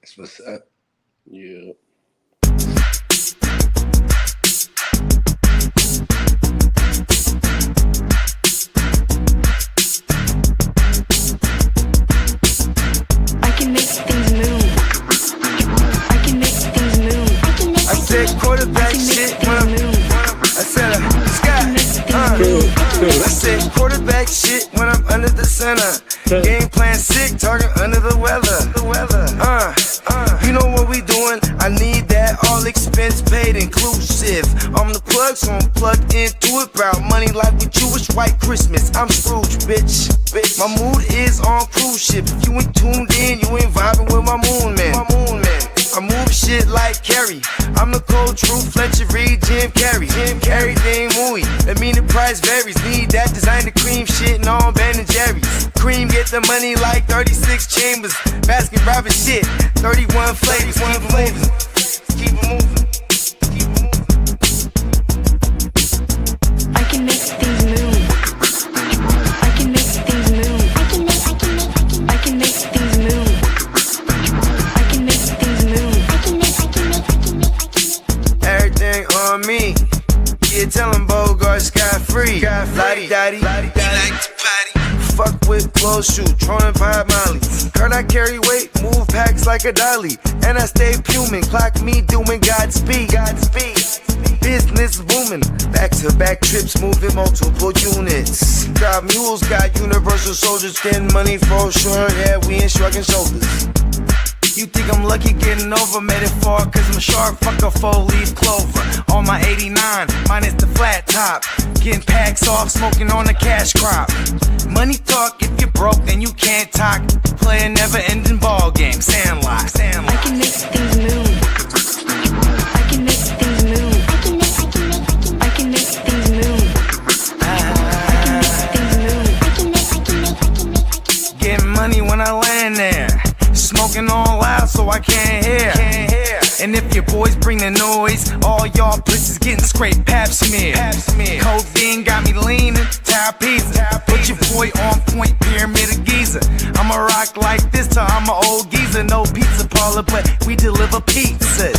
That's what's up. Yeah. Quarterback shit when I said quarterback shit when I'm under the center. Game plan sick, talking under the weather. You know what we doing? I need that all expense paid inclusive. I'm the plug, so I'm plugged into it. About money like with Jewish white Christmas. I'm Scrooge, bitch. My mood is on cruise ship. If you ain't tuned in, you ain't vibing with my moon man. I move shit like Kerry. I'm the cold truth, Fletcher Reed, Jim Carrey. Everything movie, that mean the price varies. Need that designer cream shit and all Ben and Jerry's. Cream get the money like 36 chambers. Baskin Robbins shit, 31 flavors. Keep it moving. I can make things move. I can make things move. I can make things move. I can make things move. Everything on me. Yeah, tell him Bogart scot-free. Lottie-dottie, he like to potty. Fuck with clothes shoot, trolling Pied Molly. Heard I carry weight, move packs like a dolly. And I stay fuming, clock me doing Godspeed. Business booming, back-to-back trips moving multiple units. Got mules, got universal soldiers, getting money for sure. Yeah, we ain't shrugging shoulders. You think I'm lucky getting over, made it far cause I'm sharp, fuck a 4-leaf clover. On my 89, minus the flat top. Getting packs off, smoking on the cash crop. Money talk, if you're broke then you can't talk. Play a never ending ball game, Sandlot. I can make things move. I can make things move. I can make things move. Getting money when I land there. Smoking all loud so I can't hear. And if your boys bring the noise, all y'all pussies getting scraped pap smear. Codeine got me leaning, Tower Pizza. Put your boy on point, Pyramid of Giza. I'ma rock like this till I'm an old geezer. No pizza parlor, but we deliver pizzas.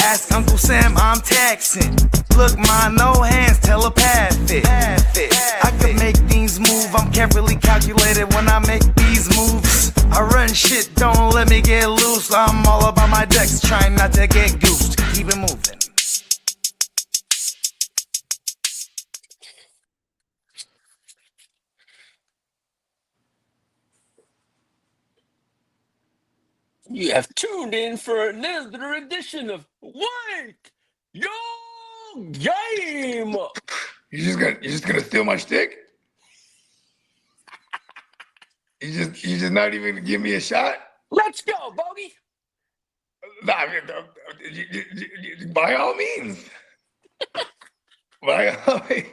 Ask Uncle Sam, I'm taxing. Look, ma, no hands, telepathic. I can make things move, I'm carefully calculated when I make these moves. I run shit, don't let me get loose. I'm all about my decks, trying not to get goosed. Keep it moving. You have tuned in for another edition of Wake Your Game. You just gonna steal my stick? You just not even gonna give me a shot? Let's go, Bogey. Nah, by all means. By all means.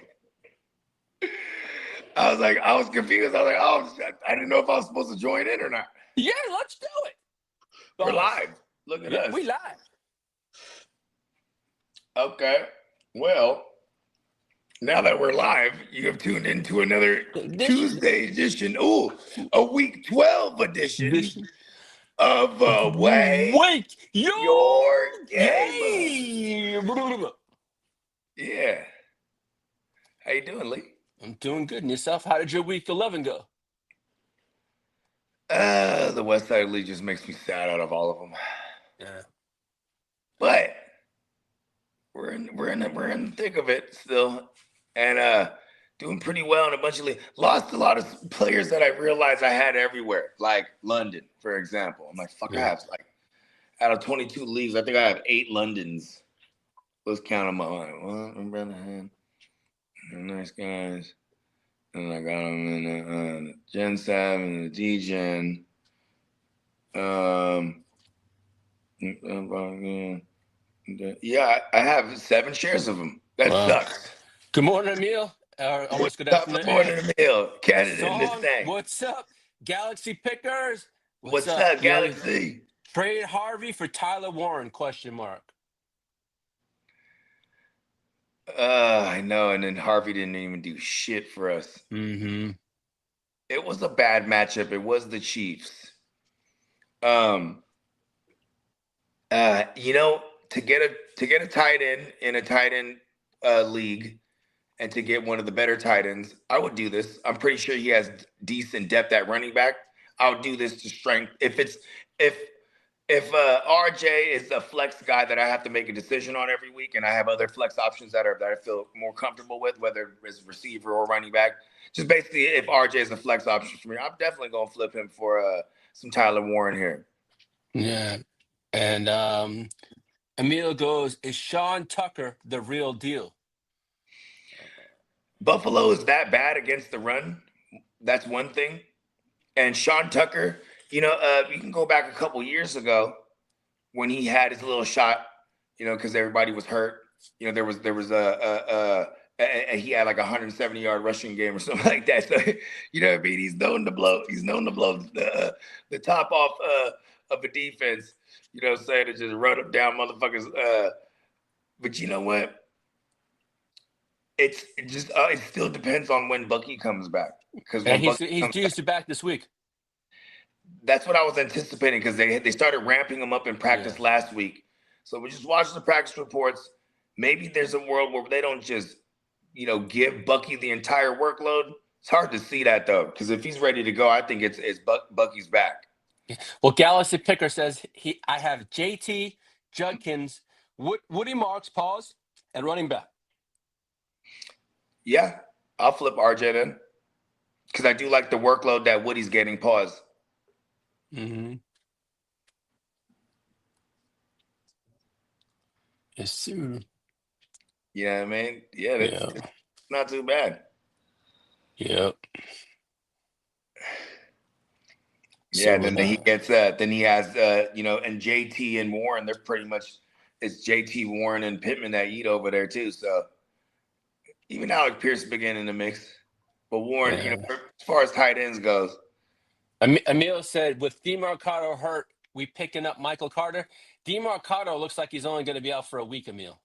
I was confused. I was like, oh, I didn't know if I was supposed to join in or not. Yeah, let's do it. We're live. Look at us. We live. Okay. Well, now that we're live, you have tuned into another Tuesday edition. Ooh, a week 12 edition of Wake Your Game. Yeah. How you doing, Lee? I'm doing good. And yourself? How did your week 11 go? The West Side League just makes me sad out of all of them. Yeah. But we're in the thick of it still. And doing pretty well in a bunch of leagues. Lost a lot of players that I realized I had everywhere, like London, for example. I'm like, fuck, I have out of 22 leagues, I think I have 8 Londons. Let's count them up. One, Brennan, nice guys. And I got them in the Gen 7, the D-Gen. Yeah, I have 7 shares of them. That sucks. Good morning, Emil. Almost good afternoon. Good morning, Emil. Canada in this thing. What's up, Galaxy Pickers? What's up, Galaxy? Trade Harvey for Tyler Warren? ? I know, and then Harvey didn't even do shit for us. Mm-hmm. It was a bad matchup. It was the Chiefs. To get a tight end in a tight end league, and to get one of the better tight ends, I would do this. I'm pretty sure he has decent depth at running back. I would do this to strength. If RJ is a flex guy that I have to make a decision on every week, and I have other flex options that I feel more comfortable with, whether it's receiver or running back, just basically if RJ is a flex option for me, I'm definitely gonna flip him for some Tyler Warren here. Yeah. And Emil goes, is Sean Tucker the real deal? Buffalo is that bad against the run. That's one thing. And Sean Tucker, you can go back a couple years ago when he had his little shot, because everybody was hurt. There was he had like a 170-yard rushing game or something like that. So, you know what I mean? He's known to blow the top off of a defense, saying to just run them down motherfuckers. But you know what? It still depends on when Bucky comes back. Because he's due to back this week. That's what I was anticipating, because they started ramping him up in practice last week. So we just watched the practice reports. Maybe there's a world where they don't just, give Bucky the entire workload. It's hard to see that though, because if he's ready to go, I think it's Bucky's back. Well, Galaxy Picker says I have JT, Judkins, Woody Marks, pause, and running back. Yeah, I'll flip RJ then, because I do like the workload that Woody's getting. Pause. Mm-hmm. Yes, sir. You know what I mean? Yeah, it's not too bad. Yep. Yeah, then he gets then he has and JT and Warren, they're pretty much, it's JT, Warren, and Pittman that eat over there too. So even Alec Pierce began in the mix. But Warren, as far as tight ends goes. Emil said, with DeMarcado hurt, we picking up Michael Carter. DeMarcado looks like he's only going to be out for a week, Emil.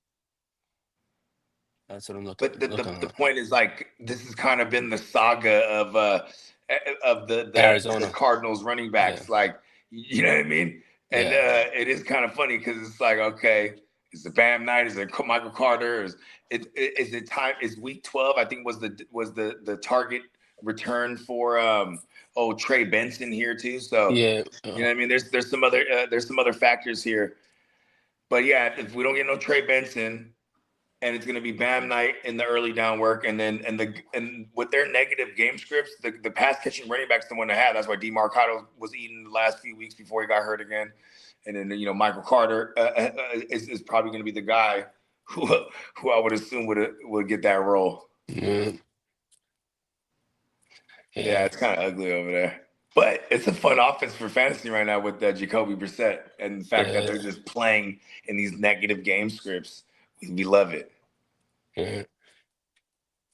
That's what I'm looking. But the point is, like, this has kind of been the saga of the Arizona Cardinals running backs. Yeah. Like, you know what I mean? And it is kind of funny because it's like, okay, is it Bam Knight? Is it Michael Carter? Is it time? Is week 12? I think was the target return for Trey Benson here too. So you know what I mean? There's some other factors here. But yeah, if we don't get no Trey Benson, and it's going to be Bam Knight in the early down work, and with their negative game scripts, the pass catching running back's the one to have. That's why DeMarcado was eating the last few weeks before he got hurt again. And then Michael Carter is probably going to be the guy who I would assume would get that role. Mm-hmm. Yeah, it's kind of ugly over there. But it's a fun offense for fantasy right now with Jacoby Brissett, and the fact that they're just playing in these negative game scripts. We love it. Mm-hmm.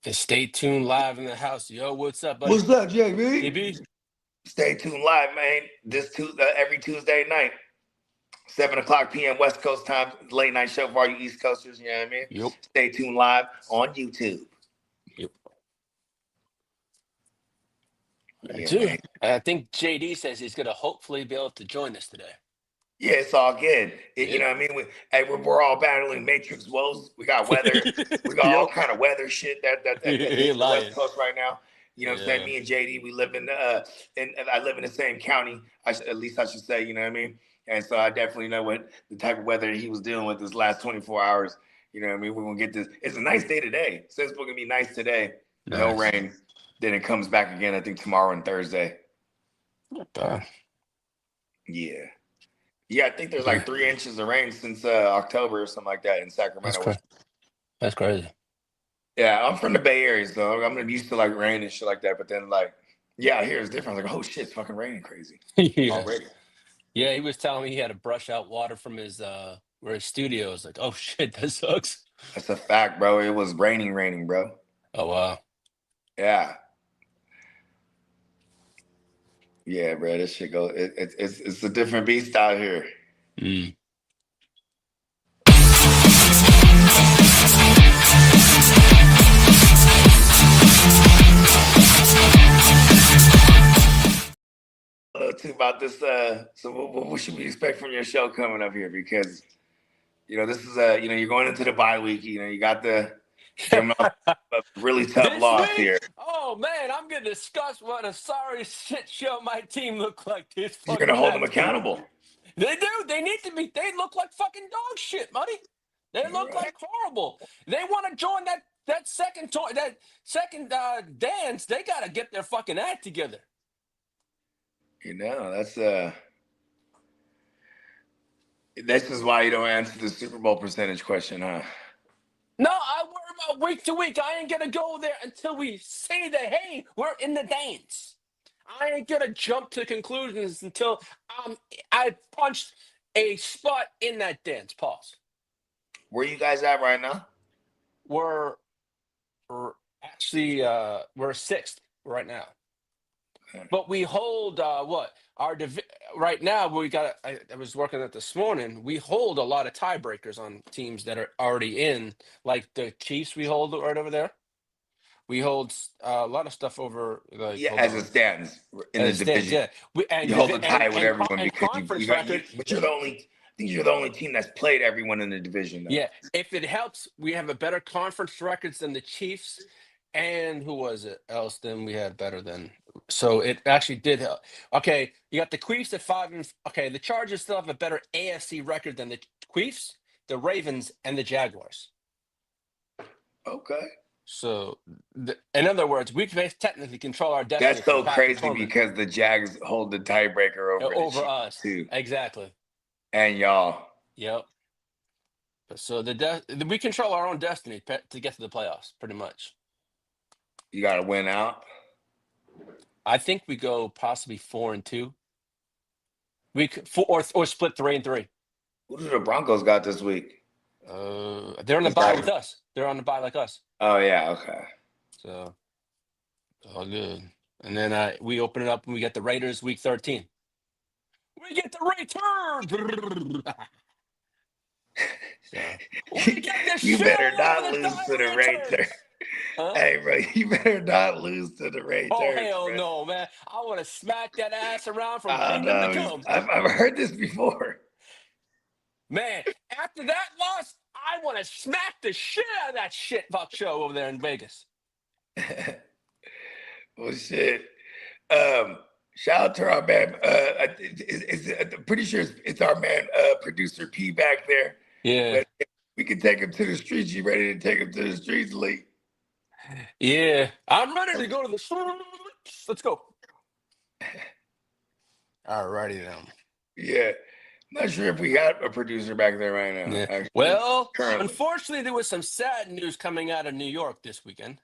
And stay tuned live in the house. Yo, what's up, buddy? What's up, JB? JB? Stay tuned live, man. Every Tuesday night, 7:00 p.m. West Coast time, late night show for all you East Coasters. You know what I mean? Yep. Stay tuned live on YouTube. Yep. Yeah, I think JD says he's going to hopefully be able to join us today. Yeah, it's all good. You know what I mean? We're all battling matrix woes. We got weather. We got all kind of weather shit that's the West Coast right now. You know what I'm saying? Me and JD, we live and I live in the same county. At least I should say, you know what I mean? And so I definitely know what the type of weather he was dealing with this last 24 hours. You know what I mean? We're going to get this. It's a nice day today. It says it's going to be nice today. Nice. No rain. Then it comes back again, I think, tomorrow and Thursday. Not bad. Yeah. Yeah, I think there's like 3 inches of rain since October or something like that in Sacramento. That's crazy. Yeah, I'm from the Bay Area, so I'm used to like rain and shit like that. But then I hear it's different. I'm like, oh shit, it's fucking raining crazy already. Yeah, he was telling me he had to brush out water from his where his studio is. Like, oh shit, that sucks. That's a fact, bro. It was raining, bro. Oh wow. Yeah. Yeah, bro, this shit goes. It's a different beast out here. Mm. little too about this. So what should we expect from your show coming up here? Because this is you're going into the bye week. You got the coming off a really tough This loss week? here. Oh man, I'm gonna discuss what a sorry shit show my team looked like this You're fucking gonna hold them last week. accountable. They do. They need to be. They look like fucking dog shit, buddy. They All look right. like horrible. They want to join that second dance. They gotta get their fucking act together. That's this is why you don't answer the Super Bowl percentage question, huh? No, I worry about week to week. I ain't gonna go there until we say that, hey, we're in the dance. I ain't gonna jump to conclusions until I punched a spot in that dance. Pause. Where you guys at right now? We're actually we're sixth right now, but we hold what our right now. We got. I was working at this morning. We hold a lot of tiebreakers on teams that are already in, like the Chiefs. We hold right over there. We hold a lot of stuff over. Like, Yeah, as it stands in the as it stands, division. yeah. You hold the tie with everyone and because conference record. but you're the only. I think you're the only team that's played everyone in the division. Though. Yeah, if it helps, we have a better conference records than the Chiefs, and who was it else? Then we had better than. So it actually did help. Okay, you got the Chiefs at 5 and. Okay, the Chargers still have a better AFC record than the Chiefs, the Ravens, and the Jaguars. Okay. So, in other words, we can technically control our destiny. That's so crazy because the Jags hold the tiebreaker over us too, exactly, and y'all. Yep. So we control our own destiny to get to the playoffs, pretty much. You got to win out. I think we go possibly 4-2. We could or split 3-3. Who do the Broncos got this week? They're on the bye with us. They're on the bye like us. Oh yeah, okay. So all good. And then we open it up and we get the Raiders week 13. We get the return. So, you better not lose to the Raiders. Huh? Hey, bro, you better not lose to the Raiders. Oh, hell bro. no, man. I want to smack that ass around from kingdom to come. I've heard this before. Man, after that loss, I want to smack the shit out of that shit fuck show over there in Vegas. Well, shit. Shout out to our man. I'm pretty sure it's our man, producer P back there. Yeah. But we can take him to the streets. You ready to take him to the streets, Lee? Yeah. I'm ready to go to the streets. Let's go. All righty then. Yeah. Not sure if we got a producer back there right now. Yeah. Actually, Well, currently. unfortunately, there was some sad news coming out of New York this weekend.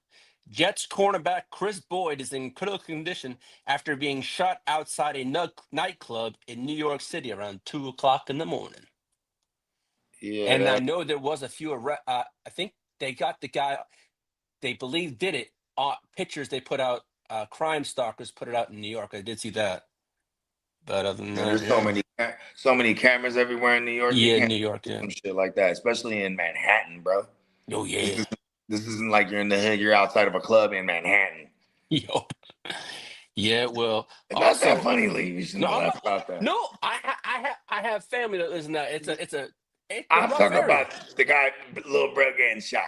Jets cornerback Chris Boyd is in critical condition after being shot outside a nightclub in New York City around 2:00 in the morning. Yeah. And I know there was a few I think they got the guy they believe did it. Pictures they put out, Crime Stalkers put it out in New York. I did see that. But other than that, there's so many cameras everywhere in New York. Yeah, New York, yeah. Some shit like that, especially in Manhattan, bro. Oh yeah. This isn't like you're in the hood. You're outside of a club in Manhattan. Yo. Yeah, well, It's not that funny, Lee. You shouldn't laugh about that. No, I have family that lives in that. It's a I'm talking about the guy, little bro, getting shot.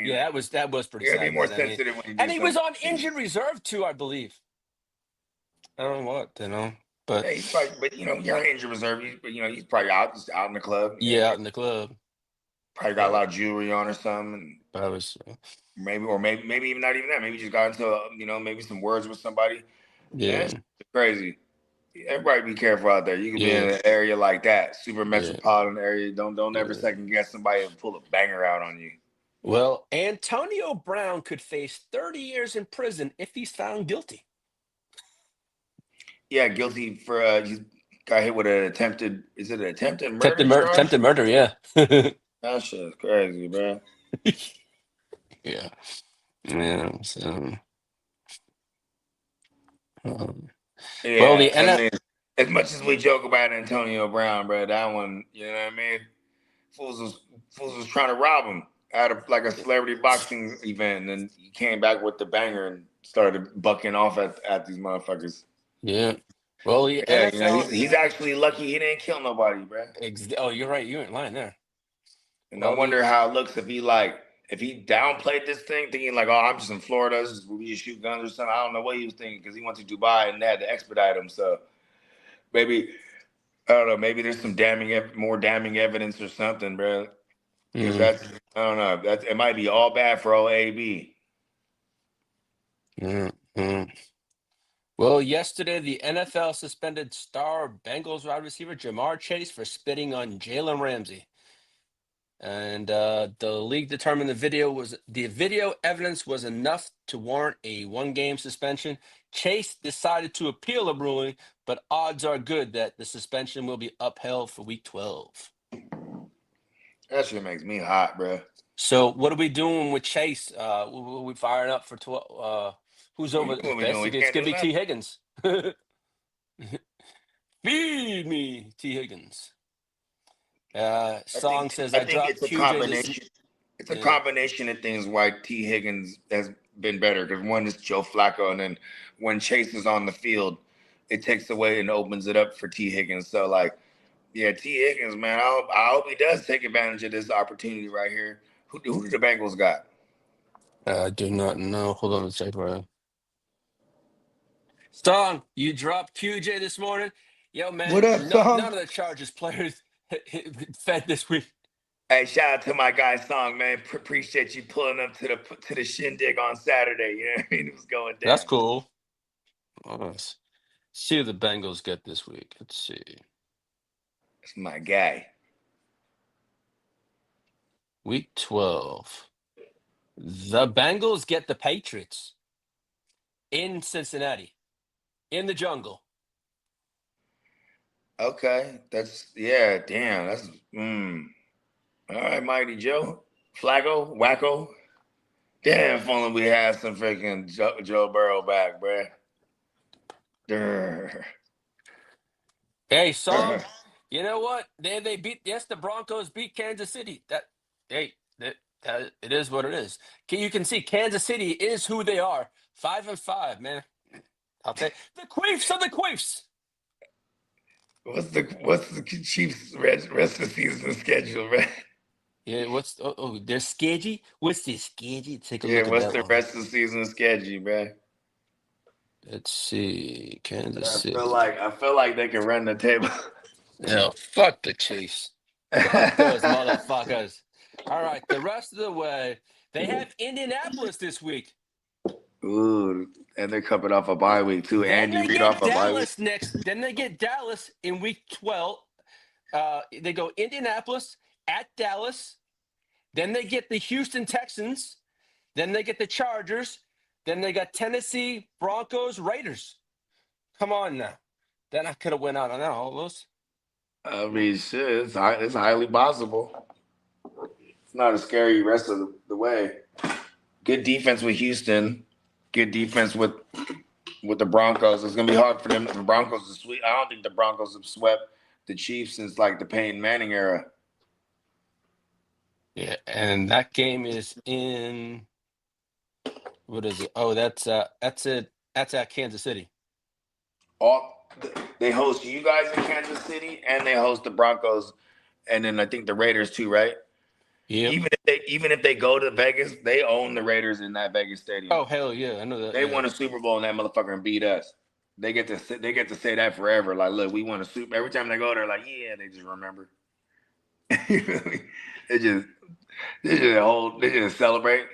Yeah, that was pretty. You gotta sad, be more man. sensitive when you do And he was on something. injured reserve too, I believe. I don't know what, but Yeah, he's probably, but you're on injured reserve. He's probably just out in the club. Yeah, out in the club. Probably got a lot of jewelry on or something. But I was maybe even not even that. Maybe just got into maybe some words with somebody. yeah. It's crazy. Everybody be careful out there. You can be in an area like that, super metropolitan area. Don't ever second guess somebody and pull a banger out on you. Well, Antonio Brown could face 30 years in prison if he's found guilty. Yeah, guilty for he got hit with an attempted. Is it an attempted murder? Attempted murder, yeah. That shit's crazy, bro. Yeah. Yeah. So. Yeah, well, as much as we joke about Antonio Brown, bro, that one, you know what I mean? Fools was trying to rob him at a celebrity boxing event, and then he came back with the banger and started bucking off at these motherfuckers. Yeah. Well, the Yeah, you know, NFL. he's actually lucky he didn't kill nobody, bro. Oh, you're right. You ain't lying there. And I Well, wonder how it looks if he downplayed this thing, thinking like, oh, I'm just in Florida, we just shoot guns or something. I don't know what he was thinking because he went to Dubai and they had to expedite him. So maybe I don't know. Maybe there's some more damning evidence or something, bro. Because mm, I don't know. It might be all bad for old AB. mm, mm. Well, yesterday the NFL suspended star Bengals wide receiver Jamar Chase for spitting on Jalen Ramsey. And the league determined the video evidence was enough to warrant a 1-game suspension. Chase decided to appeal the ruling, but odds are good that the suspension will be upheld for Week 12. That shit makes me hot, bro. So what are we doing with Chase? We firing up for 12? Who's over What we doing? best? We It's can't gonna do be T. nothing. Higgins. Feed me, T. Higgins. Song says I I think dropped it's a QJ this. combination. It's a Yeah, combination of things why T. Higgins has been better. Because one is Joe Flacco, and then when Chase is on the field, it takes away and opens it up for T. Higgins. So like, yeah, T. Higgins, man, I hope he does take advantage of this opportunity right here. Who do the Bengals got? I do not know. Hold on a second, bro. Song, you dropped QJ this morning. Yo, man, What up, none Song? of the Chargers players fed this week. Hey, shout out to my guy Song, man. Appreciate you pulling up to the shindig on Saturday. You know what I mean? It was going down. That's cool. Let's see who the Bengals get this week. Let's see. That's my guy. Week 12. The Bengals get the Patriots in Cincinnati, in the jungle. Okay, damn. That's All right, Mighty Joe, Flacco, Wacko. Damn, if only we had some freaking Joe Burrow back, bruh. Durr. Hey, Song, you know what? They beat. Yes, the Broncos beat Kansas City. It is what it is. You can see Kansas City is who they are. 5-5, man. I'll take the Queefs are the Queefs. What's the Chiefs rest of the season schedule, man? Yeah, their schedule? What's their schedule? Take a Yeah, look at what's that the one. rest of the season schedule, man? Let's see. Kansas I City. feel like they can run the table. No, fuck the Chiefs. Fuck those motherfuckers. All right, the rest of the way, they have Indianapolis this week. Ooh, and they're coming off a bye week too. Then Andy they Reid off get a bye week. Dallas next. Then they get Dallas in week 12. They go Indianapolis at Dallas. Then they get the Houston Texans. Then they get the Chargers. Then they got Tennessee, Broncos, Raiders. Come on now. Then I could have went out on that almost. I mean, shit, it's highly possible. It's not a scary rest of the way. Good defense with Houston. Good defense with the Broncos. It's gonna be hard for them. The Broncos to sweep. I don't think the Broncos have swept the Chiefs since like the Peyton Manning era. Yeah, and that game is in what is it? Oh, that's it. That's at Kansas City. They host you guys in Kansas City, and they host the Broncos, and then I think the Raiders too, right? Yep. Even if they go to Vegas, they own the Raiders in that Vegas stadium. Oh hell yeah, I know that. They won a Super Bowl in that motherfucker and beat us. They get to say that forever. Like, look, we won a Super. Every time they go there, like, yeah, they just remember. They just celebrate.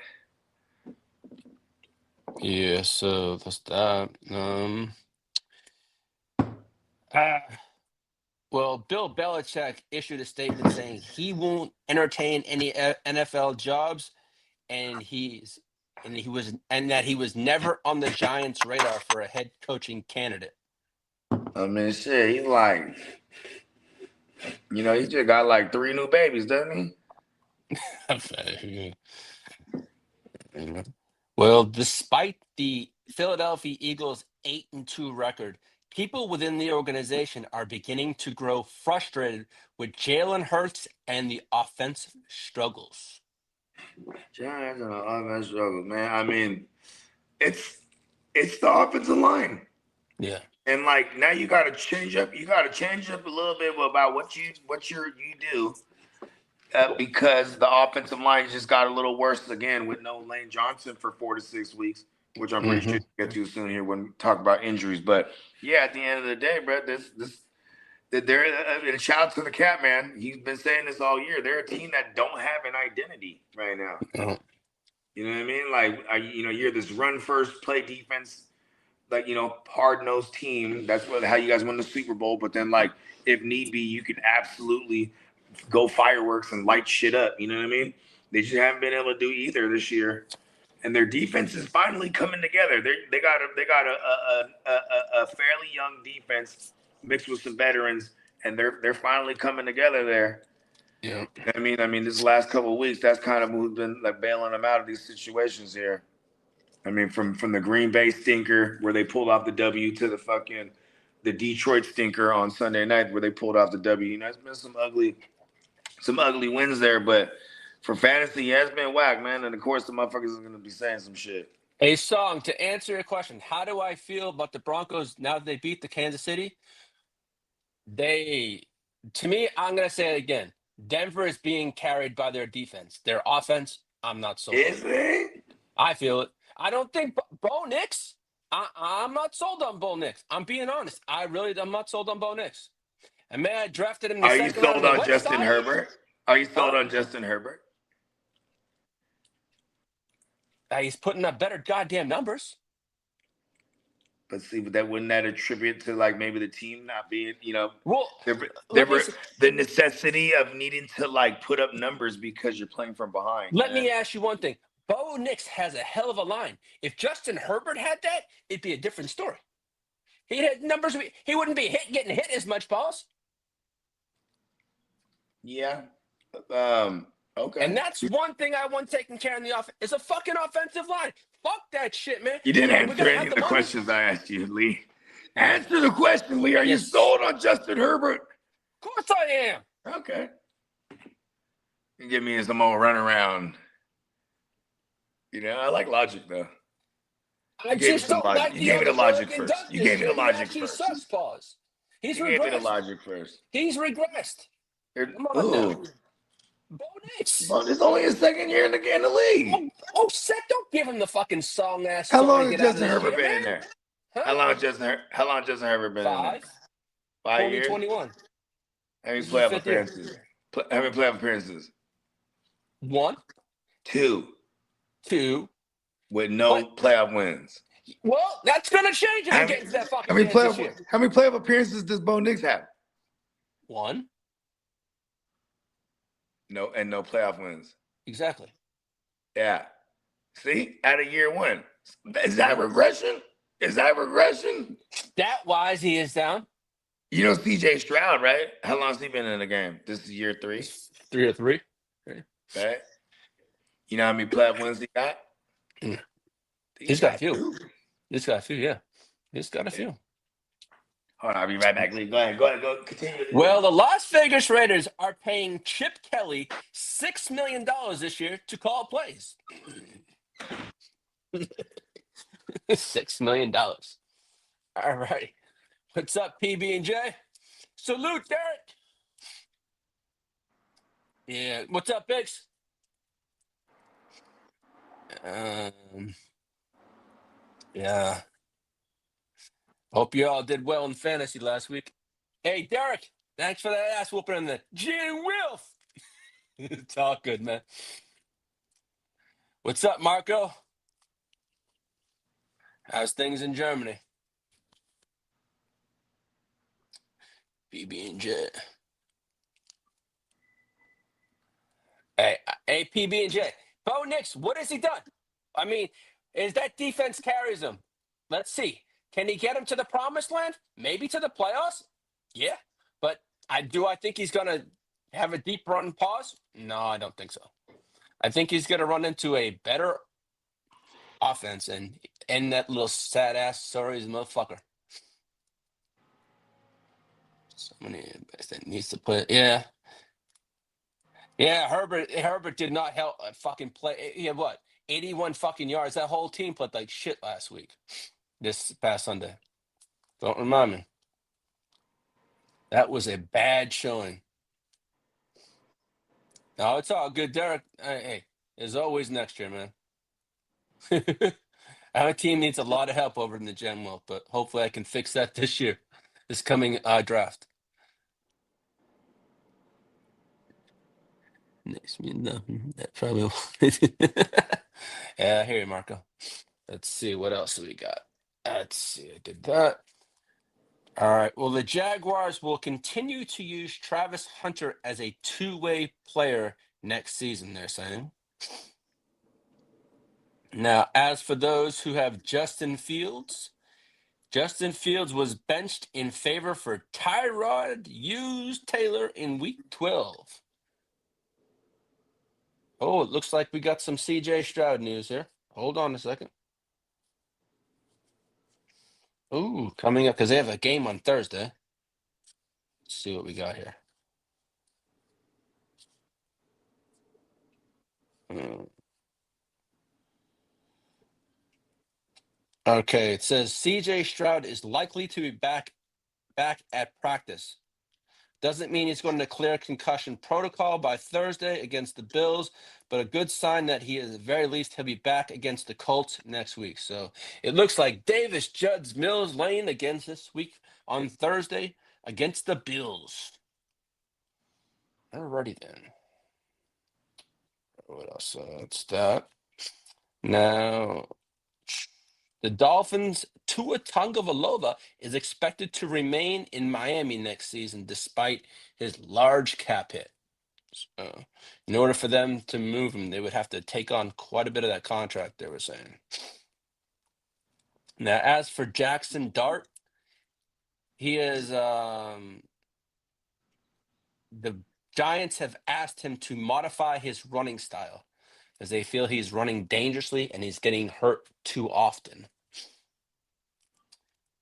Yeah, so that's that. Well, Bill Belichick issued a statement saying he won't entertain any NFL jobs, and that he was never on the Giants' radar for a head coaching candidate. I mean, shit, he's like, he just got like 3 new babies, doesn't he? Well, despite the Philadelphia Eagles' 8-2 record, people within the organization are beginning to grow frustrated with Jalen Hurts and the offensive struggles. Giants and the offense struggle, man. I mean, it's the offensive line. Yeah. And like now you got to change up. You got to change up a little bit about what you do because the offensive line just got a little worse again with no Lane Johnson for 4 to 6 weeks, which I'm pretty sure we'll get to soon here when we talk about injuries. But yeah, at the end of the day, bro, they're and shout out to the cat man. He's been saying this all year. They're a team that don't have an identity right now. Oh. You know what I mean? Like you're this run first, play defense, like hard nosed team. That's how you guys win the Super Bowl. But then like if need be, you can absolutely go fireworks and light shit up. You know what I mean? They just haven't been able to do either this year, and their defense is finally coming together. They got a fairly young defense mixed with some veterans, and they're finally coming together there. Yeah. I mean, this last couple of weeks, that's kind of who's been like bailing them out of these situations here. I mean, from the Green Bay stinker where they pulled off the W to the Detroit stinker on Sunday night where they pulled off the W. It's been some ugly wins there, but for fantasy, yeah, it's been whack, man. And of course, the motherfuckers are gonna be saying some shit. A song to answer your question. How do I feel about the Broncos now that they beat the Kansas City? To me, I'm gonna say it again. Denver is being carried by their defense. Their offense, I'm not sold. Is it? I feel it. I don't think Bo Nix. I'm not sold on Bo Nix. I'm being honest. I'm not sold on Bo Nix. And man, I drafted him in the second round. Are you sold on Justin Herbert? Are you sold on Justin Herbert? He's putting up better goddamn numbers. But see, but wouldn't that attribute to like maybe the team not being, well, the necessity of needing to like put up numbers because you're playing from behind. Let me ask you one thing. Bo Nix has a hell of a line. If Justin Herbert had that, it'd be a different story. He had numbers. He wouldn't be getting hit as much, balls. Yeah. Okay. And that's one thing I want taken care of in the offense is a fucking offensive line. Fuck that shit, man. You didn't answer any of the questions I asked you, Lee. Answer the question, Lee. Are you sold on Justin Herbert? Of course I am. Okay. You give me some more runaround. I like logic, though. I just don't like you gave me the logic first. You gave me the logic first. He first. Pause. He's regressed. You gave me the logic first. He's regressed. Come on now. Bo Nix. Well, it's only his second year in the league. Seth, don't give him the fucking song ass. How long has Justin Herbert been in there? Huh? How long has Justin Herbert been in there? 5 years? 2021. How many playoff appearances? How many playoff appearances? 1. 2. With no playoff wins. Well, that's going to change if he gets that fucking this year. How many playoff appearances does Bo Nix have? 1. No playoff wins. Exactly. Yeah. See, out of year 1. Is that regression? Stat-wise, he is down. CJ Stroud, right? How long has he been in the game? This is year 3. 3 or 3. Right? You know how many playoff wins he got? He's got a few. He's got a few, yeah. He's got a few. Hold on, I'll be right back, Lee. Go ahead, go continue. Well, the Las Vegas Raiders are paying Chip Kelly $6 million this year to call plays. $6 million. All right. What's up, PB&J? Salute, Derek. Yeah. What's up, Biggs? Yeah. Hope you all did well in fantasy last week. Hey, Derek, thanks for that ass whooping in the Gene Wilf. It's all good, man. What's up, Marco? How's things in Germany? PB&J. Hey, PB&J. Bo Nix, what has he done? I mean, is that defense carries him? Let's see. Can he get him to the promised land? Maybe to the playoffs? Yeah. But I think he's going to have a deep run pause? No, I don't think so. I think he's going to run into a better offense and end that little sad-ass sorry motherfucker. Somebody that needs to put – yeah. Yeah, Herbert did not help fucking play. He had what? 81 fucking yards. That whole team played like shit last week. This past Sunday. Don't remind me. That was a bad showing. No, it's all good, Derek. Hey, there's always next year, man. Our team needs a lot of help over in the Gen World, but hopefully I can fix that this year, this coming draft. Next me nothing. That probably. Yeah, I hear you, Marco. Let's see what else we got. Let's see. I did that. All right. Well, the Jaguars will continue to use Travis Hunter as a two-way player next season, they're saying. Now, as for those who have Justin Fields was benched in favor for Tyrod Taylor in week 12. Oh, it looks like we got some CJ Stroud news here. Hold on a second. Ooh, coming up because they have a game on Thursday. Let's see what we got here. Okay, it says CJ Stroud is likely to be back at practice. Doesn't mean he's going to clear concussion protocol by Thursday against the Bills, but a good sign that he, at the very least, he'll be back against the Colts next week. So it looks like Davis Judd's Mills Lane against this week on Thursday against the Bills. Alrighty then. What else? That's that. Now, the Dolphins' Tua Tagovailoa is expected to remain in Miami next season despite his large cap hit. So, in order for them to move him, they would have to take on quite a bit of that contract, they were saying. Now, as for Jackson Dart, he is the Giants have asked him to modify his running style as they feel he's running dangerously and he's getting hurt too often.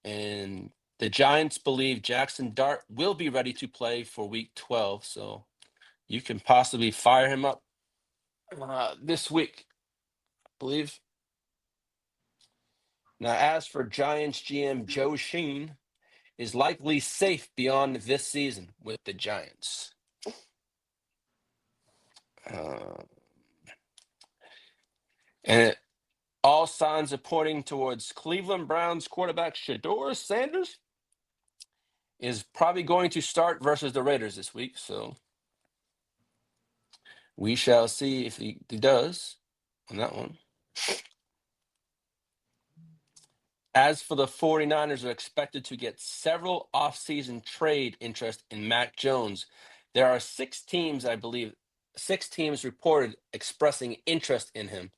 And the Giants believe Jackson Dart will be ready to play for week 12, so you can possibly fire him up this week, I believe. Now, as for Giants GM Joe Sheen, is likely safe beyond this season with the Giants. And all signs are pointing towards Cleveland Browns quarterback Shedeur Sanders is probably going to start versus the Raiders this week. So we shall see if he does on that one. As for the 49ers are expected to get several offseason trade interest in Mac Jones. There are 6 teams, I believe, 6 teams reported expressing interest in him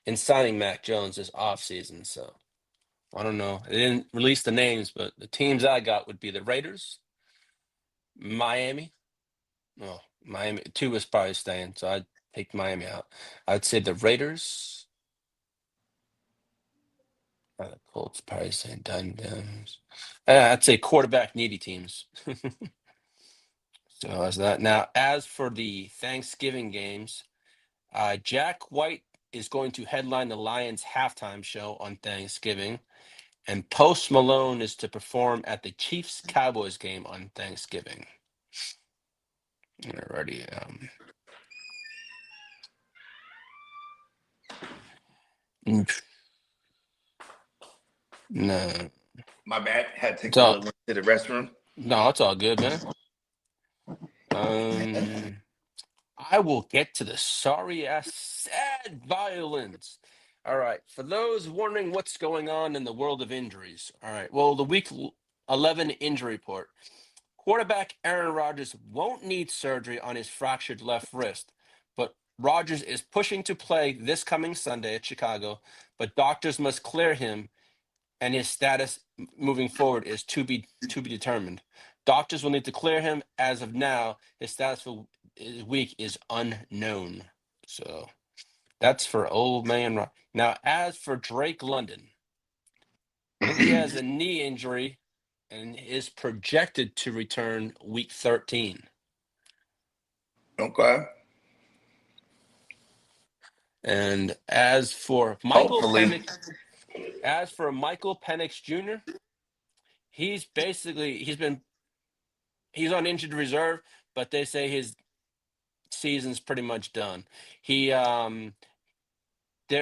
in signing Mac Jones this offseason. So I don't know. They didn't release the names, but the teams I got would be the Raiders, Miami. Oh, Miami. 2 is probably staying, so I'd take Miami out. I'd say the Raiders. The Colts probably saying Dundams. I'd say quarterback needy teams. So as that. Now, as for the Thanksgiving games, Jack White is going to headline the Lions halftime show on Thanksgiving, and Post Malone is to perform at the Chiefs Cowboys game on Thanksgiving. Alrighty. No. My bad. Had to take a little to the restroom. No, it's all good, man. I will get to the sorry ass sad violins. All right. For those wondering what's going on in the world of injuries. All right. Well, the week 11 injury report. Quarterback Aaron Rodgers won't need surgery on his fractured left wrist, but Rodgers is pushing to play this coming Sunday at Chicago, but doctors must clear him and his status moving forward is to be determined. Doctors will need to clear him. As of now, his status for his week is unknown. So that's for old man. Now, as for Drake London, he has a knee injury and is projected to return week 13. Okay. And as for Michael Penix Jr., he's on injured reserve, but they say his season's pretty much done. There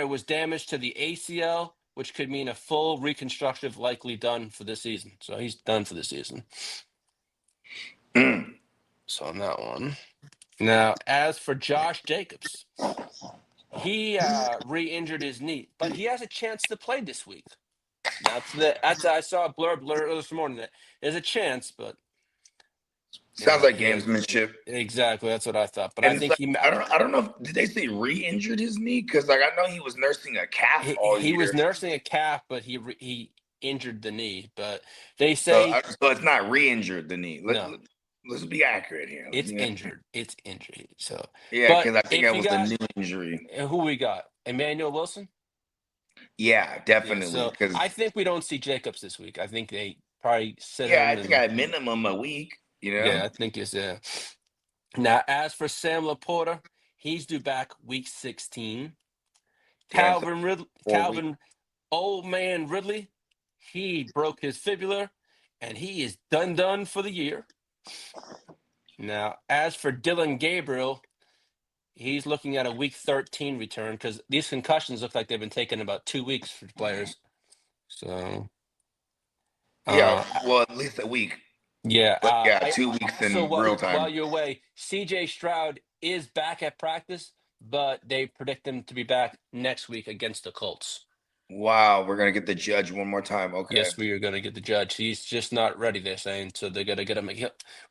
was damage to the ACL, which could mean a full reconstructive likely done for this season. So he's done for the season. So on that one. Now, as for Josh Jacobs, he re-injured his knee, but he has a chance to play this week. I saw a blurb this morning that there's a chance, but Sounds like he has, gamesmanship. exactly. That's what I thought. But And I it's think like, I don't know if did they say re-injured his knee? Because like I know he was nursing a calf all he year. was nursing a calf, but he injured the knee. But they So, say so it's not re-injured the knee. no. Let's be accurate here. It's injured. It's injured. So Yeah, but because I think if that you was got a new injury. who we got, Emmanuel Wilson. Yeah, Yeah, definitely. so Because I think we don't see Jacobs this week. I think they probably sit yeah, him. I think at minimum a week. You know. Yeah, I think it's Now, as for Sam Laporta, he's due back week 16. Yeah, so Calvin 4 weeks. Calvin, old man Ridley, he broke his fibula, and he is done for the year. Now, as for Dylan Gabriel, he's looking at a week 13 return because these concussions look like they've been taking about 2 weeks for players. So, Yeah, well, at least a week. yeah. But yeah, 2 weeks in real time. While you're away, CJ Stroud is back at practice, but they predict him to be back next week against the Colts. Wow, we're gonna get the judge one more time. Okay. Yes, we are going to get the judge. He's just not ready, they're saying. So they're going to get him.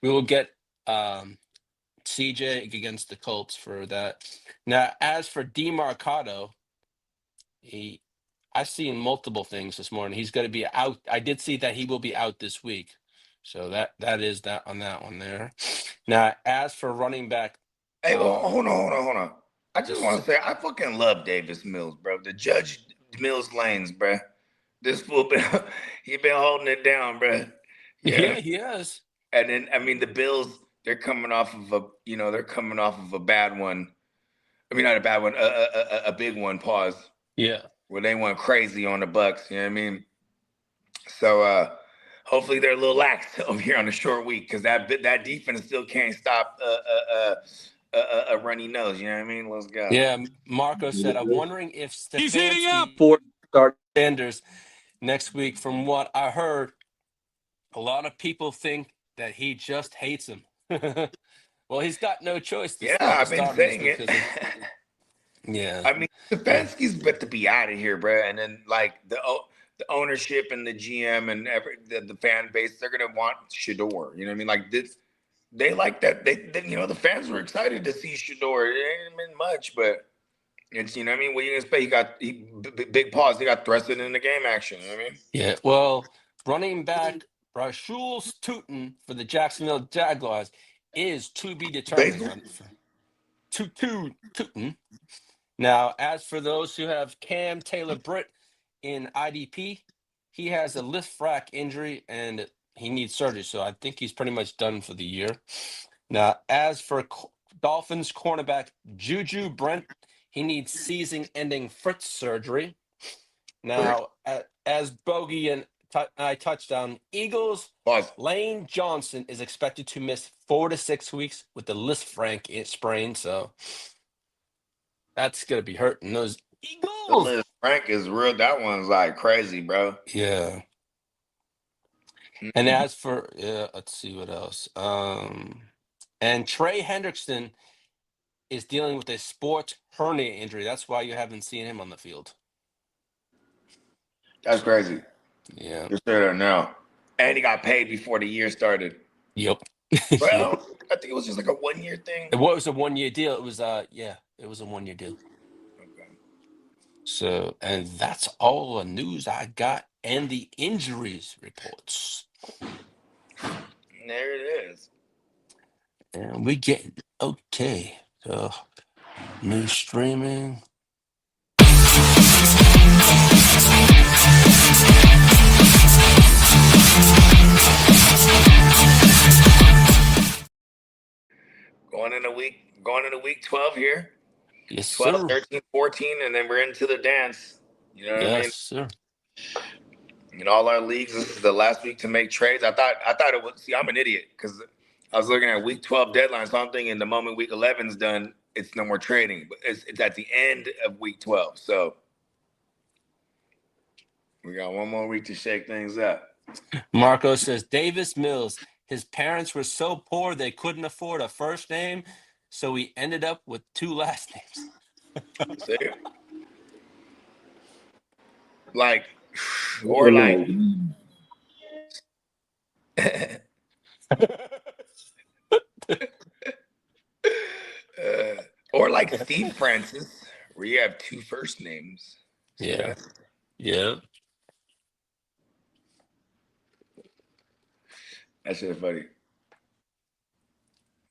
We will get CJ against the Colts for that. Now, as for DeMarcado, I've seen multiple things this morning. He's going to be out. I did see that he will be out this week. So that is that on that one there. Now, as for running back. Hey, hold on. I just want to say I fucking love Davis Mills, bro. The Judge Mills lanes, bro. This fool he been holding it down, bro. Yeah, he has. And then I mean the Bills, they're coming off of a bad one. I mean not a bad one, a big one. Pause. Yeah. Where they went crazy on the Bucks. You know what I mean? So hopefully they're a little lax over here on a short week because that defense still can't stop a runny nose. You know what I mean? Let's go. Yeah, Marco said, I'm wondering if He's heating up for Sanders next week. From what I heard, a lot of people think that he just hates him. Well, he's got no choice. I've been saying it. Yeah. I mean, Stefanski's about to be out of here, bro. And then like the ownership and the GM and the fan base, they're gonna want Shador. You know what I mean? Like this, they like that. They the fans were excited to see Shador. It ain't been much, but it's what I mean. What are you gonna expect? Big pause. He got thrusted in the game action. You know what I mean? Yeah. Well, running back Rashul Tootin for the Jacksonville Jaguars is to be determined. Tootin. Now, as for those who have Cam Taylor-Britt in IDP, he has a lift frac injury and he needs surgery. So I think he's pretty much done for the year. Now, as for Dolphins cornerback Juju Brent, he needs season-ending foot surgery. Now, as Bogey and I touched on, Eagles Lane Johnson is expected to miss 4 to 6 weeks with the Lisfranc sprain. So that's gonna be hurting those Eagles. The Lisfranc is real. That one's like crazy, bro. Yeah. And as for let's see what else. And Trey Hendrickson is dealing with a sports hernia injury. That's why you haven't seen him on the field. That's crazy. Yeah. Just there now. And he got paid before the year started. Yep. Well, I think it was just like a 1-year thing. It was a 1-year deal. It was it was a 1-year deal. Okay. So, and that's all the news I got and the injuries reports. There it is. And we getting okay. So new streaming. Going into week 12 here. Yes, 12, sir. 13, 14, and then we're into the dance. You know what I mean? Yes, sir. In all our leagues, this is the last week to make trades. I thought it was. See, I'm an idiot because I was looking at week 12 deadline, so I'm thinking the moment week 11 is done, it's no more trading. But it's at the end of week 12, so we got one more week to shake things up. Marco says Davis Mills. His parents were so poor they couldn't afford a first name, so he ended up with 2 last names. See? Like, or like, or like Steve Francis, where you have 2 first names. See Yeah. that? Yeah. That shit funny.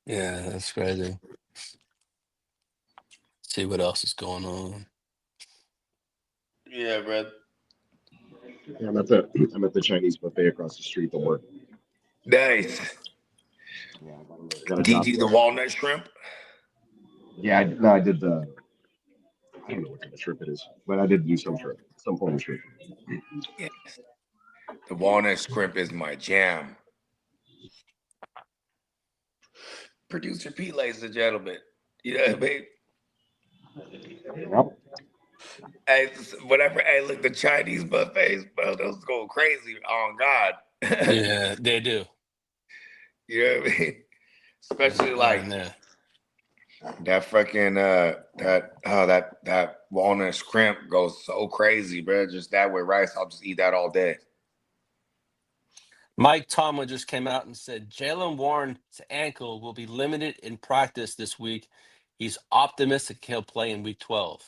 Yeah, that's crazy. See what else is going on. Yeah, bro. Yeah, I'm at the Chinese buffet across the street for work. Nice. Yeah, I got a Did job. you do the walnut shrimp? Yeah, I did the. I don't know what kind of shrimp it is, but I did do some shrimp, some form of shrimp. Yes. The walnut shrimp is my jam. Producer Pete, ladies and gentlemen. You know what I mean? Yep. Hey, whatever. Hey, look, the Chinese buffets, bro, those go crazy on God. Yeah, they do. You know what I mean? Especially Right like in there. that fucking that walnut shrimp goes so crazy, bro. Just that with rice, I'll just eat that all day. Mike Tomlin just came out and said Jalen Warren's ankle will be limited in practice this week. He's optimistic he'll play in week 12.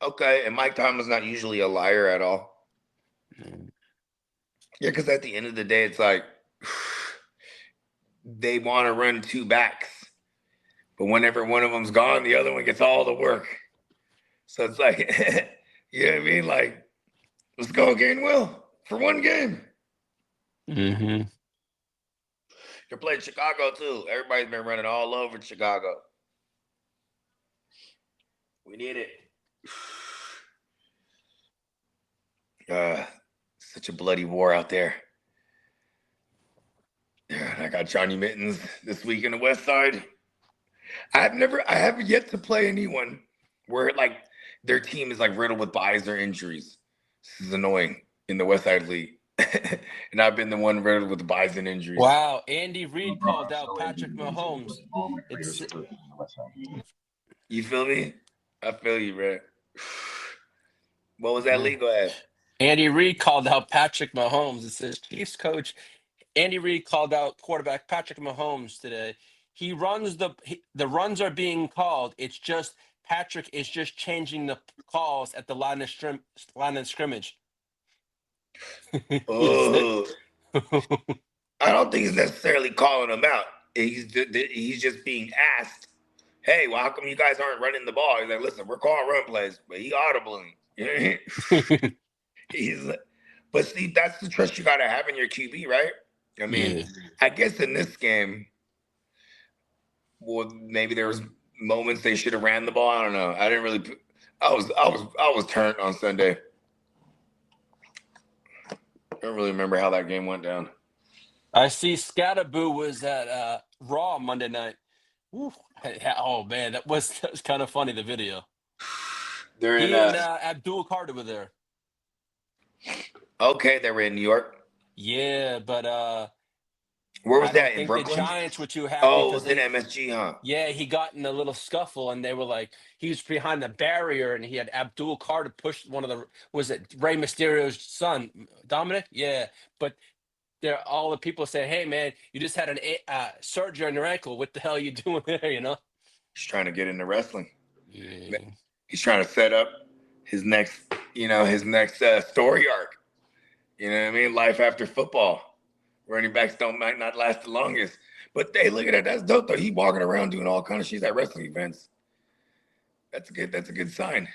Okay, and Mike Tomlin's not usually a liar at all. Mm. Yeah, because at the end of the day, it's like they want to run 2 backs, but whenever one of them's gone, the other one gets all the work. So it's like, you know what I mean? Like, let's go, Gainwell, for one game. Mm-hmm. You're playing Chicago too. Everybody's been running all over Chicago. We need it. Such a bloody war out there. Yeah, I got Johnny Mittens this week in the West Side. I have yet to play anyone where like their team is like riddled with buys or injuries. This is annoying in the West Side League. And I've been the one riddled with buys and injuries. Wow, Andy Reid called out Patrick Mahomes. You feel me? I feel you, bro. What was that league? Go ahead. Andy Reid called out Patrick Mahomes. It says Chiefs coach Andy Reid called out quarterback Patrick Mahomes today. He runs the runs are being called. It's just Patrick is just changing the calls at the line of scrimmage. Oh, I don't think he's necessarily calling them out. He's just being asked, "Hey, well, how come you guys aren't running the ball?" He's like, "Listen, we're calling run plays, but he audibling." But see, that's the trust you gotta have in your QB, right? I mean, Yeah. I guess in this game, well, maybe there was moments they should have ran the ball. I don't know. I didn't really. I was turned on Sunday. I don't really remember how that game went down. I see Scatterboo was at Raw Monday night. Woo. Oh man, that was kind of funny. The video. They're He in. and Abdul Carter were there. Okay, they were in New York. Yeah, but Where was I that don't in think Brooklyn? the Giants were too happy. Oh, it was in MSG, huh? Yeah, he got in a little scuffle, and they were like, he was behind the barrier, and he had Abdul Carter push one of the, was it Rey Mysterio's son, Dominic? Yeah, but there, all the people say, hey man, you just had an surgery on your ankle. What the hell are you doing there? You know? He's trying to get into wrestling. Yeah. He's trying to set up his next, story arc. You know what I mean? Life after football. Running backs might not last the longest. But hey, look at that. That's dope though. He walking around doing all kind of shit at wrestling events. That's a good sign.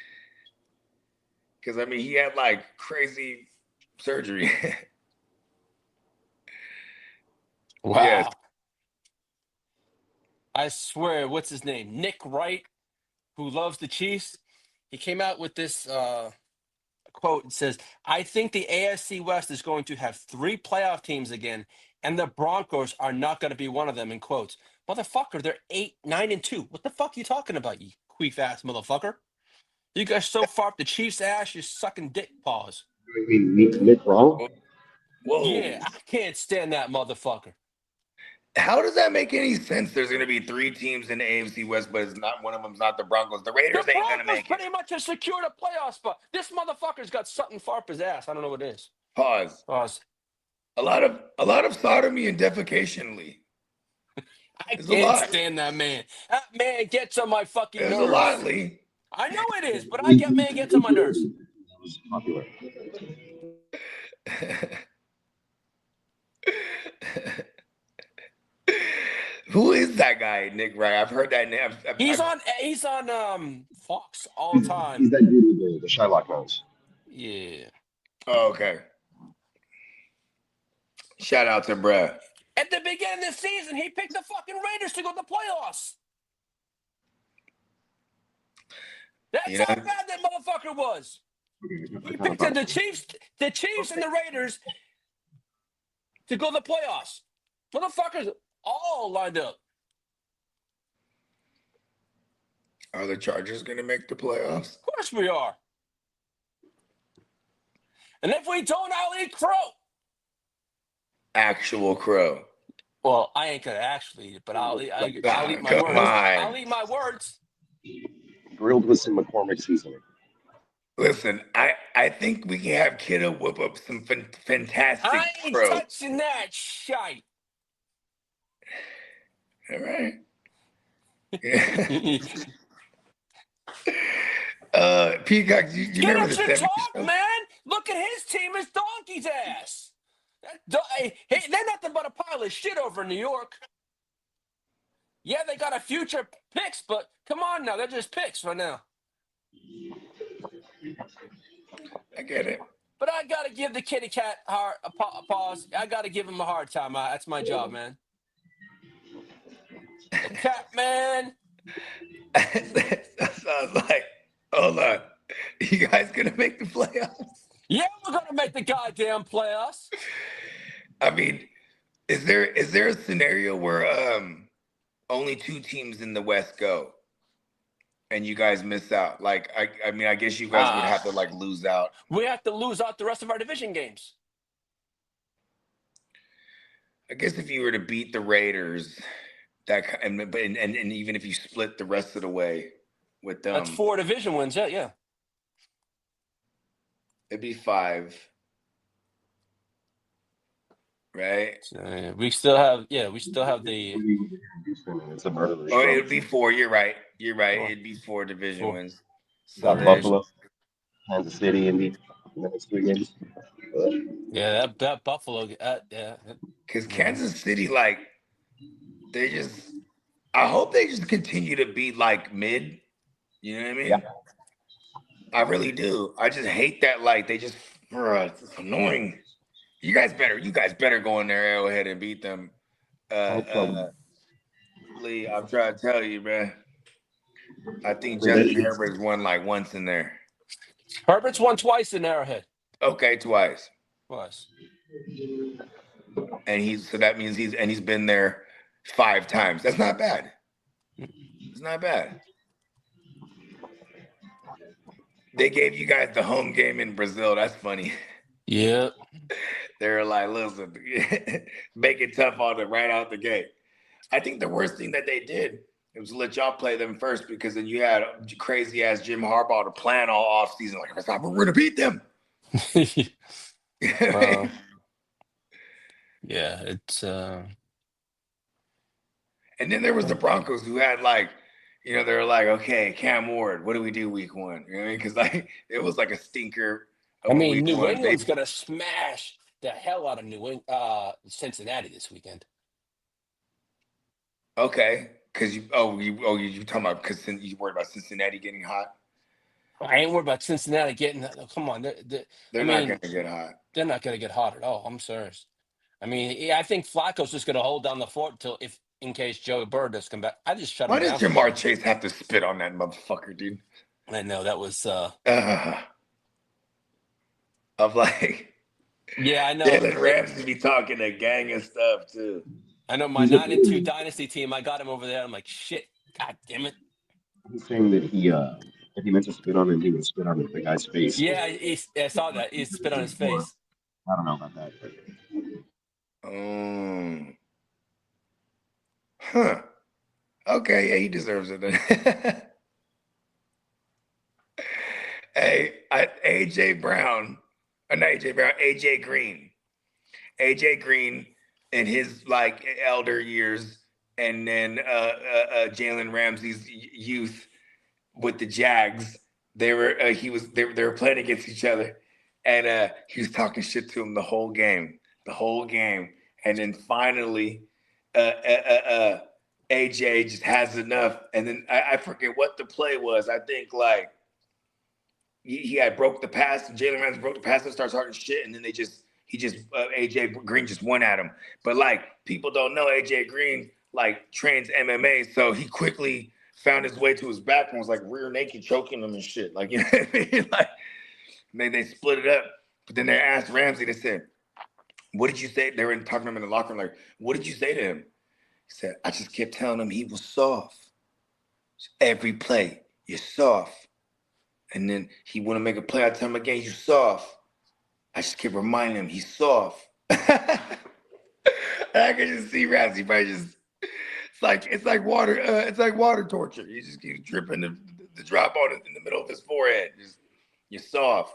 Because I mean, he had like crazy surgery. Wow. Yes. I swear, what's his name? Nick Wright, who loves the Chiefs. He came out with this quote. It says, "I think the AFC West is going to have 3 playoff teams again, and the Broncos are not going to be one of them." In quotes, motherfucker, they're 8-9-2. What the fuck are you talking about, you queef ass motherfucker? You guys so far up the Chiefs' ass, you're sucking dick paws. You mean Nick wrong? Whoa. Yeah, I can't stand that motherfucker. How does that make any sense? There's going to be 3 teams in the AFC West, but it's not one of them's not the Broncos. The Raiders The ain't going to Broncos make pretty it. much have secured a playoff spot. This motherfucker's got something far up his ass. I don't know what it is. Pause. Pause. A lot of sodomy and defecation, Lee. I There's a can't lot. stand that man. That man gets on my fucking There's nerves. a lot, Lee. I know it is, but man gets on my nerves. That was popular. Who is that guy, Nick Wright? I've heard that name. He's on Fox all the time. He's that dude with the Shylock nose. Yeah. Oh, okay. Shout out to bruh. At the beginning of the season, he picked the fucking Raiders to go to the playoffs. That's You know- how bad that motherfucker was. He picked the Chiefs and the Raiders to go to the playoffs. Motherfuckers all lined up. Are the Chargers going to make the playoffs? Of course we are. And if we don't, I'll eat crow. Actual crow. Well, I ain't gonna actually eat it, but I'll eat my Come words. on. I'll eat my words. Grilled with some McCormick seasoning. Listen, I think we can have Kiddo whip up some fantastic I ain't crow. touching that shite. All right. Peacock, you Get remember up the to 70s talk, show? man. Look at his team as donkey's ass. Hey, they're nothing but a pile of shit over in New York. Yeah, they got a future picks, but come on now, they're just picks right now. I get it. But I gotta give the kitty cat a pause. I gotta give him a hard time. That's my job, man. The cat man. That sounds like, hold on. You guys gonna make the playoffs? Yeah, we're gonna make the goddamn playoffs. I mean, is there a scenario where only 2 teams in the West go and you guys miss out? Like, I mean, I guess you guys would have to like lose out. We have to lose out the rest of our division games. I guess if you were to beat the Raiders, and even if you split the rest of the way with them, That's 4 division wins. Yeah. it'd be 5. Right? So, we still have the. Houston, and it's a murder. Oh, it'd be 4. You're right. Four. It'd be 4 division 4. wins. So Got there's- Buffalo, Kansas City, Indy. And then it's 3 games. Yeah, that Buffalo. Yeah. Because Kansas City, like, I hope they just continue to be like mid. You know what I mean? Yeah. I really do. I just hate that. Like, they just, it's annoying. You guys better go in there, Arrowhead, and beat them. Lee, I'm trying to tell you, man. I think Justin Herbert's won like once in there. Herbert's won twice in Arrowhead. Okay, twice. Twice. And that means he's been there 5 times. That's not bad. It's not bad. They gave you guys the home game in Brazil. That's funny. Yeah. They're like, listen, make it tough on them right out the gate. I think the worst thing that they did was let y'all play them first, because then you had crazy ass Jim Harbaugh to plan all off season. Like, we're going to beat them. Yeah, it's. And then there was the Broncos, who had like, they were like, okay, Cam Ward, what do we do week 1? You know what I mean? Because like it was like a stinker. I mean, week New 1. England's gonna smash the hell out of Cincinnati this weekend. Okay, because you talking about because you worried about Cincinnati getting hot? I ain't worried about Cincinnati getting. Come on, They're not going to get hot. They're not going to get hot at all. I'm serious. I mean, I think Flacco's just going to hold down the fort in case Joe Burrow does come back. I just shut him Why down. does Jamar Chase have to spit on that motherfucker, dude? I know that was. of like Yeah, I know. Jalen Ramsey be talking a gang of stuff too. I know my 9-2 dynasty team. I got him over there. I'm like, shit. God damn it. He's saying that if he meant to spit on him, he would spit on the guy's face. Yeah, I saw that. He spit on his face. I don't know about that. But Huh. Okay, yeah, he deserves it then. Hey, AJ Brown, not AJ Brown, AJ Green. AJ Green in his like elder years, and then Jalen Ramsey's youth with the Jags. They were they were playing against each other, and he was talking shit to him the whole game, and then finally, AJ just has enough, and then I forget what the play was. I think like he had broke the pass, and Jalen Ramsey broke the pass and started talking shit, and then AJ Green just went at him. But like people don't know, AJ Green like trains MMA, so he quickly found his way to his back and was like rear naked choking him and shit. Like, you know what I mean? Like they split it up. But then they asked Ramsey, they said, "What did you say?" They were talking to him in the locker room, like, "What did you say to him?" He said, "I just kept telling him he was soft. Every play, you're soft." And then he wouldn't make a play. I tell him again, "You soft." I just kept reminding him he's soft. I could just see Ramsey probably just it's like water torture. He just keeps dripping the drop on it in the middle of his forehead. Just you're soft.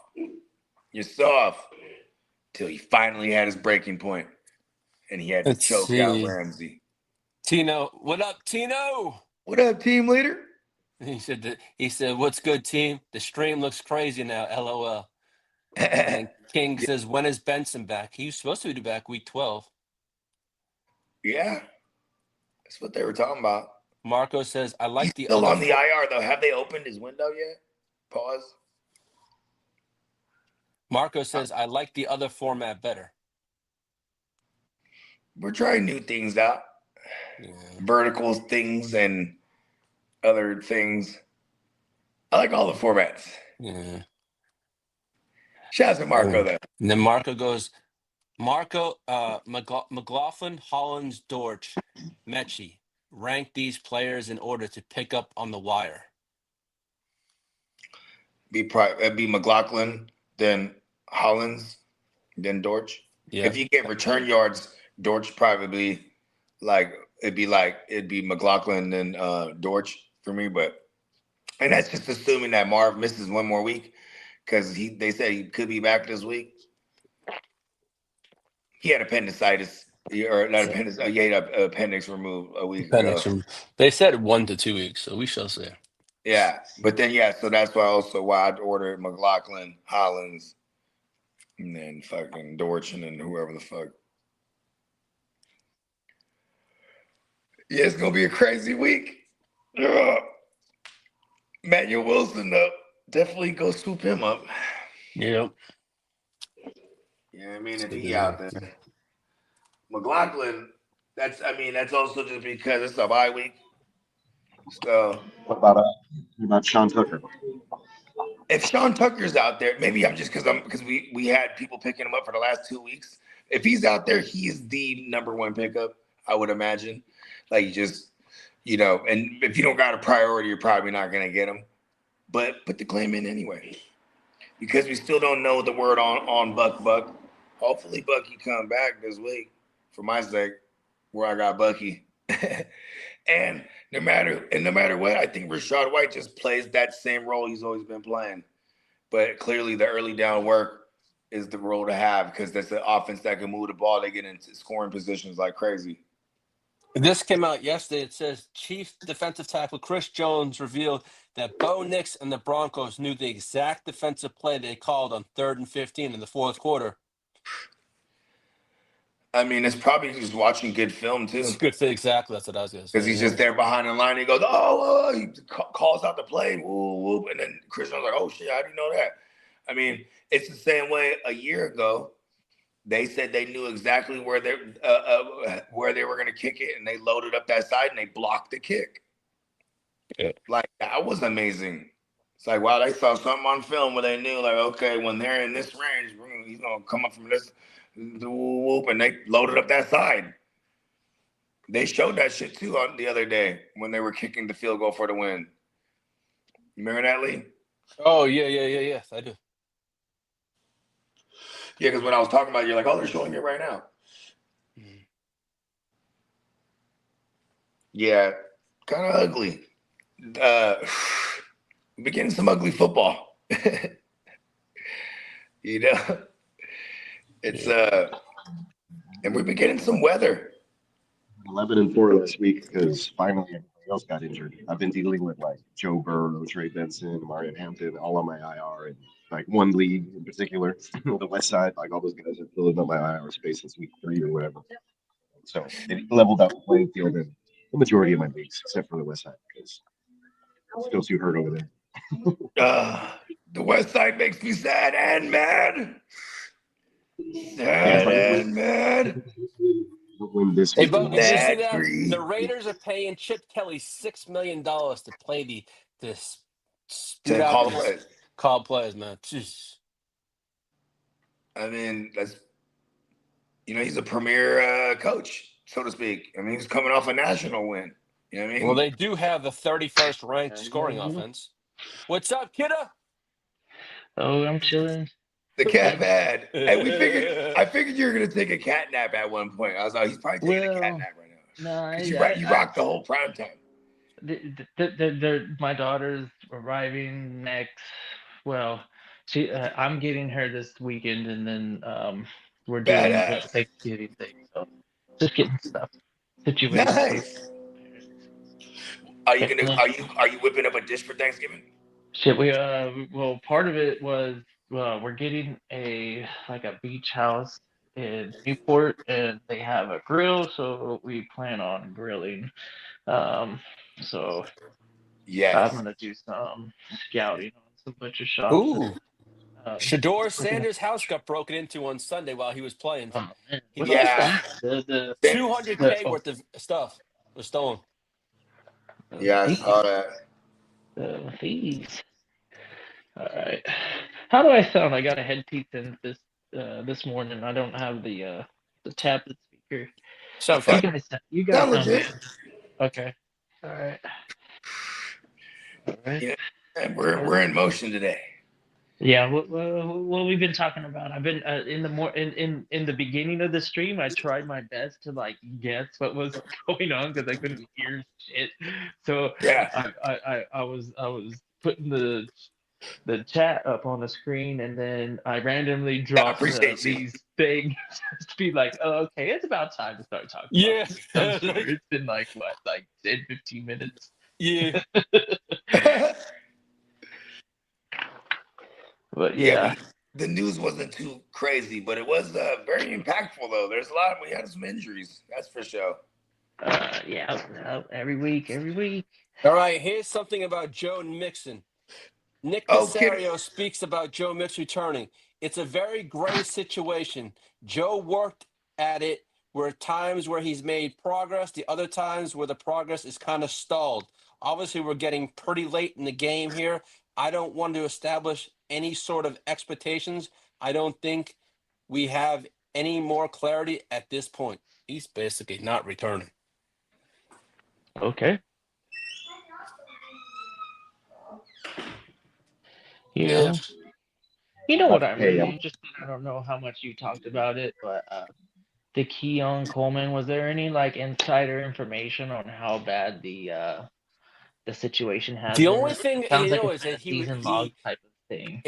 You're soft. Till he finally had his breaking point. And he had to Let's choke out see. Ramsey. Tino, what up, Tino? What up, team leader? He said, "What's good, team? The stream looks crazy now, LOL." And then King says, "When is Benson back? He was supposed to be back week 12." Yeah. That's what they were talking about. Marco says, "I like He's the still other on the IR though. Have they opened his window yet? Pause. Marco says, "I like the other format better." We're trying new things out. Yeah. Vertical things and other things. I like all the formats. Yeah. Shout out to Marco though. And then Marco goes, McLaughlin, Hollins, Dortch, Mechie. Rank these players in order to pick up on the wire. It'd be McLaughlin, then Hollins, then Dortch. Yeah. If you get return yards, Dortch probably it'd be McLaughlin then Dortch for me, and that's just assuming that Marv misses one more week because they said he could be back this week. He had appendicitis, or not appendicitis. He had appendix removed a week ago. They said 1 to 2 weeks, so we shall see. Yeah, but then so that's why I'd ordered McLaughlin, Hollins, and then fucking Dortch, and then whoever the fuck. Yeah, it's gonna be a crazy week. Ugh. Manuel Wilson, though, definitely go swoop him up. Yep. You know what I mean? If he out there. McLaughlin, that's also just because it's a bye week. So what about Sean Tucker? If Sean Tucker's out there, maybe I'm just because we had people picking him up for the last 2 weeks. If he's out there, he is the number one pickup, I would imagine. Like just, and if you don't got a priority, you're probably not gonna get him. But put the claim in anyway. Because we still don't know the word on Buck. Hopefully Bucky come back this week for my sake, where I got Bucky. And no matter what, I think Rachaad White just plays that same role he's always been playing. But clearly the early down work is the role to have because that's the offense that can move the ball. They get into scoring positions like crazy. This came out yesterday. It says Chiefs defensive tackle Chris Jones revealed that Bo Nix and the Broncos knew the exact defensive play they called on 3rd and 15 in the fourth quarter. I mean, it's probably just watching good film, too. It's good fit, exactly. That's what I was going to say. Because he's just there behind the line. He goes, oh, he calls out the play, whoop, whoop. And then Chris was like, oh, shit, how do you know that? I mean, it's the same way a year ago. They said they knew exactly where they were going to kick it, and they loaded up that side, and they blocked the kick. Yeah. Like, that was amazing. It's like, wow, they saw something on film where they knew, like, okay, when they're in this range, he's gonna come up from this whoop, and they loaded up that side. They showed that shit too on the other day when they were kicking the field goal for the win. You remember that, Lee? Oh yeah. I do. Yeah, because when I was talking about it, you're like, oh, they're showing it right now. Yeah, kind of ugly. We're getting some ugly football. You know, it's and we've been getting some weather. 11-4 last week because finally everybody else got injured. I've been dealing with like Joe Burrow, Trey Benson, Marion Hampton, all on my IR, and like one league in particular, the West Side. Like all those guys are filling up my IR space since week 3 or whatever. So it leveled out the playing field in the majority of my leagues, except for the West Side because it's still too hurt over there. The West Side makes me sad and mad. Sad and mad. Win this Hey, week. Bo, did you see That that? tree. The Raiders are paying Chip Kelly $6 million to play this To call plays. Call plays, man. Jeez. I mean, that's he's a premier coach, so to speak. I mean, he's coming off a national win. You know what I mean? Well, they do have the 31st ranked scoring offense. What's up, kidda? Oh, I'm chilling. The cat bad. Hey, I figured you were gonna take a cat nap at one point. I was like, he's probably taking a cat nap right now. No, Because you rocked the whole prime time. my daughter's arriving next. Well, I'm getting her this weekend, and then we're doing the Badass. Thanksgiving thing. So just getting stuff situated. Nice. Are you whipping up a dish for Thanksgiving? Shit, well, part of it was we're getting a beach house in Newport, and they have a grill, so we plan on grilling. So Yes. I'm gonna do some scouting on some butcher shops. Ooh. Shador Looking at- Sanders' house got broken into on Sunday while he was playing. Oh man, He what lost was that? 200K worth of stuff was stolen. Yeah, I saw that. The fees. All right. How do I sound? I got a head piece in this morning. I don't have the tablet speaker. So You guys Sound sound legit. good. Okay. All right. All right. Yeah, and we're in motion today. Yeah, what we've been talking about. I've been in the beginning of the stream. I tried my best to guess what was going on because I couldn't hear shit. So Yeah. I was putting the chat up on the screen, and then I randomly dropped appreciate you. these things just to be like, oh, okay, it's about time to start talking. Yeah. About some sort. It's been 10, 15 minutes. Yeah. But yeah. The news wasn't too crazy, but it was very impactful though. We had some injuries, that's for sure. Yeah, every week. All right, here's something about Joe Mixon. Nick Casario speaks about Joe Mixon returning. It's a very gray situation. Joe worked at it. Where times where he's made progress, the other times where the progress is kind of stalled. Obviously, we're getting pretty late in the game here. I don't want to establish any sort of expectations. I don't think we have any more clarity at this point. He's basically not returning. Okay. Yeah. You know what I really interested? I don't know how much you talked about it, but the Keon Coleman, was there any insider information on how bad the situation has The been? only thing Sounds you know like is that season log type of thing.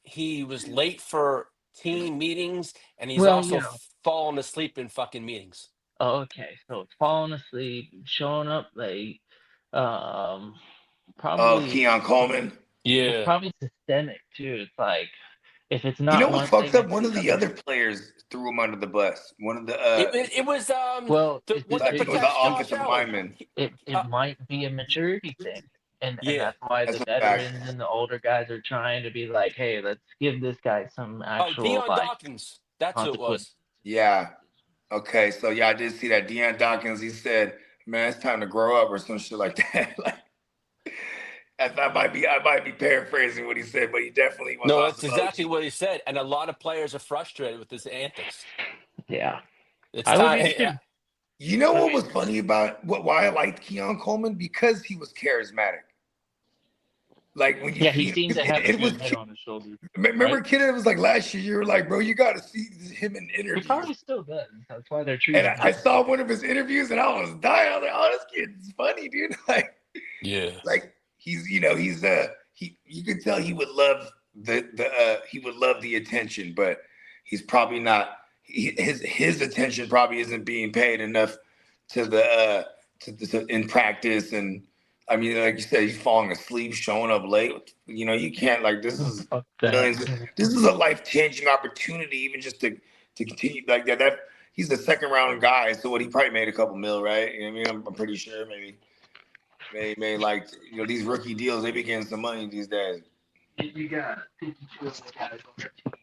He was late for team meetings, and he's also fallen asleep in fucking meetings. Oh, okay, so it's falling asleep, showing up late, probably. Oh, Keon Coleman. Yeah, it's probably systemic too. It's like if it's not. You know what fucks up? One of the other players threw him under the bus. One of the it was I think it was the offensive lineman. It might be a maturity thing, and that's why that's the veterans and the older guys are trying to be like, hey, let's give this guy some actual. Deion Dawkins. That's who it was. Yeah. Okay, so I did see that. Deion Dawkins, he said, man, it's time to grow up or some shit like that. I might be paraphrasing what he said, but he definitely was No, on that's some exactly OG. what he said, and a lot of players are frustrated with his antics. Yeah, It's I would time. be too. You know I what mean, was funny about why I liked Keon Coleman? Because he was charismatic. Like when you yeah, he see seemed to have a it was good head on his shoulders, remember right? kid it was like last year you were like, bro, you gotta see him in He interviews. probably still does. That's why they're And treating him. I saw one of his interviews and I was dying. I was like, oh, this kid's funny, dude. Yeah. Like he's he you could tell he would love he would love the attention, but he's probably not his attention probably isn't being paid enough to in practice. And I mean, like you said, he's falling asleep, showing up late. You know, you can't like this is Fuck that. millions. This is a life-changing opportunity, even just to continue like that. That he's the second round guy, so what he probably made a couple mil, right? You know what I mean, I'm pretty sure maybe. They like these rookie deals. They be getting some money these days. You got 52 of the guys on your team.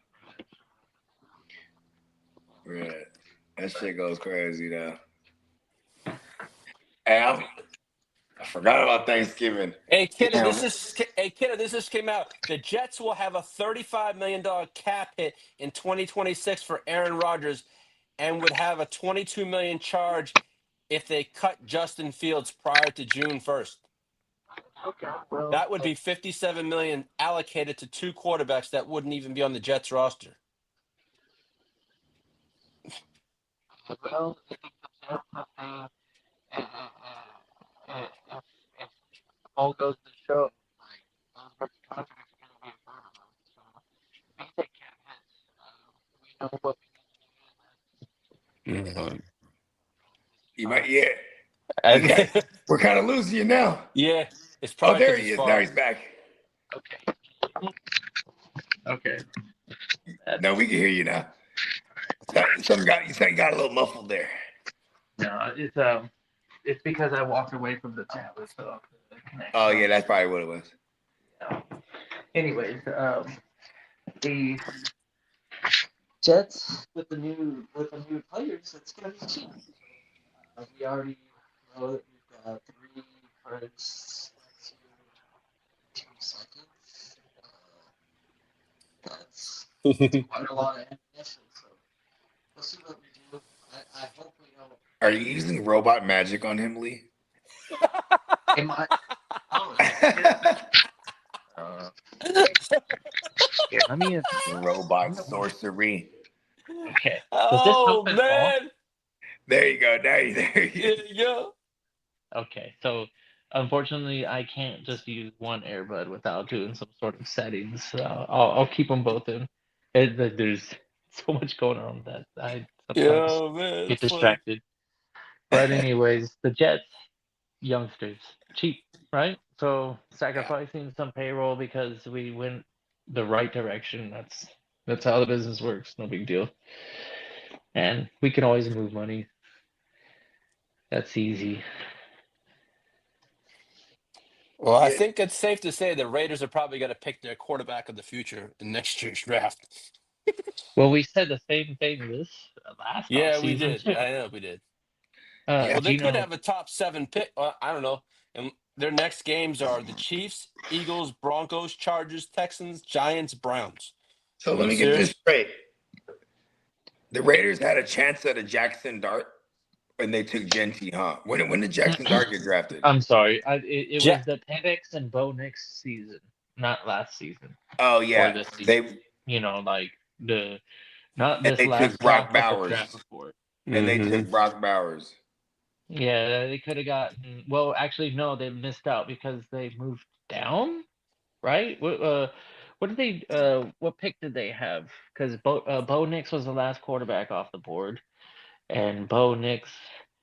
Right. That shit goes crazy though. Hey, I forgot about Thanksgiving. Hey, kiddo, Damn. this just came out. The Jets will have a $35 million cap hit in 2026 for Aaron Rodgers, and would have a $22 million charge if they cut Justin Fields prior to June 1st. Okay, well, That would be $57 million allocated to two quarterbacks that wouldn't even be on the Jets roster. well, I think the Jets, if all goes to show, like those rookie contracts are going to be a burden. So we take cap hits. We know what we need to do. You might yeah. We're kind of losing you now. Yeah, it's Oh, probably there because he it's is. Now far. he's back. Okay. Okay. No, we can hear you now. Something got a little muffled there. No, it's because I walked away from the tablet, so the connection. Oh yeah, that's probably what it was. Anyways, the Jets with the new players, it's gonna be cheap. We already know that we've got 3 firsts, 2 seconds. That's quite a lot of ammunition. So we'll see what we do. I hope we don't. Are you using robot magic on him, Lee? Am I? Oh, here, let me. Robot sorcery. Okay. Does this Oh help at all? man! There you go. There you There you go. Okay, so unfortunately, I can't just use one earbud without doing some sort of settings. So I'll keep them both in. There's so much going on that I sometimes Yeah, man, get that's funny. distracted. But anyways, the Jets, youngsters, cheap, right? So sacrificing some payroll because we went the right direction. That's how the business works. No big deal. And we can always move money. That's easy. Well, I Yeah. think it's safe to say the Raiders are probably going to pick their quarterback of the future in next year's draft. Well, we said the same thing this last Yeah, we offseason did. too. I know we did. Yeah. Well, they could Gino, have a top 7 pick. I don't know. And their next games are the Chiefs, Eagles, Broncos, Chargers, Texans, Giants, Browns. So Are let you me get this serious? straight. The Raiders had a chance at a Jackson Dart, and they took Genty, huh? When did Jackson Dart get drafted? I'm sorry. It Ja- was the Penix and Bo Nix season, not last season Oh or yeah, this season. they You know, like not and this they last took Brock draft, but the Bowers, draft before. and they Mhm. took Brock Bowers. Yeah, they could have gotten. Well, actually, no, they missed out because they moved down, right? What did they? What pick did they have? Because Bo Nix was the last quarterback off the board, and Bo Nix.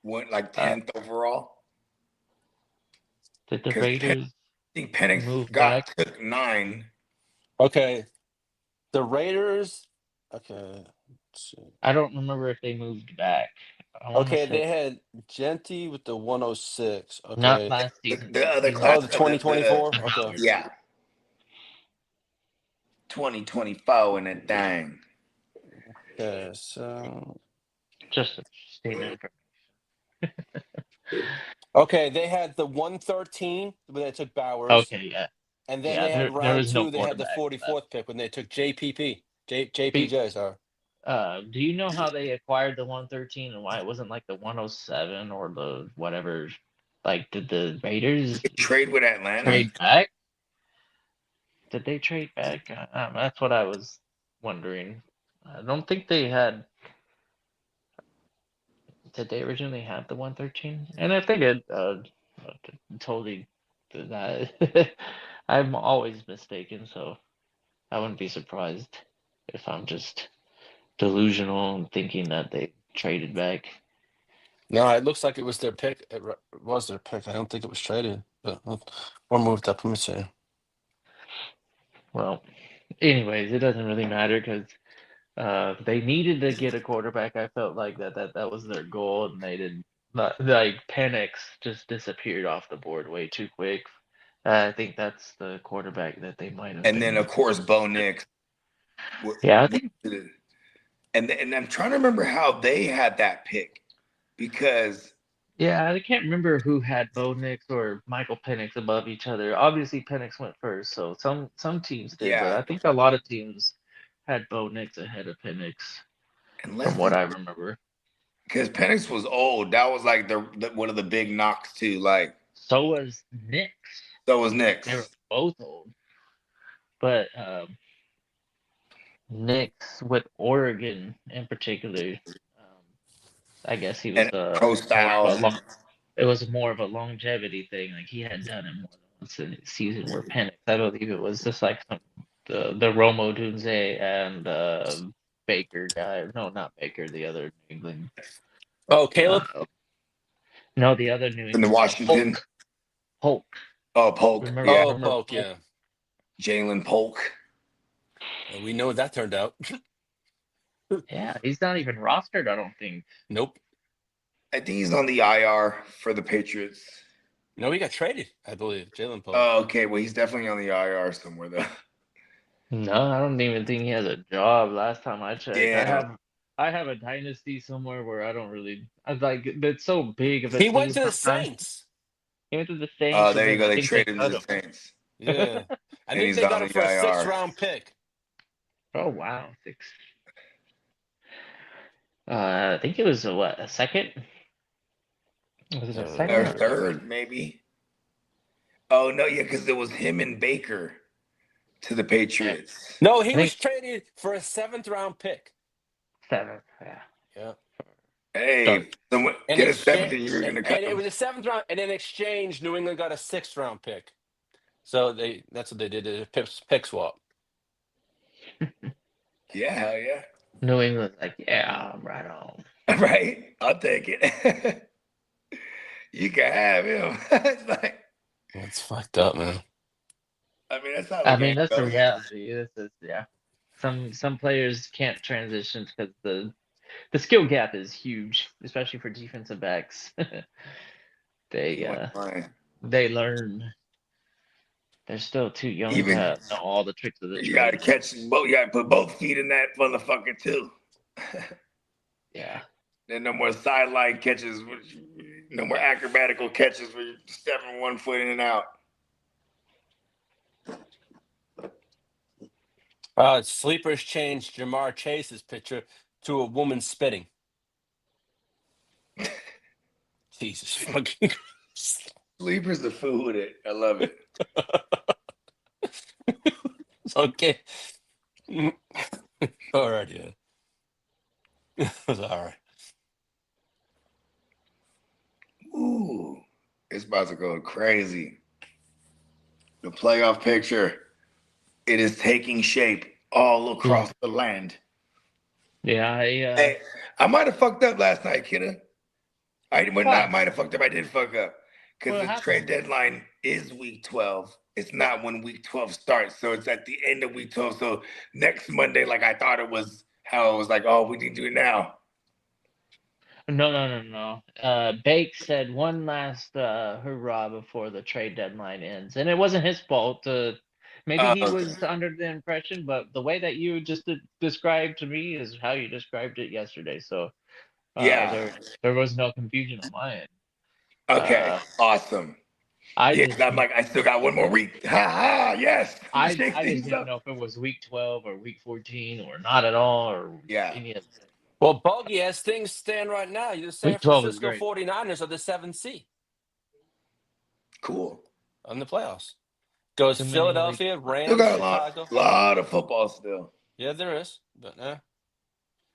Went like Uh, 10th overall did the because I Raiders think Penix move back? took 9. Okay. The Raiders. Okay. Let's see. I don't remember if they moved back. I want to Okay, say they had Genty with the 106. not Okay. last season. The other Season Oh, class the of 2024. Okay. yeah 2024 and that thing. Okay. So just a statement. Okay, they had the 113 when they took Bowers, Okay, yeah, and then yeah. they had There round was no 2. They had the quarterback left. 44th pick when they took Be, JPJ. Sorry. do you know how they acquired the 113 and why it wasn't like the 107 or the whatever? Like, did the Raiders Trade with Atlanta. trade back? Did they trade back? That's what I was wondering. I don't think they had. Did they originally have the 113? And if they did, totally did that. I'm always mistaken, so I wouldn't be surprised if I'm just delusional and thinking that they traded back. No, it looks like it was their pick. It was their pick. I don't think it was traded, but or moved up. Let me see. Well, anyways, it doesn't really matter because they needed to get a quarterback. I felt like that was their goal, and they did not. Like Penix just disappeared off the board way too quick. I think that's the quarterback that they might have And then been. of course Bo Nix. Yeah, I think. And I'm trying to remember how they had that pick because Yeah, I can't remember who had Bo Nix or Michael Penix above each other. Obviously, Penix went first, so some teams did, but yeah, I think a lot of teams had Bo Nix ahead of Penix, from unless what they I remember. because Penix was old. That was like the one of the big knocks too. Like So was Nix. so was They were Nix. both old, but Nix with Oregon in particular, I guess he was And pro more of a styles. long. It was more of a longevity thing. Like he had done it more than once in a season. Where Penix, I believe it was just like the Romo Dunze and Baker guy. No, not Baker. The other New England. Oh, Caleb. No, the other New In the England guy. Washington. Polk. Oh, Polk. Remember? Yeah. Oh, Remember Polk. Polk? Yeah, Jalen Polk. we know what that turned out. Yeah, he's not even rostered. I don't think. Nope. I think he's on the IR for the Patriots. No, he got traded. I believe Jalen Polk. Oh, okay. Well, he's definitely on the IR somewhere though. No, I don't even think he has a job. Last time I checked, Damn. I have a dynasty somewhere where I don't really. I like it's so big of a He went team to the sometimes. Saints. He went to the Oh, Saints, and there you then go. I They think they traded him cut to him. the Saints. Yeah, I And think he's they got on him the for a IR. 6th-round pick. Oh wow, 6. I think it was a second. Was it a second Or or? third, maybe. Oh no, yeah, because it was him and Baker to the Yeah, Patriots. No, he I think was traded for a 7th-round pick. 7th. Yeah. Yeah. So Hey, someone In get a 7th exchange, and you're gonna and it come. was a 7th-round, and in exchange, New England got a 6th-round pick. So that's what they did, a pick swap. Yeah, hell yeah. New England's like, yeah, right on. Right? I'll take it. You can have him. It's like, That's fucked up, man. I mean, that's how the I game mean, that's the goes. reality. This is yeah. Some players can't transition because the skill gap is huge, especially for defensive backs. they You ain't uh lying. they learn. They're still too young Even to know all the tricks of the you gotta trade. catch both. You gotta put both feet in that motherfucker too. Yeah. Then no more sideline catches. No more acrobatical catches where you're stepping one foot in and out. Sleepers changed Jamar Chase's picture to a woman spitting. Jesus fucking Christ. Sleepers the food with it. I love it. Okay. All right, yeah. It was all right. Ooh, it's about to go crazy. The playoff picture, it is taking shape all across the land. Yeah, Hey, I might have fucked up last night, kidda. Not might have fucked up. I did fuck up because What the happened? trade deadline is week 12. It's not when week 12 starts, so it's at the end of week 12. So next Monday, like I thought it was, how it was like, oh, we need to do it now. No. Bake said one last hurrah before the trade deadline ends, and it wasn't his fault. Maybe he Okay. was under the impression, but the way that you just described to me is how you described it yesterday. So Yeah. there was no confusion on my end. Okay, awesome. I Yeah, just 'cause I'm like, I still got one more week. Ha ha! Yes, shake I just things didn't up. know if it was week 12 or week 14 or not at all or Yeah. any of it. Well, Bogey, as things stand right now, the San Week 12 is Francisco great. 49ers are the 7th seed Cool. in the playoffs. Goes Too many weeks. Philadelphia, Still Rams, got Chicago. lot of football still. Yeah, there is.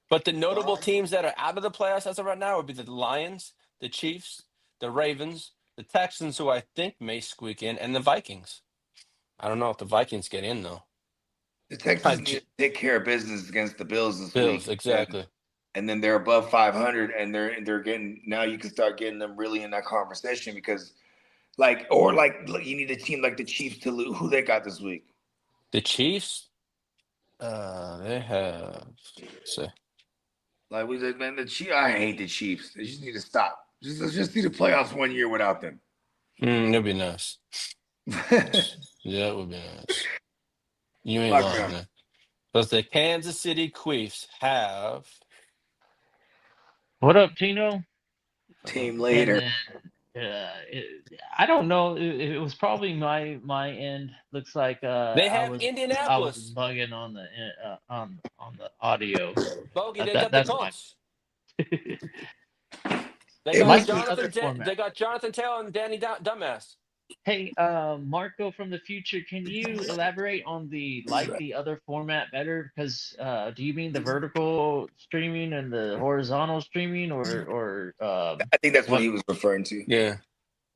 But the notable teams that are out of the playoffs as of right now would be the Lions, the Chiefs, the Ravens, the Texans, who I think may squeak in, and the Vikings. I don't know if the Vikings get in, though. The Texans need to take care of business against the Bills this Bills, week. exactly. And then they're above 500, and they're getting now. You can start getting them really in that conversation because, you need a team like the Chiefs to lose. Who they got this week? The Chiefs, they have. Let's see. Like we said, man, the Chiefs. I hate the Chiefs. They just need to stop. Let's just see the playoffs 1 year without them. That'd be nice. Yeah, it would be nice. You ain't lying, man. But the Kansas City Chiefs have. What up, Tino? Team later. And then, I don't know. It was probably my end. Looks like They have I was Indianapolis. bugging on the on the audio. Bogey, they got the That's my. Colts. They got The other format. They got Jonathan Taylor and Danny Dumbass. Hey, Marco from the future, can you elaborate on the other format better? Because do you mean the vertical streaming and the horizontal streaming, or I think that's what he was referring to. Yeah.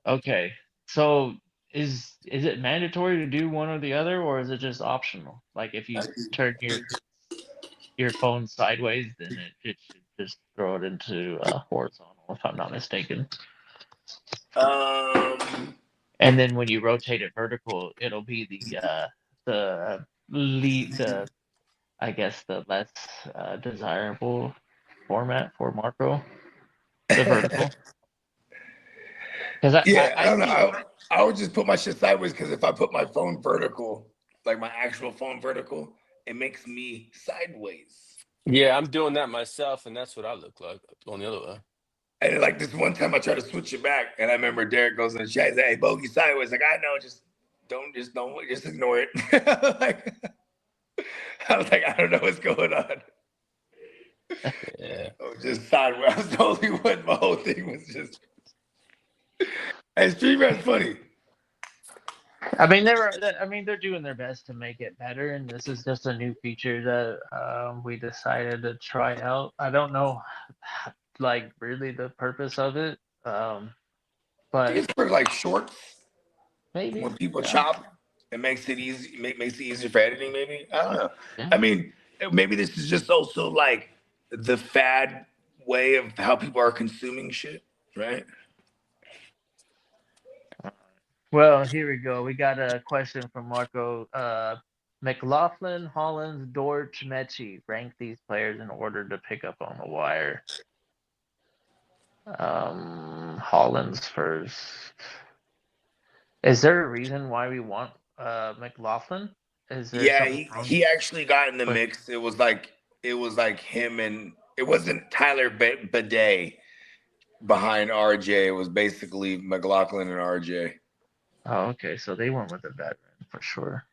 Okay, so is it mandatory to do one or the other, or is it just optional? Like if you turn your phone sideways, then it should just throw it into horizontal, if I'm not mistaken. And then when you rotate it vertical, it'll be the I guess the less desirable format for Marco, the vertical. Because I don't know. I would just put my shit sideways because if I put my phone vertical, like my actual phone vertical, it makes me sideways. Yeah, I'm doing that myself, and that's what I look like on the other way. And like this one time I tried to switch it back, and I remember Derek goes in the chat, he's like, "Hey, bogey sideways." Like, I know, just ignore it. Like, I was like, I don't know what's going on. Yeah. I was just sideways. I was the only one. My whole thing was just. Hey, Streamrat's funny. I mean, they're doing their best to make it better, and this is just a new feature that we decided to try out. I don't know, like, really the purpose of it, but It's for like shorts. maybe When people chop, it makes it easy. Makes it easier for editing. Maybe I don't know. Yeah. I mean, maybe this is just also like the fad way of how people are consuming shit, right? Well, here we go. We got a question from Marco. McLaughlin, Hollins, Dortch, Mechie. Rank these players in order to pick up on the wire. Hollins first. Is there a reason why we want McLaughlin? Is there he actually got in the mix. It was like him, and it wasn't Tyler Bidet behind RJ. It was basically McLaughlin and RJ. Oh, okay. So they went with a veteran for sure.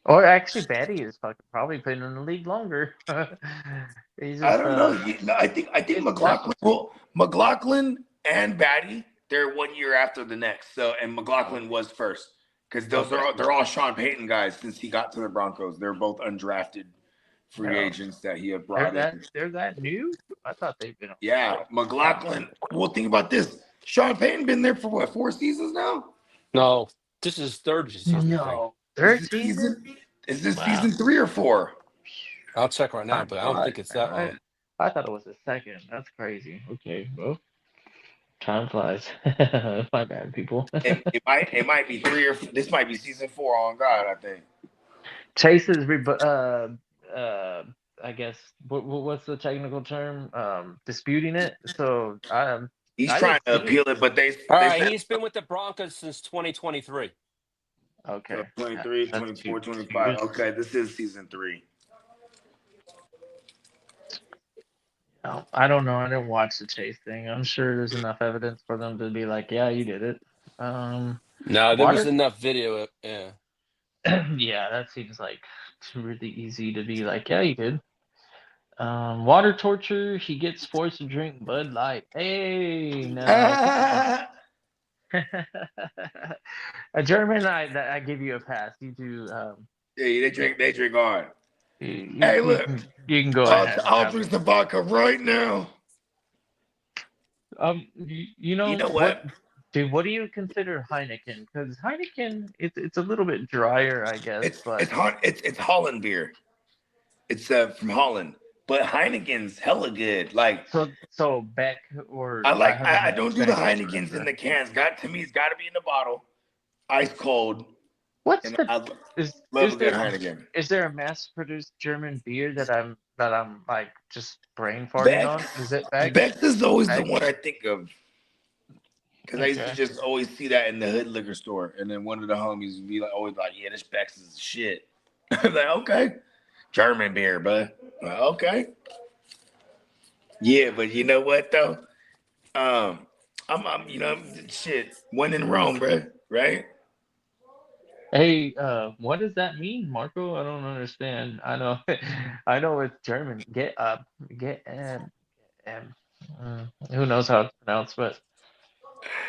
Or actually, Batty is probably been in the league longer. He's just, I don't know. I think McLaughlin. Well, McLaughlin and Batty, they're 1 year after the next. So, and McLaughlin was first because they're all Sean Payton guys since he got to the Broncos. They're both undrafted free agents that he had brought in. They're that new? I thought they've been. Yeah, McLaughlin. Well, think about this. Sean Payton been there for what, 4 seasons now? No, this is third season. No, third season. Is this season 3 or 4? I'll check right now, but I don't think it's that long. I thought it was the second. That's crazy. Okay, well, time flies. My bad, people. it might be 3 or this might be season 4. On God, I think. Chase is I guess what's the technical term? Disputing it. So he's trying to appeal it, but all right. He's been with the Broncos since 2023. Okay. 23, 24, 25. Okay, this is season 3. Oh, I don't know. I didn't watch the chase thing. I'm sure there's enough evidence for them to be like, yeah, you did it. No, there was Water. enough video. Yeah. Yeah, that seems like really easy to be like, yeah, you did. Water torture. He gets forced to drink Bud Light. Hey, no, come yeah, on. A German, I give you a pass. You do. they drink hard. You, Hey, you look, can you can go I'll ahead and I'll have drink it. some vodka right now. You You know know what, what? dude? What do you consider Heineken? Because Heineken, it's a little bit drier, I guess, but It's Holland beer. It's from Holland, but Heineken's hella good. Like so Beck or I haven't I had don't do the Beck in Heinekens in forever. the cans. Got to me, it's got to be in the bottle, ice cold, What's and the I is love is a good there Heineken. is there a mass-produced German beer that I'm like just brain farting on? Beck's Is it Beck? Beck's is always the Beck? one I think of because I used to Okay. just always see that in the hood liquor store, and then one of the homies would be like, always like, "Yeah, this Beck's is shit." I'm like, okay, German beer, bud. Like, okay, yeah, but you know what though? Shit, one in Rome, bro. Right? Hey, what does that mean, Marco? I don't understand. I know, I know it's German. Get up, get who knows how it's pronounced, but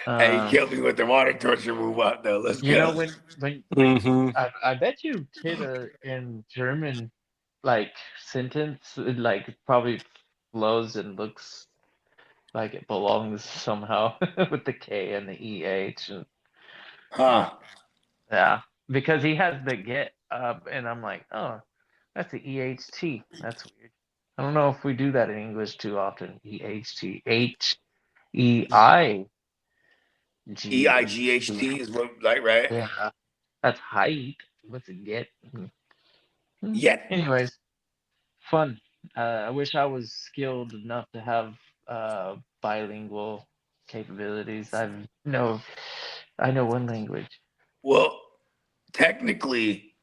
Hey, you um, killed me with the water torture move up though. Let's you know go. when Hmm. I bet you Titter in German like sentence it, like probably flows and looks like it belongs somehow with the K and the EH and Huh? yeah, because he has the get up and I'm like, oh, that's the EHT. That's weird. I don't know if we do that in English too often. EHT. HEIGHT. EIGHT is what like right? Yeah, that's height. What's it get? Yeah. Anyways, fun. I wish I was skilled enough to have bilingual capabilities. I know one language. Well, technically,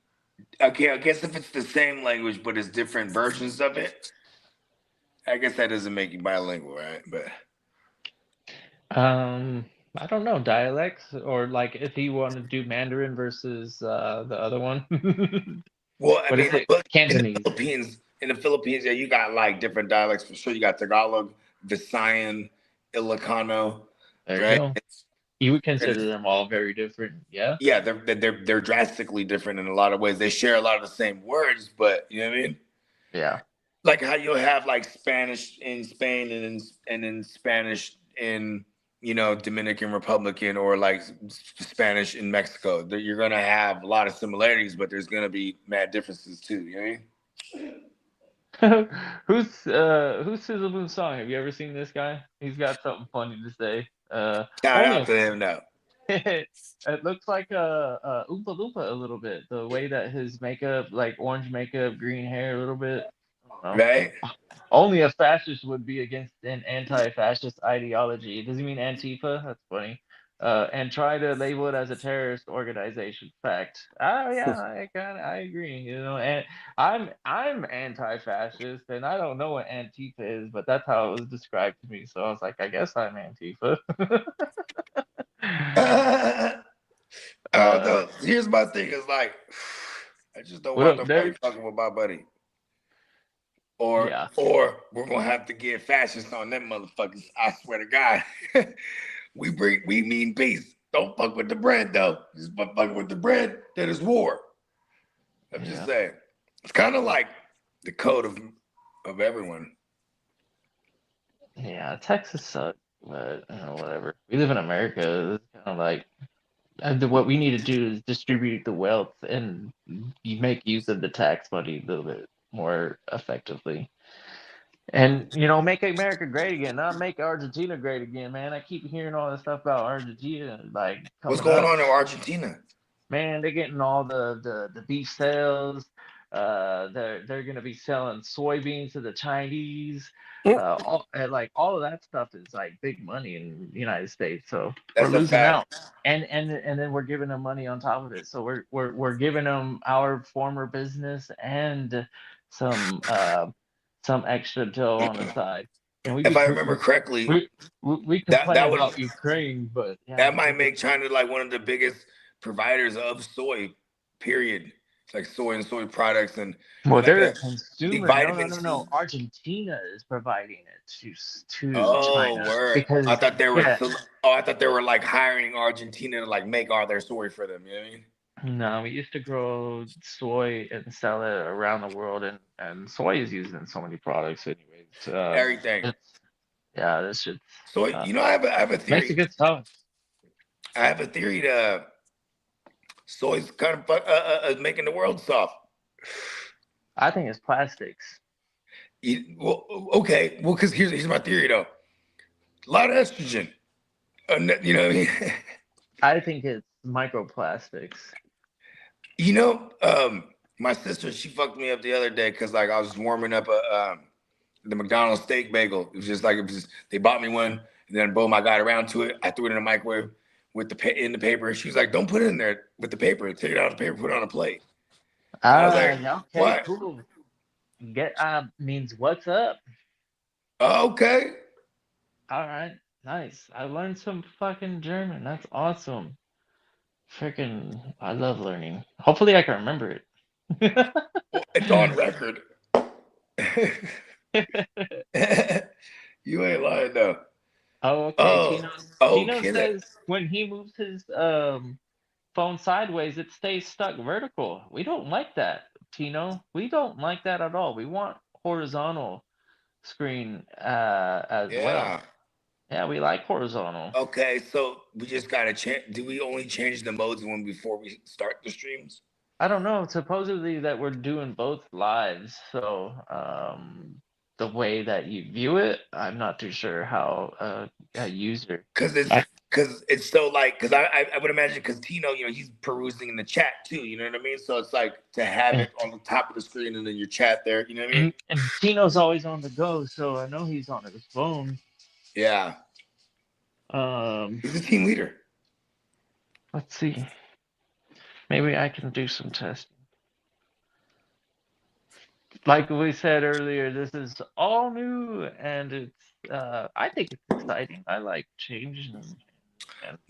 okay, I guess if it's the same language but it's different versions of it, I guess that doesn't make you bilingual, right? But I don't know, dialects or like if you want to do Mandarin versus the other one. well, I What is mean, it? but Cantonese. In the Philippines, yeah, you got like different dialects for sure. You got Tagalog, Visayan, Ilocano, There you right? go. You would And consider them all very different, yeah? yeah, they're drastically different in a lot of ways. They share a lot of the same words, but you know what I mean? Yeah. Like how you'll have like Spanish in Spain and then Spanish in Dominican Republican or like Spanish in Mexico. You're gonna have a lot of similarities, but there's gonna be mad differences too. You know what I mean? Who's Sizzle Moon Song? Have you ever seen this guy? He's got something funny to say. Shout Only out a to him though. it looks like a Oompa Loompa a little bit. The way that his makeup, like orange makeup, green hair, a little bit. I don't know. Right? Only a fascist would be against an anti-fascist ideology. Does he mean Antifa? That's funny. And try to label it as a terrorist organization. Fact. Oh yeah, I agree. And I'm anti-fascist, and I don't know what Antifa is, but that's how it was described to me. So I was like, I guess I'm Antifa. uh, No, here's my thing: is like, I just don't what want up, nobody Derek? fucking with my buddy. Yeah. Or we're gonna have to get fascist on them motherfuckers. I swear to God. We mean peace. Don't fuck with the bread though. Just fuck with the bread, that is war. I'm just Yeah. saying. It's kind of like the code of everyone. Yeah, Texas sucks, but whatever. We live in America. It's kind of like what we need to do is distribute the wealth and you make use of the tax money a little bit more effectively. And make America great again, not make Argentina great again, man. I keep hearing all this stuff about Argentina like What's coming going up. on in Argentina? Man, they're getting all the beef sales. They're gonna be selling soybeans to the Chinese. All of that stuff is like big money in the United States. So we're That's a losing out, fact. and then we're giving them money on top of it. So we're giving them our former business and some extra dough on the side. And we If I could remember correctly, we that complain would about Ukraine, but yeah, that might make China like one of the biggest providers of soy. Period. It's like soy and soy products and well, like they're a that. The consumer. No, no, vitamin no, C. no. Argentina is providing it to Oh, China word! I because thought they were. yeah, Oh, I thought they were like hiring Argentina to like make all their soy for them. You know what I mean? no, we used to grow soy and sell it around the world, and soy is used in so many products, anyways. Everything. It's yeah, this should So uh, I have a makes a theory. good sauce. I have a theory to soy's kind of making the world soft. I think it's plastics. Well, okay. Well, because here's my theory though. A lot of estrogen. You know what I mean? I think it's microplastics. You know, my sister, she fucked me up the other day because like I was warming up the McDonald's steak bagel. It was just like they bought me one, and then boom, I got around to it. I threw it in the microwave with in the paper. She was like, "Don't put it in there with the paper. Take it out of the paper, put it on a plate." And I was like, Yeah, okay, "What? cool. Get means what's up? Okay." All right, nice. I learned some fucking German. That's awesome. Freaking, I love learning. Hopefully, I can remember it. Well, it's on record. You ain't lying though. Oh, okay. Oh, Tino okay. says when he moves his phone sideways, it stays stuck vertical. We don't like that, Tino. We don't like that at all. We want horizontal screen as well. Yeah. Yeah, we like horizontal. Okay, so we just gotta change. Do we only change the modes when before we start the streams? I don't know. Supposedly that we're doing both lives, so the way that you view it, I'm not too sure how a user. Because I, it's so like because I would imagine because Tino, you know, he's perusing in the chat too. You know what I mean? So it's like to have and, it on the top of the screen and then your chat there. You know what I mean? and Tino's always on the go, so I know he's on his phone. Yeah, Um, he's a team leader. let's see. Maybe I can do some testing. Like we said earlier, this is all new, and it's I think it's exciting. I like change and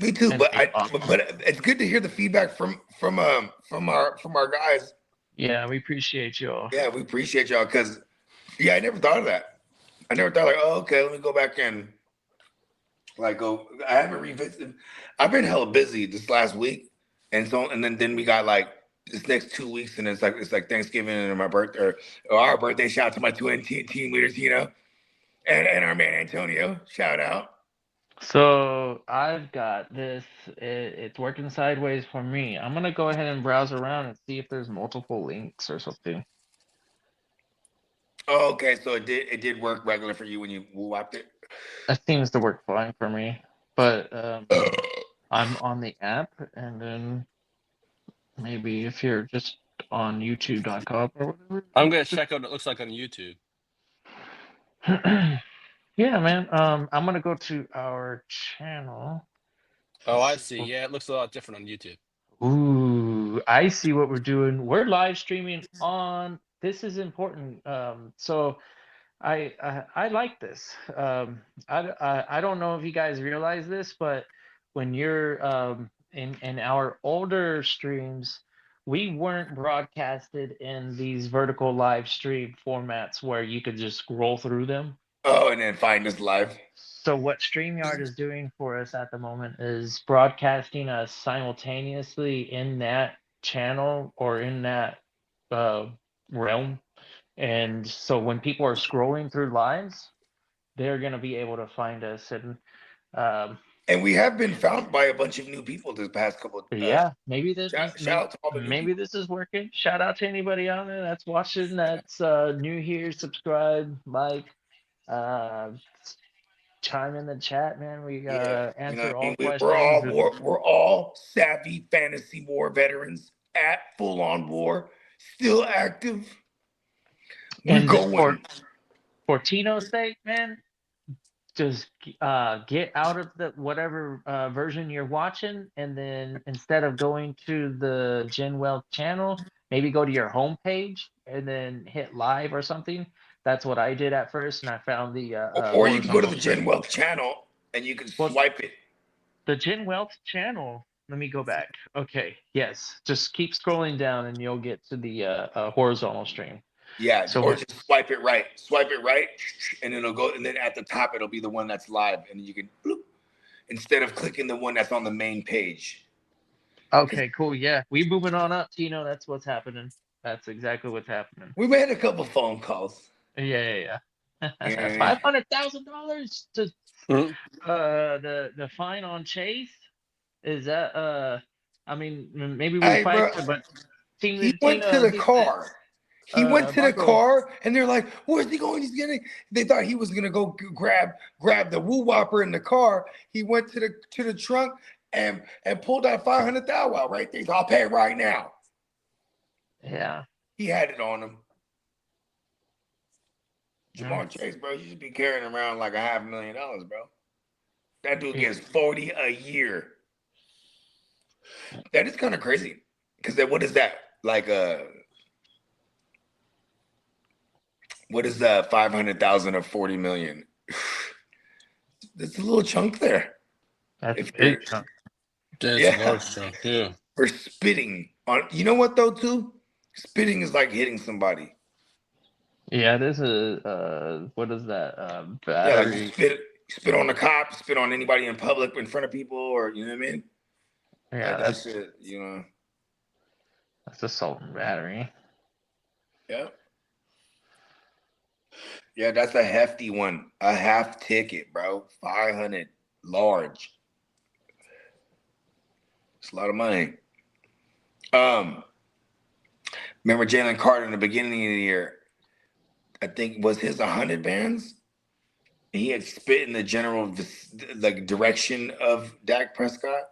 Me too, and but new options. but it's good to hear the feedback from our guys. Yeah, we appreciate you all. Yeah, we appreciate y'all because yeah, I never thought of that. I never thought like, oh, okay, let me go back and like go. I haven't revisited. I've been hella busy this last week, and so and then we got like this next 2 weeks, and it's like Thanksgiving and my birthday or our birthday. Shout out to my twin team leaders, you know, and our man Antonio. Shout out. So I've got this. It's working sideways for me. I'm gonna go ahead and browse around and see if there's multiple links or something. Oh, okay, so it did work regular for you when you wiped it. It seems to work fine for me, but I'm on the app, and then maybe if you're just on YouTube.com or whatever. I'm gonna check out what it looks like on YouTube. Yeah, man. I'm gonna go to our channel. Oh, I see. Yeah, it looks a lot different on YouTube. Ooh, I see what we're doing. We're live streaming on. This is important. So I like this. I don't know if you guys realize this, but when you're in our older streams, we weren't broadcasted in these vertical live stream formats where you could just scroll through them. Oh, and then find us live. So what StreamYard is doing for us at the moment is broadcasting us simultaneously in that channel or in that realm. And so when people are scrolling through lives, they're going to be able to find us. And we have been found by a bunch of new people this past couple. Yeah, maybe this Shout out to all the new maybe people. this is working. Shout out to anybody on there that's watching, that's new here. Subscribe, like, uh, chime in the chat, man. We Yeah, you know answer what I all mean? questions. We're all savvy fantasy war veterans at full on war, still active. We're And going. for Tino's sake, man, just get out of the whatever version you're watching, and then instead of going to the Gen Wealth channel, maybe go to your home page and then hit live or something. That's what I did at first, and I found the Or you can go to horizontal the stream. Gen Wealth channel and you can Well, swipe it. the Gen Wealth channel. Let me go back. Okay, yes. Just keep scrolling down, and you'll get to the horizontal stream. Yeah, So or we're, just swipe it right. Swipe it right, and it'll go. And then at the top, it'll be the one that's live, and you can bloop, instead of clicking the one that's on the main page. okay, cool. Yeah, we moving on up, Tino. That's what's happening. That's exactly what's happening. We made a couple phone calls. Yeah. Yeah. $500,000 to Mhm. the fine on Chase. Is that I mean, maybe we Hey, fight bro, it, but he went to Tino, the he said, car. He went to the Marco. car, and they're like, "Where's he going? He's gonna." They thought he was gonna go grab the woo whopper in the car. He went to the trunk and pulled out 500,000 out right there. I'll pay it right now. Yeah. He had it on him. Yeah. Jamar Chase, bro, you should be carrying around like $500,000, bro. That dude gets 40 a year. That is kind of crazy. Because what is that? Like what is that? 500,000 or 40 million? There's a little chunk there. That's If a big you're- chunk. That's Yeah. a large chunk. Yeah. For spitting on, you know what though, too? Spitting is like hitting somebody. Yeah, this is what is that? Yeah, like you Battery. spit on the cop, spit on anybody in public in front of people, or you know what I mean? Yeah, Like that that's shit, you know. assault and battery. Yeah. Yeah, that's a hefty one. A half ticket, bro. 500 large. It's a lot of money. Remember Jalen Carter in the beginning of the year? I think was his 100 bands. He had spit in the general like direction of Dak Prescott.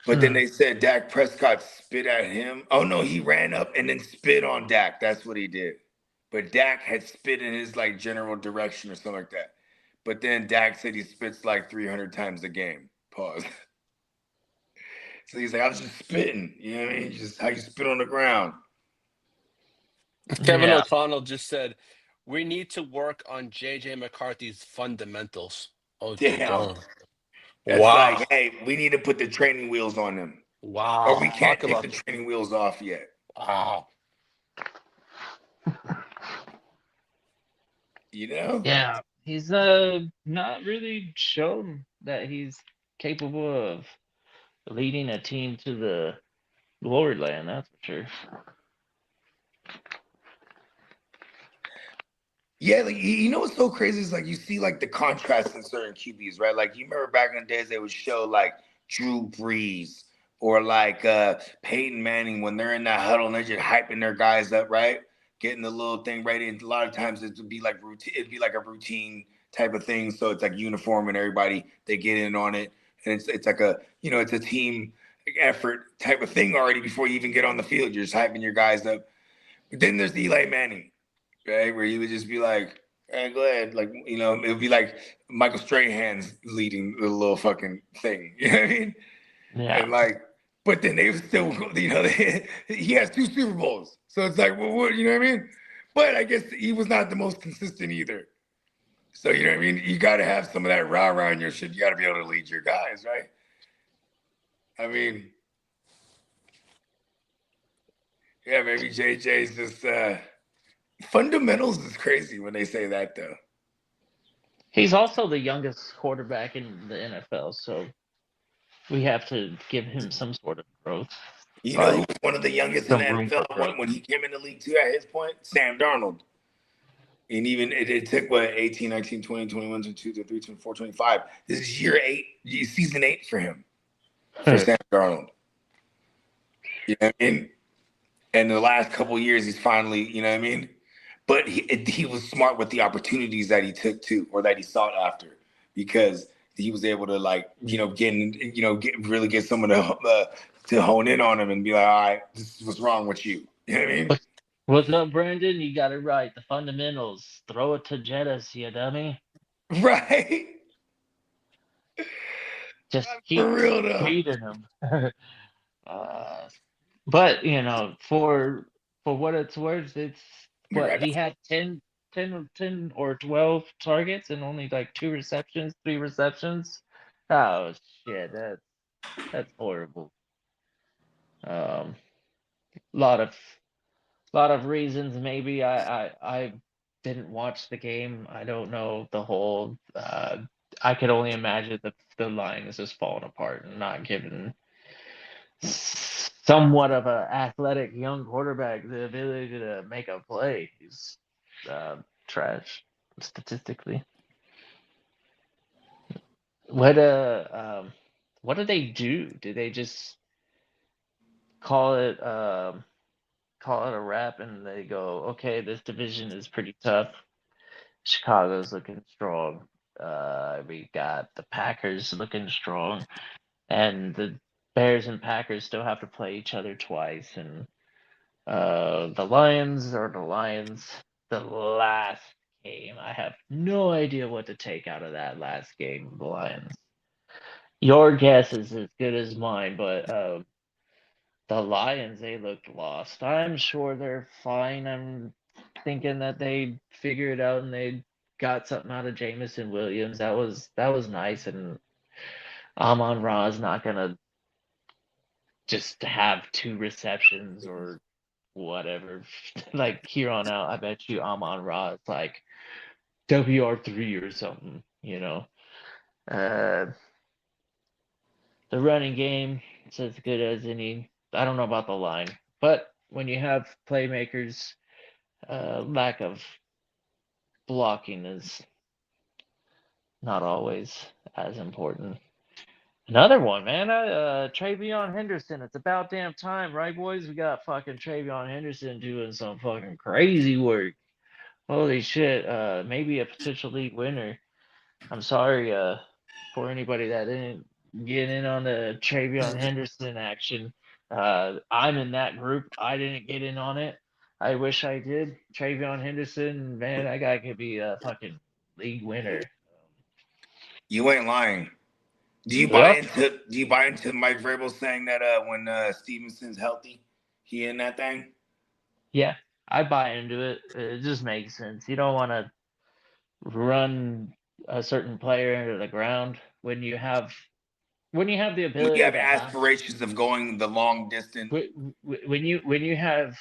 But then they said Dak Prescott spit at him. Oh no, he ran up and then spit on Dak. That's what he did. But Dak had spit in his like general direction or something like that. But then Dak said he spits like 300 times a game. Pause. So he's like, I was just spitting. You know what I mean? Just how you spit on the ground. Kevin Yeah. O'Connell just said, "We need to work on JJ McCarthy's fundamentals." Oh, Damn. damn. That's Wow. like, hey, we need to put the training wheels on him. Wow. Or we can't Talk take about the training wheels off yet. wow. You know? Yeah, he's not really shown that he's capable of leading a team to the glory land. That's for sure. Yeah, like you know what's so crazy is like you see like the contrast in certain QBs, right? Like you remember back in the days they would show like Drew Brees or like Peyton Manning when they're in that huddle and they're just hyping their guys up, right? Getting the little thing ready. And a lot of times it would be like routine, it'd be like a routine type of thing. So it's like uniform and everybody they get in on it. And it's like a, you know, it's a team effort type of thing already before you even get on the field. You're just hyping your guys up. But then there's Eli Manning, right? Where he would just be like, hey, go ahead. Like, you know, it would be like Michael Strahan's leading the little fucking thing. You know what I mean? Yeah. And like, but then they would still, you know, he has 2 Super Bowls. So it's like, well, what, you know what I mean? But I guess he was not the most consistent either. So, you know what I mean? You got to have some of that rah-rah in your shit. You got to be able to lead your guys, right? I mean, yeah, maybe JJ's just fundamentals is crazy when they say that though. He's also the youngest quarterback in the NFL, so we have to give him some sort of growth. You know, who was one of the youngest in the Some room for NFL growth. when he came in the league too at his point? Sam Darnold. And even it took what 18, 19, 20, 21, 22, 23, 24, 25. This is year 8, season 8 for him. For Sam Darnold. You know what I mean? And the last couple of years, he's finally, you know what I mean? But he was smart with the opportunities that he took too, or that he sought after, because he was able to like, you know, really get someone to hone in on him and be like, all right, this is what's wrong with you. You know what I mean? What's up, Brandon? You got it right. The fundamentals. Throw it to Jettis, you dummy. Right? Just For keep real though. feeding him. But you know, for what it's worth, Be what right he back. had 10 or 12 targets and only like 2 receptions, 3 receptions. Oh shit, that's horrible. Um, lot of reasons. Maybe I didn't watch the game. I don't know the whole. I could only imagine the line is just falling apart and not giving somewhat of a athletic young quarterback the ability to make a play. He's trash statistically. What do they do? Do they just call it a wrap and they go, okay, this division is pretty tough. Chicago's looking strong. We got the Packers looking strong, and the Bears and Packers still have to play each other twice. And the Lions are the Lions. The last game, I have no idea what to take out of that last game. The Lions. Your guess is as good as mine, but the Lions, they looked lost. I'm sure they're fine. I'm thinking that they figured it out and they got something out of Jamison Williams. That was nice, and Amon Ra is not gonna just have 2 receptions or whatever. Like here on out, I bet you Amon Ra is like WR3 or something, you know. The running game is as good as any. I don't know about the line, but when you have playmakers, lack of blocking is not always as important. Another one, man. Travion Henderson. It's about damn time, right, boys? We got fucking Travion Henderson doing some fucking crazy work. Holy shit. Maybe a potential league winner. I'm sorry, for anybody that didn't get in on the Travion Henderson action. I'm in that group. I didn't get in on it. I wish I did. Travion Henderson, man, that guy could be a fucking league winner. You ain't lying. Do you buy Yep. into Mike Vrabel saying that when Stevenson's healthy, he in that thing? Yeah, I buy into it. It just makes sense. You don't want to run a certain player into the ground when you have the When you ability have to have aspirations of going the long distance. when you have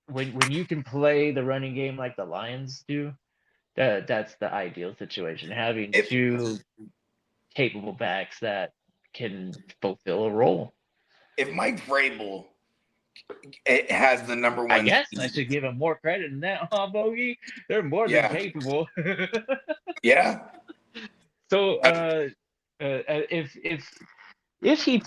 when you can play the running game like the Lions do, that's the ideal situation. Having If 2 capable backs that can fulfill a role. if Mike Vrabel has the number I one guess I seed, should give him more credit than that, huh, Bogey? They're more than yeah, capable. yeah. So, if he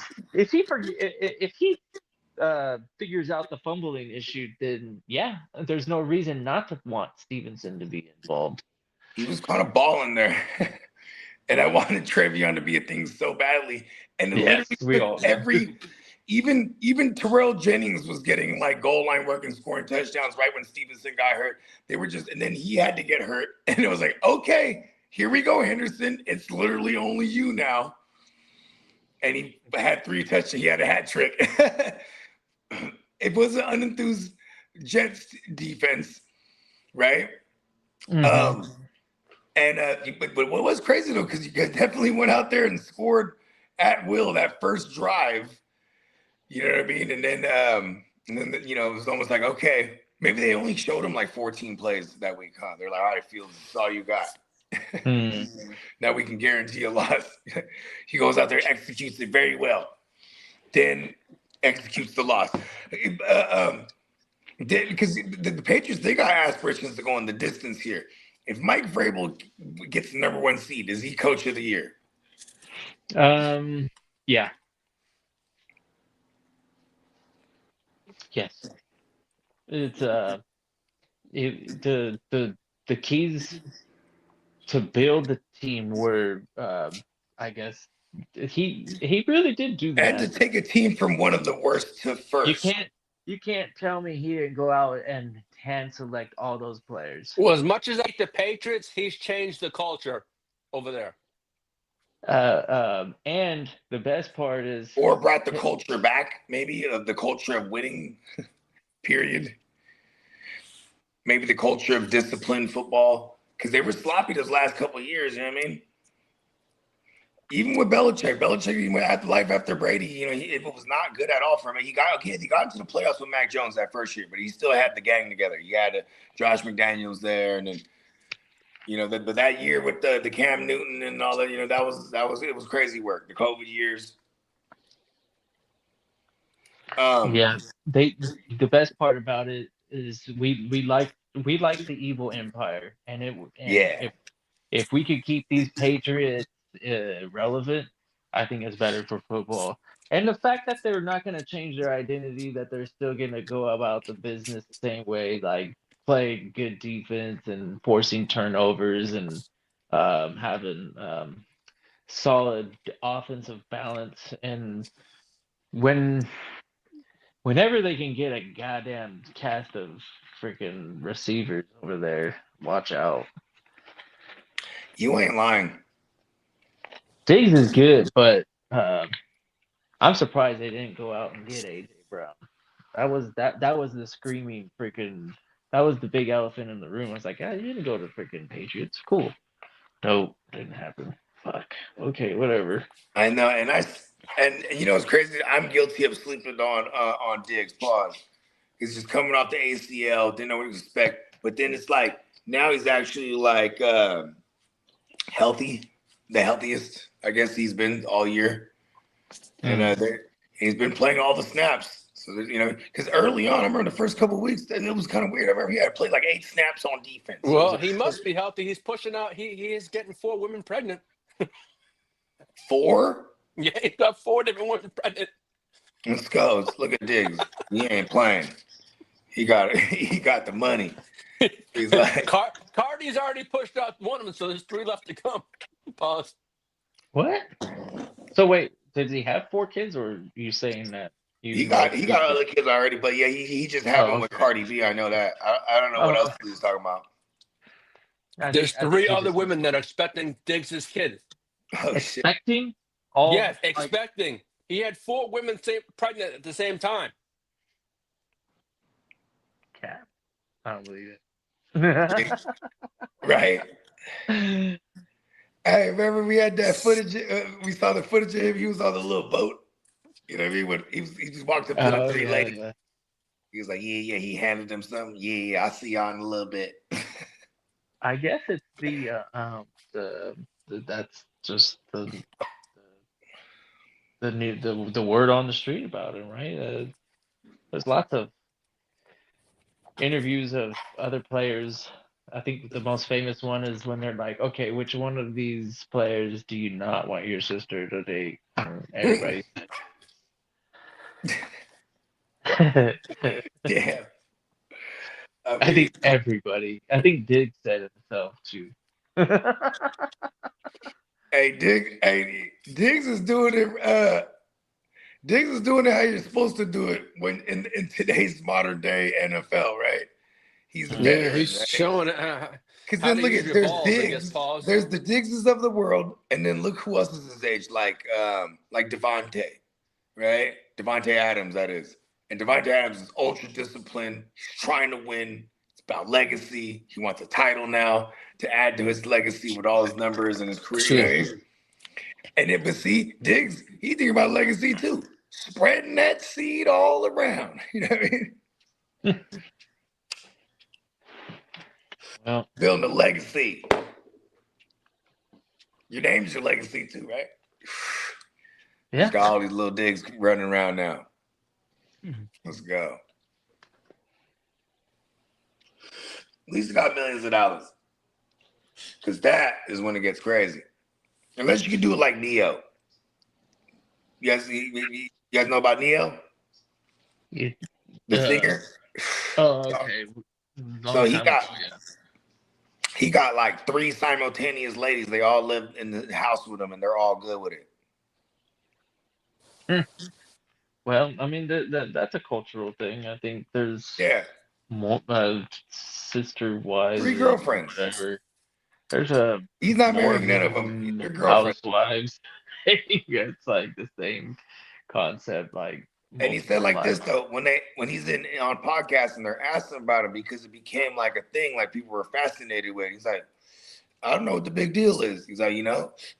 figures out the fumbling issue, then yeah, there's no reason not to want Stevenson to be involved. He was kind of balling there. And I wanted Travion to be a thing so badly. And it Yes, literally we all took do. even Terrell Jennings was getting like goal line work and scoring touchdowns right when Stevenson got hurt. They were just, and then he had to get hurt. And it was like, okay, here we go, Henderson. It's literally only you now. And he had 3 touchdowns. He had a hat trick. It was an unenthused Jets defense, right? Mm-hmm. But what was crazy though, because you guys definitely went out there and scored at will that first drive. You know what I mean? And then it was almost like, okay, maybe they only showed him like 14 plays that week, huh? They're like, all right, Fields, that's all you got. Now we can guarantee a loss. He goes out there, executes it very well, then executes the loss. Because the Patriots, they got aspirations to go in the distance here. If Mike Vrabel gets the number 1 seed, is he coach of the year? Yeah. Yes. It's the keys to build the team were I guess he really did do And to that. take a team from one of the worst to first. You can't tell me he didn't go out and hand select all those players. Well, as much as like the Patriots, he's changed the culture over there. And the best part is, or brought the culture back, maybe the culture of winning. Period. maybe the culture of disciplined football, because they were sloppy those last couple of years. You know what I mean? Even with Belichick, even after life after Brady, it was not good at all for him. He got into the playoffs with Mac Jones that first year, but he still had the gang together. He had Josh McDaniels there, and then but that year with the Cam Newton and all that, it was crazy work. The COVID years. The best part about it is we like the evil empire, and if we could keep these Patriots relevant, I think it's better for football. And the fact that they're not going to change their identity, that they're still going to go about the business the same way, like playing good defense and forcing turnovers and having solid offensive balance. And whenever they can get a goddamn cast of freaking receivers over there, watch out. You ain't lying. Diggs is good, but I'm surprised they didn't go out and get AJ Brown. That was the screaming freaking. That was the big elephant in the room. I was like, you didn't go to freaking Patriots. Cool. Nope, didn't happen. Fuck. Okay, whatever. I know, and it's crazy. I'm guilty of sleeping on Diggs. Pause. He's just coming off the ACL. Didn't know what to expect, but then it's like now he's actually like healthy, the healthiest I guess he's been all year, and he's been playing all the snaps. So because early on, I remember the first couple of weeks, and it was kind of weird. I remember he had played like 8 snaps on defense. Well, he must be healthy. He's pushing out. He is getting 4 women pregnant. 4? Yeah, he's got 4 different women pregnant. Let's go. Let's look at Diggs. He ain't playing. He got the money. He's like Cardi's already pushed out one of them, so there's 3 left to come. Pause. What? So wait, did he have 4 kids, or are you saying that he got other kids already? But yeah, he just had one with Cardi B. I know that. I don't know what else he was talking about. There's 3 other women that are expecting Diggs' kid. Oh shit! Expecting? All yes, expecting. He had 4 women pregnant at the same time. Cat. I don't believe it. Right. Hey, remember we had that footage? We saw the footage of him. He was on the little boat. You know what I mean? He just walked up to like 3 ladies. Yeah. He was like, yeah. He handed them something. Yeah. I'll see y'all in a little bit. I guess it's that's just the word on the street about him, right? There's lots of interviews of other players. I think the most famous one is when they're like, okay, which one of these players do you not want your sister to date? Everybody. Damn. I think everybody. I think Diggs said it himself too. Hey, Diggs is doing it. Diggs is doing it how you're supposed to do it when in today's modern day NFL, right? He's a veteran. He's right? showing because then look at there's Diggs, there's the Diggses of the world, and then look who else is his age, like Devontae, right? Devontae Adams, that is. And Devontae Adams is ultra disciplined. He's trying to win. It's about legacy. He wants a title now to add to his legacy with all his numbers and his career. Sure. And then, but see, Diggs, he thinking about legacy too. Spreading that seed all around. You know what I mean? Well, building a legacy. Your name's your legacy too, right? Yeah. Got all these little Diggs running around now. Let's go. At least he got millions of dollars. Because that is when it gets crazy. Unless you can do it like Neo. You guys know about Neo? Yeah. The singer? Oh, okay. So he got like 3 simultaneous ladies. They all live in the house with him, and they're all good with it. Well, I mean that's a cultural thing. I think there's more sister wives, 3 girlfriends. Whatever. There's he's not marrying none of them. They're girlfriends. Housewives. Yeah, it's like the same concept. Like And he said like this lives. though, when he's in on podcasts and they're asking about it because it became like a thing, like people were fascinated with it. He's like, I don't know what the big deal is. He's like,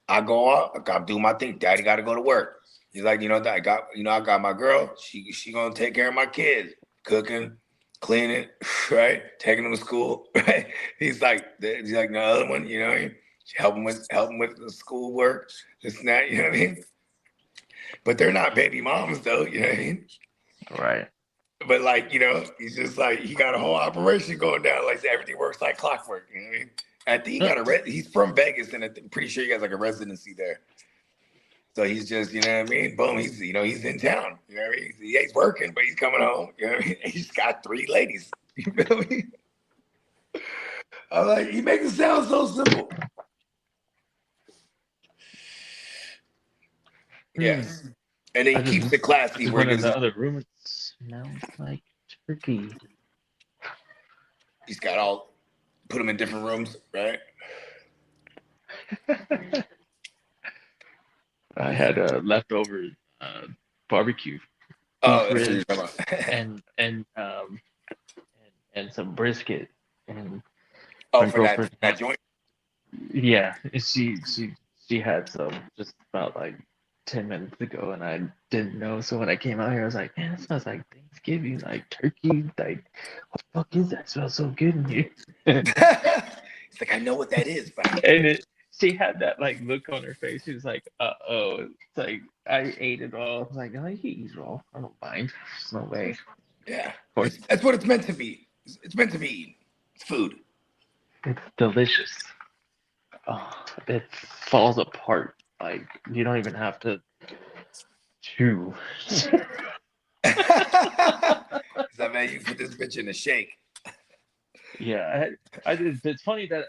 I go out, I do my thing. Daddy got to go to work. He's like, I got my girl. She gonna take care of my kids, cooking, cleaning, right, taking them to school, right. He's like the other one, helping with the school work, this and that, you know what I mean. But they're not baby moms though, you know what I mean. Right. But like, he's just like he got a whole operation going down. Like everything works like clockwork. You know what I mean? I think he got he's from Vegas, and I'm pretty sure he has like a residency there. So he's just, you know what I mean? Boom, he's he's in town. You know what I mean? He's working, but he's coming home. You know what I mean? He's got 3 ladies. You feel me? I'm like, he makes it sound so simple. Yes. And then he keeps it classy. Just Where went he in the does, other room. It smells like turkey. he's got put them in different rooms, right? I had a leftover barbecue Oh, beef that's what you're ribs talking about. and some brisket. And Oh, my for that girlfriend, joint? yeah, she had some just about like 10 minutes ago, and I didn't know. So when I came out here, I was like, man, it smells like Thanksgiving, like turkey. Like, what the fuck is that? It smells so good in here. It's like, I know what that is, but She had that like look on her face. She was like, "Uh-oh." It's like I ate it all. I was like, "Oh, you can eat it all. I don't mind. There's no way." yeah, Of course, that's what it's meant to be. It's meant to be eaten. It's food. it's delicious. Oh, it falls apart. Like you don't even have to chew. So man, you put this bitch in a shake. Yeah, it's funny that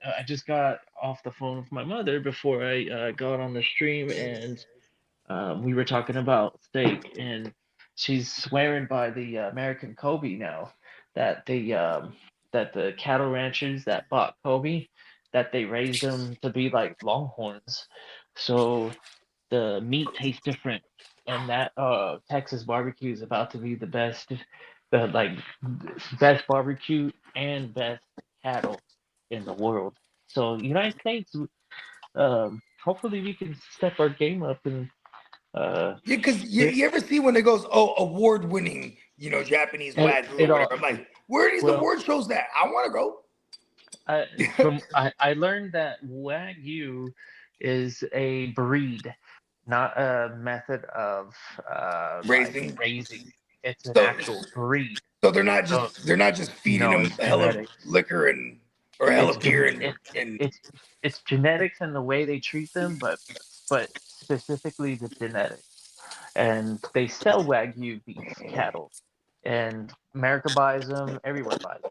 I just got off the phone with my mother before I got on the stream, and we were talking about steak, and she's swearing by the American Kobe now that the cattle ranchers that bought Kobe, that they raised them to be like longhorns, so the meat tastes different, and that Texas barbecue is about to be the like best barbecue and best cattle in the world. So United States, hopefully we can step our game up and Yeah, because you ever see when it goes, award-winning, Japanese it, wagyu it or all whatever? I'm like, where are these well. award shows at? I want to go. I learned that Wagyu is a breed, not a method of like Racing. raising. It's an So, actual breed. so So they're not just feeding no, them it's a hell of genetics. liquor or a hell It's of beer gen and it's genetics and the way they treat them, but specifically the genetics. And they sell Wagyu beef cattle, and America buys them, everywhere buys them.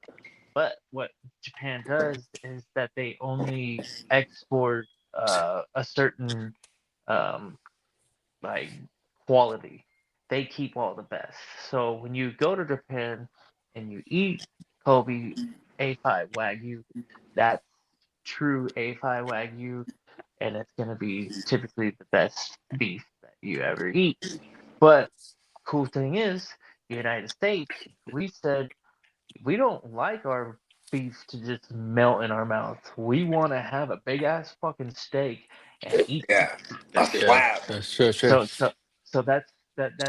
But what Japan does is that they only export a certain um, like quality. They keep all the best. So when you go to Japan and you eat Kobe A5 Wagyu, that's true A5 Wagyu, and it's going to be typically the best beef that you ever eat. But cool thing is, United States, we said we don't like our beef to just melt in our mouth. We want to have a big ass fucking steak and eat it. yeah, a Yeah, slab. that's true. So so so So that's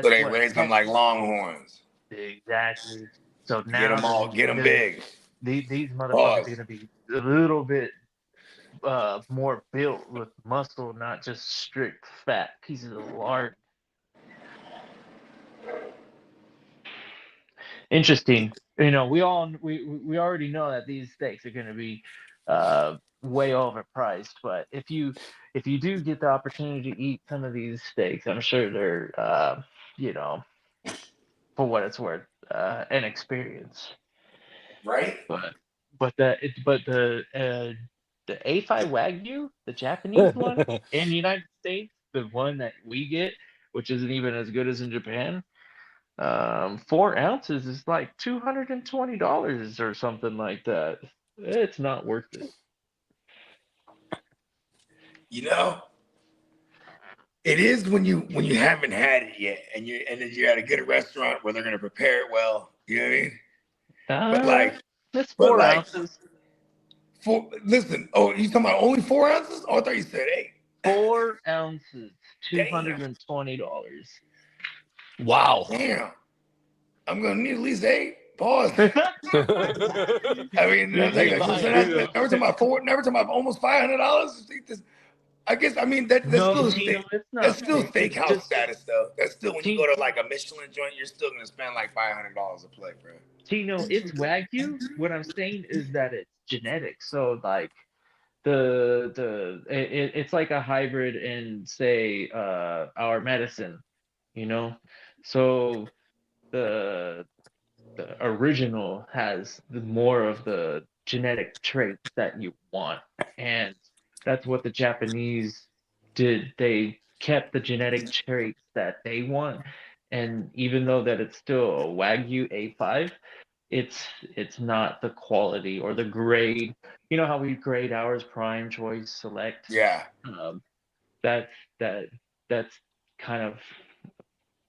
they what raise them tech like longhorns. exactly. So Get now them all, get them big. these motherfuckers are Pause. gonna be a little bit more built with muscle, not just strict fat pieces of lard. Interesting. We already know that these steaks are going to be way overpriced, but if you do get the opportunity to eat some of these steaks, I'm sure they're you know for what it's worth, an experience. Right? But the A5 Wagyu, the Japanese one in the United States, the one that we get, which isn't even as good as in Japan, 4 ounces is like $220 or something like that. It's not worth it. You know, It is when you haven't had it yet, and you're at a good restaurant where they're gonna prepare it well. You know what I mean? But like, That's but 4 like, ounces. listen. Oh, you talking about only 4 ounces? Oh, I thought you said 8. 4 ounces, Damn, $220. Wow. damn. I'm gonna need at least 8. Pause. You I mean, ain't so lying. never talking about never talking about almost $500. I guess I mean that's No, still Tino, it's that's not. still It's steakhouse just status though. That's still when you T- go to like a Michelin joint, you're still gonna spend like $500 a plate, bro. Tino. It's Wagyu. What I'm saying is that it's genetic. So like it's like a hybrid in say our medicine, you know. So the the original has more of the genetic traits that you want, and that's what the Japanese did. They kept the genetic traits that they want, and even though that it's still a Wagyu A5, it's not the quality or the grade. You know how we grade ours prime, choice, select. Yeah, Um, that's that that's kind of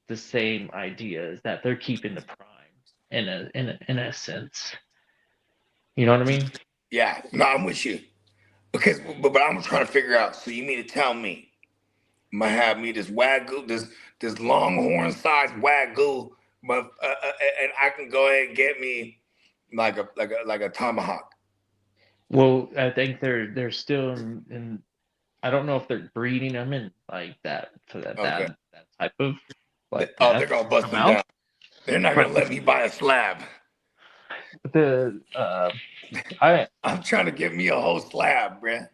the same idea, is that they're keeping the prime in a sense. You know what I mean? yeah. No, I'm with you because but I'm trying to figure out. So you mean to tell me I'm gonna have me this Wagyu, this Longhorn sized Wagyu, but and I can go ahead and get me like a tomahawk. Well, I think they're still in I don't know if they're breeding them in like that for Okay. that type of like Oh, they're that gonna bust them amount. down. They're not gonna But let me buy a slab. the I I'm trying to get me a whole slab, bruh,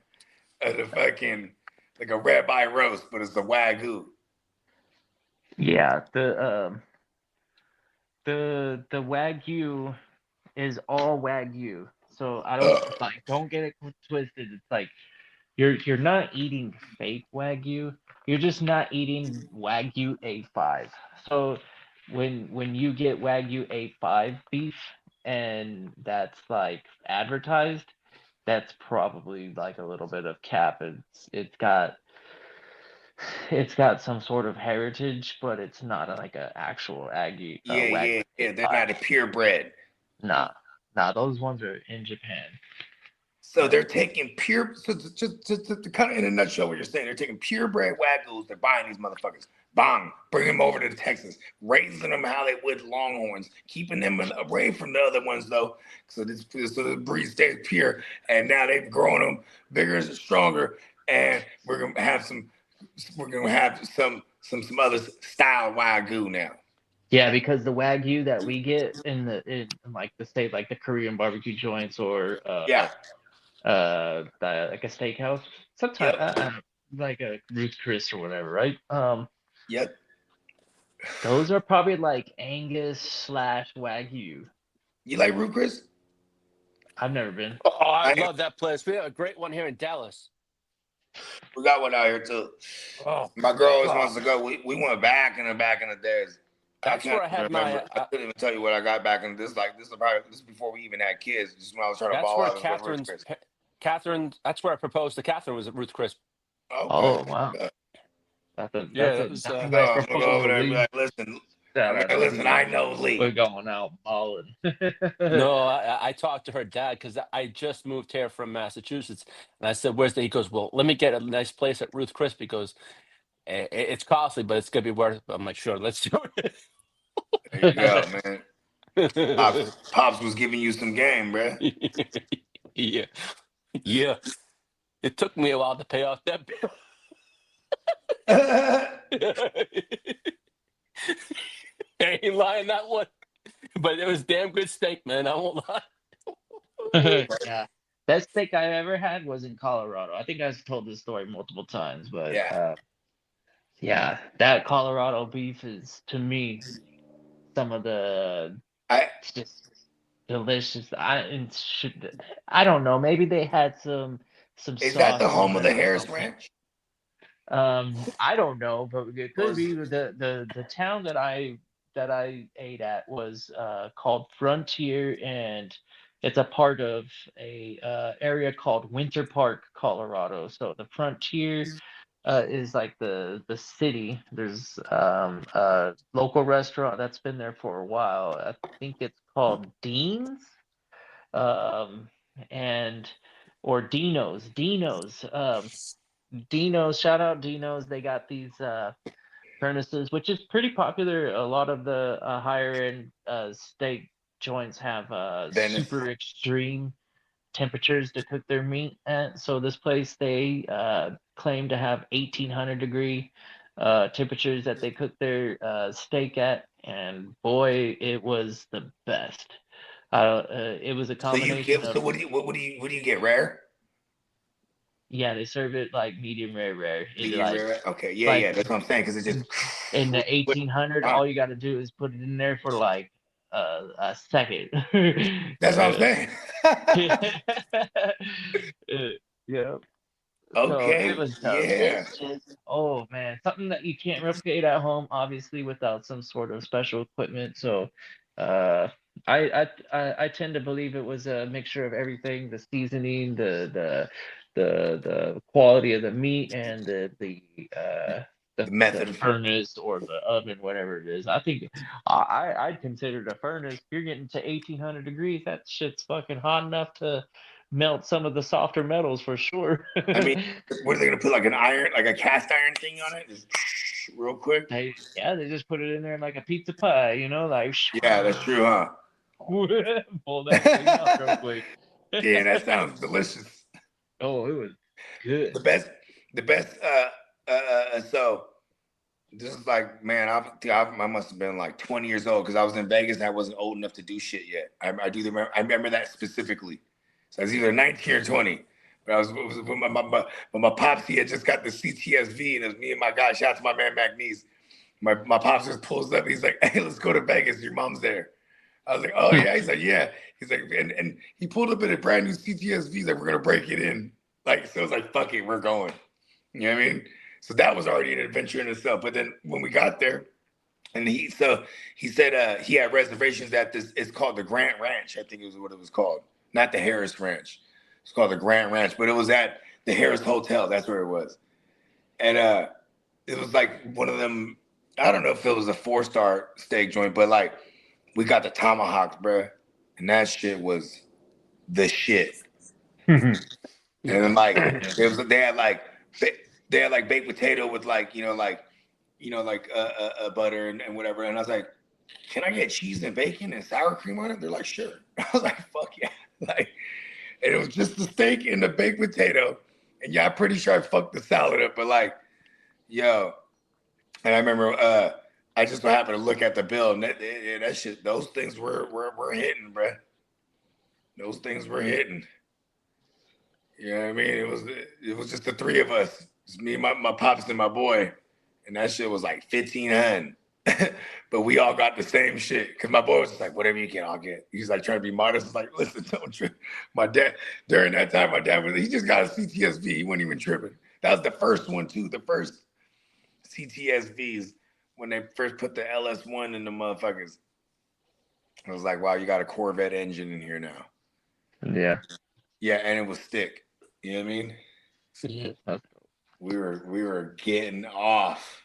of the fucking like a ribeye roast, but it's a Wagyu. yeah, the Wagyu is all Wagyu. So I don't Ugh. like don't get it twisted. It's like you're not eating fake Wagyu. You're just not eating Wagyu A5. So when you get Wagyu A5 beef and that's like advertised, that's probably like a little bit of cap. It's got some sort of heritage, but it's not like a actual Aggie Yeah, Wagyu yeah, yeah. They're A5. not a purebred. Nah, nah, those ones are in Japan. So they're taking pure. So to kind of in a nutshell, what you're saying, they're taking purebred Wagyus. They're buying these motherfuckers. Bang, bring them over to Texas, raising them how they would Longhorns, keeping them away from the other ones though, so the breed stays pure. And now they've grown them bigger and stronger, and we're gonna have some other style Wagyu now. Yeah, because the Wagyu that we get in like the state like the Korean barbecue joints or Yeah. like a steakhouse, sometimes Yep. like a Ruth Chris or whatever, right? Yep. Those are probably like Angus slash Wagyu. You like Root Chris? I've never been. Oh, I I, love that place. We have a great one here in Dallas. we got one out here too. Oh, My girl always God. wants to go. We went back in the days. I That's can't where I even had remember. my. I couldn't even tell you what I got back in this. Like this is probably this is before we even had kids. Just when I was trying to That's ball where out and go to Ruth Chris. Catherine. That's where I proposed to Catherine, was at Ruth Chris. Okay. Oh wow, that's a Yeah, that's that a was. that's a So nice I'm gonna go over proposal, there and be Lee. like, listen, Shout I'm out like, to listen, Lee. I know We're Lee. going out balling. No, I talked to her dad because I just moved here from Massachusetts, and I said, "Where's the?" He goes, "Well, let me get a nice place at Ruth Chris because it's costly, but it's gonna be worth it." I'm like, "Sure, let's do There you go, man. it." Pops was giving you some game, bruh. Yeah, yeah. It took me a while to pay off that bill. I ain't lying that one, but it was damn good steak, man. I won't lie. Yeah. Best steak I ever had was in Colorado. I think I've told this story multiple times, but Yeah. yeah, that Colorado beef is to me some of the I just delicious. I don't know. Maybe they had some is that the sauce home on of it the or Harris something. Ranch? I don't know, but it Or could be the town that I ate at was called Frontier, and it's a part of a area called Winter Park, Colorado. So the Frontier is like the city. There's a local restaurant that's been there for a while. I think it's called Dean's, um, and or Dino's. Dino's. Shout out Dino's. They got these furnaces, which is pretty popular. A lot of the higher end steak joints have Venice. super extreme temperatures to cook their meat at. So this place, they claim to have 1800-degree temperatures that they cook their steak at, and boy, it was the best. It was a So you combination get. of, So what do you get? Rare? yeah, they serve it like medium rare. It Medium like rare. Okay. Yeah. like Yeah. That's what I'm saying. Because it just. in the 1800, all you got to do is put it in there for like a second. That's what I'm saying. Yeah. So it Okay. was tough. Yeah. It's just, oh man, something that you can't replicate at home, obviously, without some sort of special equipment. So, uh, I tend to believe it was a mixture of everything: the seasoning, the quality of the meat, and The method. the furnace or the oven, whatever it is. I think I'd consider the furnace. If you're getting to 1800 degrees, that shit's fucking hot enough to melt some of the softer metals for sure. I mean, what are they gonna put like an iron, like a cast iron thing on it, just real quick? they just put it in there like a pizza pie, like Yeah, that's true, huh? pull that thing out real quick. Yeah, that sounds delicious. Oh, it was good. The best. So this is like, man, I must have been like 20 years old because I was in Vegas and I wasn't old enough to do shit yet. I remember that specifically. So I was either 19 or 20. But my pops, he had just got the CTSV, and it was me and my guy. Shout out to my man McNeese. My pops just pulls up. He's like, "Hey, let's go to Vegas. Your mom's there." I was like, "Oh yeah." He's like, "Yeah." He's like, and he pulled up in a brand new CTSV. He's like, "We're gonna break it in." Like, so I was like, "Fuck it, we're going." You know what I mean? So that was already an adventure in itself. But then when we got there, and he said he had reservations at this. It's called the Grant Ranch. I think it was what it was called, not the Harris Ranch. It's called the Grant Ranch, but it was at the Harris Hotel. That's where it was, and it was like one of them. I don't know if it was a 4-star steak joint, but like we got the tomahawks, bro, and that shit was the shit. And then like they had like baked potato with like butter and whatever. And I was like, "Can I get cheese and bacon and sour cream on it?" They're like, "Sure." I was like, "Fuck yeah!" Like, and it was just the steak and the baked potato. And yeah, I'm pretty sure I fucked the salad up, but like, yo. And I remember I just so happened to look at the bill, and that shit, those things were hitting, bro. Those things were hitting. You know what I mean? It was just the three of us. It's me, my pops, and my boy. And that shit was like 1,500. But we all got the same shit. Cause my boy was just like, "Whatever you get, I'll get." He's like trying to be modest. It's like, "Listen, don't trip." My dad, during that time, he just got a CTSV. He wasn't even tripping. That was the first one too. The first CTSVs when they first put the LS1 in the motherfuckers. I was like, "Wow, you got a Corvette engine in here now." Yeah. Yeah, and it was stick. You know what I mean? Yeah. We were getting off,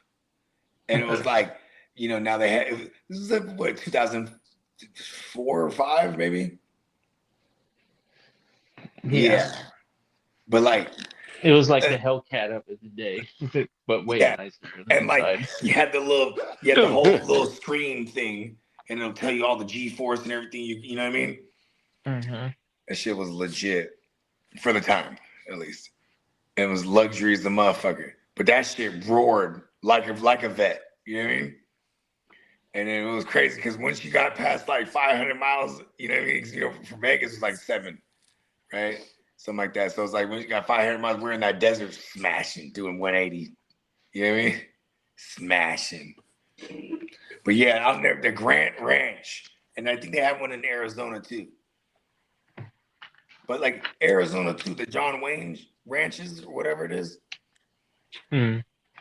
and it was like, now they had, this is what, 2004 or 5 maybe. Yeah. But like, it was like the Hellcat of the day, but way nicer. And like, you had the whole little screen thing, and it'll tell you all the G-force and everything. You know what I mean? Mm-hmm. That shit was legit for the time, at least. It was luxury as the motherfucker. But that shit roared like a vet. You know what I mean? And then it was crazy because once you got past like 500 miles, you know what I mean? From Vegas, it's like 7, right? Something like that. So it's like when you got 500 miles, we're in that desert smashing, doing 180. You know what I mean? Smashing. But yeah, out there, the Grant Ranch. And I think they have one in Arizona too. But like Arizona too, the John Wayne ranches or whatever it is.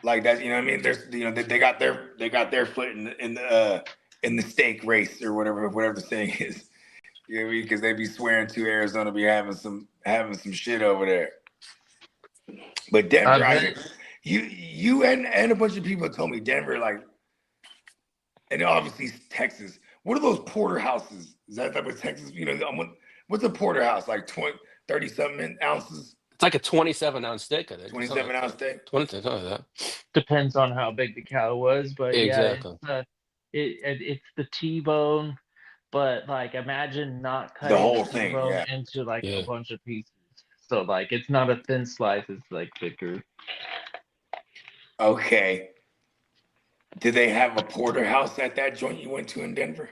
Like that, you know what I mean? There's, they got their foot in the steak race or whatever the saying is. You know what I mean? Because they be swearing to Arizona be having some shit over there. But Denver, You and a bunch of people told me Denver, like, and obviously Texas. What are those porterhouses? Is that type of Texas? You know, what's a porterhouse? Like 30 something ounces? It's like a 27-ounce steak, I think. 27-ounce steak? 20, something like that. Depends on how big the cow was, but Exactly. yeah, it's the T-bone, but like imagine not The cutting whole the thing, T-bone yeah. into like Yeah. a bunch of pieces. So like it's not a thin slice, it's like thicker. Okay. Did they have a porterhouse at that joint you went to in Denver?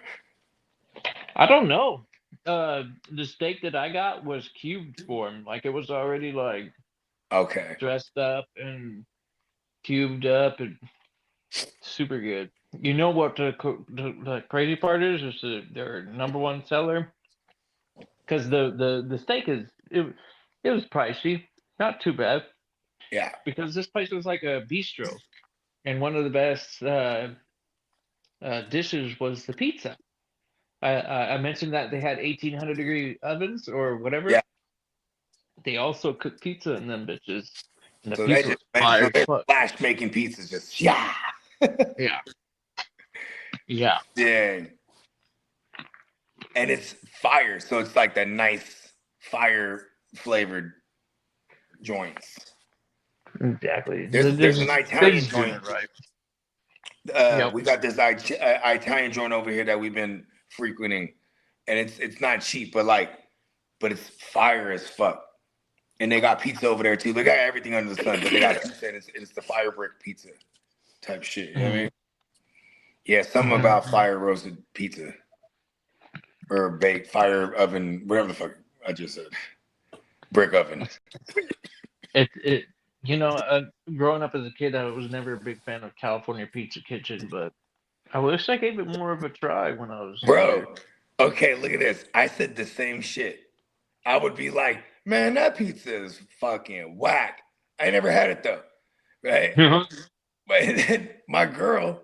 I don't know. The steak that I got was cubed form, like it was already like Okay. dressed up and cubed up and super good. You know what the crazy part is? Their number one seller, because the steak it was pricey, not too bad, Yeah. because this place was like a bistro, and one of the best dishes was the pizza. I mentioned that they had 1800-degree ovens or whatever. Yeah. They also cook pizza in them bitches. And the So they pizza just was fire so as they're fuck. flash making pizzas just yeah. Yeah. Yeah. Dang. And it's fire, so it's like that nice fire flavored joints. Exactly. There's an Italian just doing joint. it right. Yep. We got this Italian joint over here that we've been frequenting, and it's not cheap, but it's fire as fuck. And they got pizza over there too. They got everything under the sun, but they got pizza, and it's the fire brick pizza type shit. You know what I mean? Yeah, something about fire roasted pizza or baked fire oven, whatever the fuck I just said. Brick oven. Growing up as a kid, I was never a big fan of California Pizza Kitchen, but I wish I gave it more of a try when I was younger. Bro, okay, look at this. I said the same shit. I would be like, man, that pizza is fucking whack. I never had it though, right? But then my girl,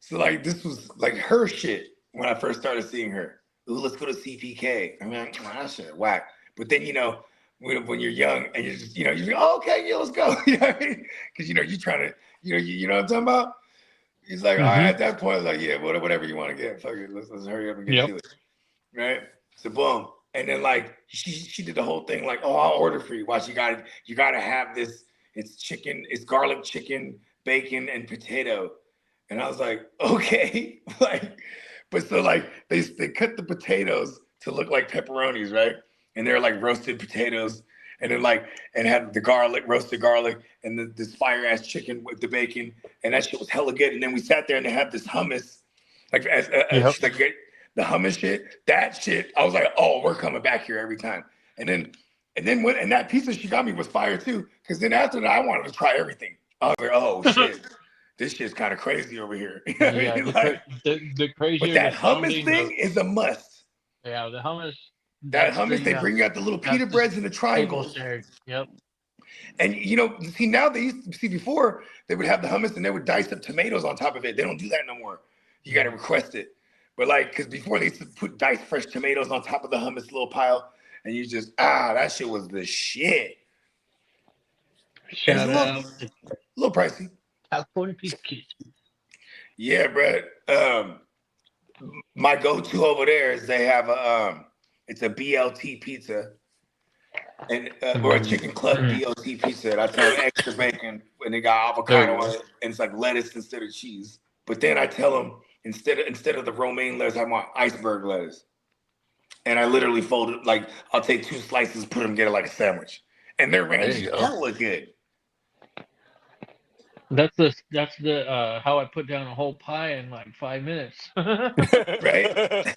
so like this was like her shit when I first started seeing her. Ooh, let's go to CPK. I mean, that shit whack. But then when you're young and you're just you're like, oh, okay, yeah, let's go. You know what I mean? Because you're trying to you know what I'm talking about. He's like, all right, at that point, it's like, yeah, whatever you want to get, fuck it, let's hurry up and get to it, right? So boom, and then like she did the whole thing like, oh, I'll order for you. Watch, you gotta have this. It's chicken, it's garlic chicken, bacon, and potato. And I was like, okay, like, but so like they cut the potatoes to look like pepperonis, right? And they're like roasted potatoes, and then and had the roasted garlic, and this fire ass chicken with the bacon, and that shit was hella good. And then we sat there and they had this hummus, like the hummus shit. That shit, I was like, oh, we're coming back here every time. And then that pizza she got me was fire too, because then after that I wanted to try everything. I was like, oh shit, this shit's kind of crazy over here. You know what I mean? The crazier. But that hummus thing is a must. Yeah, the hummus. That hummus, they bring out the little pita breads and the triangles. Yep. And see now before they would have the hummus and they would dice up tomatoes on top of it. They don't do that no more. You got to request it. But because before they used to put diced fresh tomatoes on top of the hummus little pile, and you just that shit was the shit. Shout out. A little pricey. California Pizza Kitchen. Yeah, bro. My go-to over there is they have it's a BLT pizza, and or a chicken club BLT pizza. And I tell them extra bacon, and they got avocado on it, and it's like lettuce instead of cheese. But then I tell them instead of the romaine lettuce, I want iceberg lettuce. And I literally fold it like I'll take 2 slices, put them together like a sandwich, and their ranch is hella good. That's the how I put down a whole pie in like 5 minutes. Right?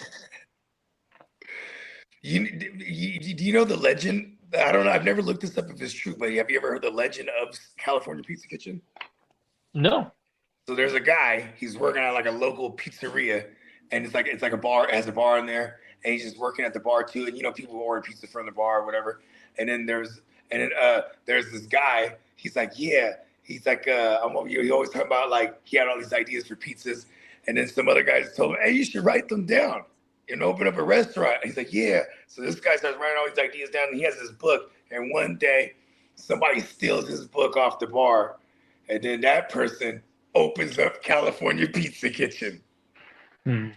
Do you know the legend? I don't know. I've never looked this up if it's true, but have you ever heard the legend of California Pizza Kitchen? No. So there's a guy. He's working at like a local pizzeria, and it's like a bar. It has a bar in there, and he's just working at the bar too. And people order pizza from the bar or whatever. And then there's this guy. He's like, yeah. He's like, he always talking about like he had all these ideas for pizzas, and then some other guys told him, hey, you should write them down and open up a restaurant. And he's like, yeah. So this guy starts writing all these ideas down, and he has this book. And one day, somebody steals his book off the bar, And then that person opens up California Pizza Kitchen. Hmm.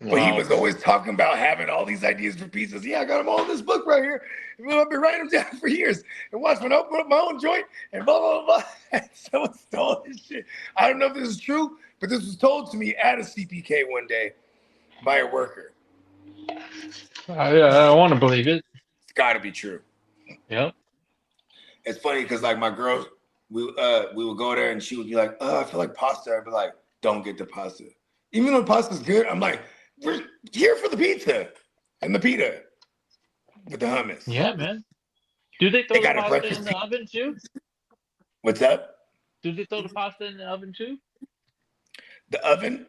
But he Wow. was always talking about having all these ideas for pizzas. Yeah, I got them all in this book right here. I've been writing them down for years. And watch when I open up my own joint and blah, blah, blah. And someone stole this shit. I don't know if this is true, but this was told to me at a CPK one day by a worker. I want to believe it. It's got to be true. Yep. It's funny because like my girl, we would go there and she would be like, "Oh, I feel like pasta." I'd be like, "Don't get the pasta." Even though pasta's good, I'm like, "We're here for the pizza and the pita with the hummus." Yeah, man. Do they throw They the got a pasta breakfast in the oven too? What's up? Do they throw the pasta in the oven too? The oven?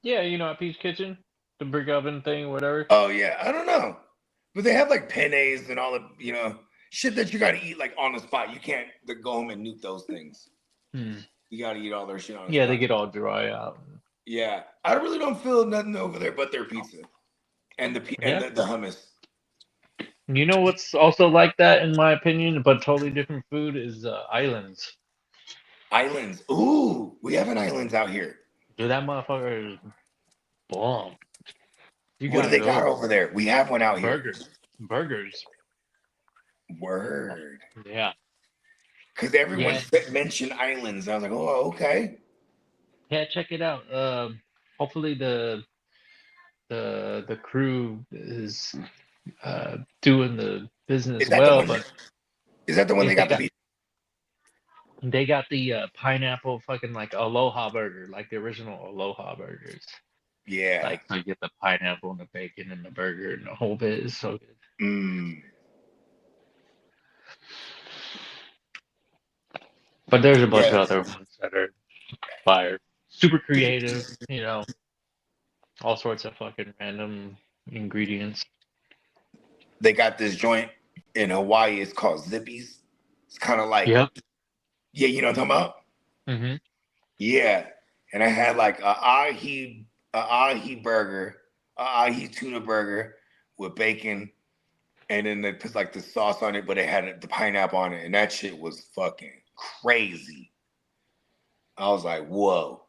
Yeah, you know, at Peach Kitchen, the brick oven thing, whatever. Oh yeah, I don't know, but they have like pennes and all the shit that you got to eat like on the spot. You can't go home and nuke those things. Hmm. You got to eat all their shit on the Yeah, spot. they get all dry out. Yeah, I really don't feel nothing over there but their pizza and the hummus. You know what's also like that, in my opinion, but totally different food is islands. Islands. Ooh, we have an islands out here. Dude, that motherfucker is bomb. You What do gotta they go. got over there? We have one out here. Burgers. Word. Yeah. Because everyone mentioned islands. I was like, oh, okay. Yeah, check it out. Hopefully the crew is doing the business Is that well, the one? but Is that the one they got the beef? they got the pineapple fucking like Aloha burger, like the original Aloha burgers. Yeah. Like you get the pineapple and the bacon and the burger and the whole bit is so good. Mm. But there's a bunch of Yes. other ones that are fire. Super creative, you know. All sorts of fucking random ingredients. They got this joint in Hawaii. It's called Zippy's. It's kind of like, Yep. Yeah, you know what I'm talking about? Mm-hmm. Yeah. And I had like a ahi burger, a ahi tuna burger with bacon, and then they put like the sauce on it, but it had the pineapple on it, and that shit was fucking crazy. I was like, whoa.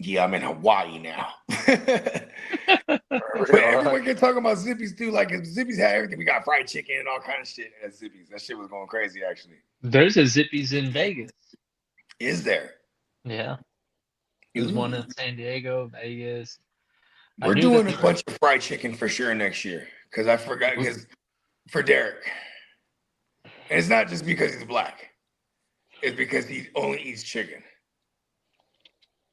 Yeah, I'm in Hawaii now. But everyone can talk about Zippy's too. Like if Zippy's had everything, we got fried chicken and all kind of shit at Zippy's. That shit was going crazy, actually. There's a Zippy's in Vegas. Is there? Yeah. There's one in San Diego, Vegas. We're doing a bunch of fried chicken for sure next year. Because I forgot, because for Derek. And it's not just because he's black. It's because he only eats chicken.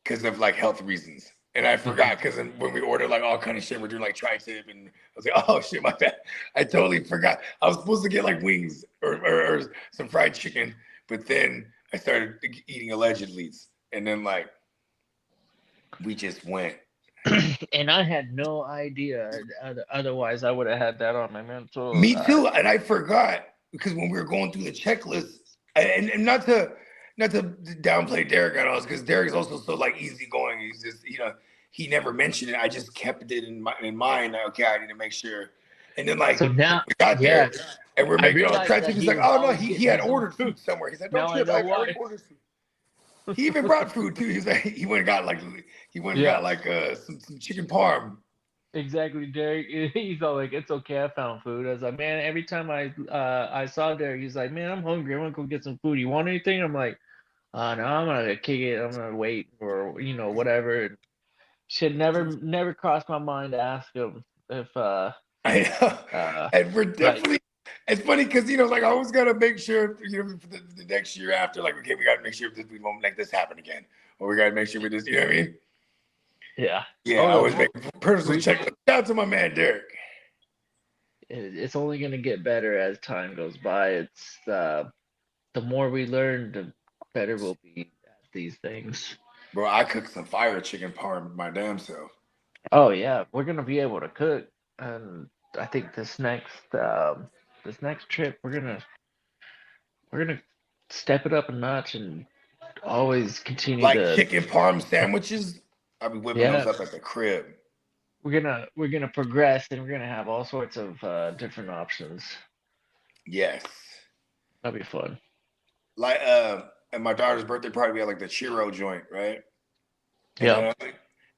Because of like health reasons. And I forgot because when we ordered like all kind of shit, we're doing like tri-tip, and I was like, oh shit, my bad. I totally forgot. I was supposed to get like wings or some fried chicken, but then I started eating allegedly, and then like we just went. And I had no idea. Otherwise, I would have had that on my mental. Me too, and I forgot because when we were going through the checklist, and not to downplay Derek at all, because Derek's also so like easygoing. He's just he never mentioned it. I just kept it in mind. Like, okay, I need to make sure. And then like so now, we got there and we're making all try to. He's like, oh no, he had ordered food somewhere. He said, don't trip, I already ordered food. He even brought food too. He's like, he went and got like some chicken parm. Exactly, Derek. He's all like, "It's okay, I found food." I was like, "Man, every time I saw Derek, he's like, man, I'm hungry. I want to go get some food. You want anything?" I'm like, no, I'm gonna kick it. I'm gonna wait or whatever." And shit never crossed my mind to ask him if I know. And we're definitely. It's funny because like I always gotta make sure for the next year after, like, okay, we gotta make sure we won't make this happen again, or we gotta make sure we just, you know what I mean? Yeah. Yeah, I always make personal check. Shout out to my man Derek. It's only gonna get better as time goes by. It's the more we learn, the better we'll be at these things. Bro, I cooked some fire chicken parm my damn self. Oh yeah, we're gonna be able to cook, and I think this next trip we're gonna step it up a notch and always continue like to chicken parm sandwiches. I'll be whipping those up at the crib. We're gonna progress, and we're gonna have all sorts of different options. Yes, That'll be fun. like at my daughter's birthday party, we had like the churro joint, right? And Yeah.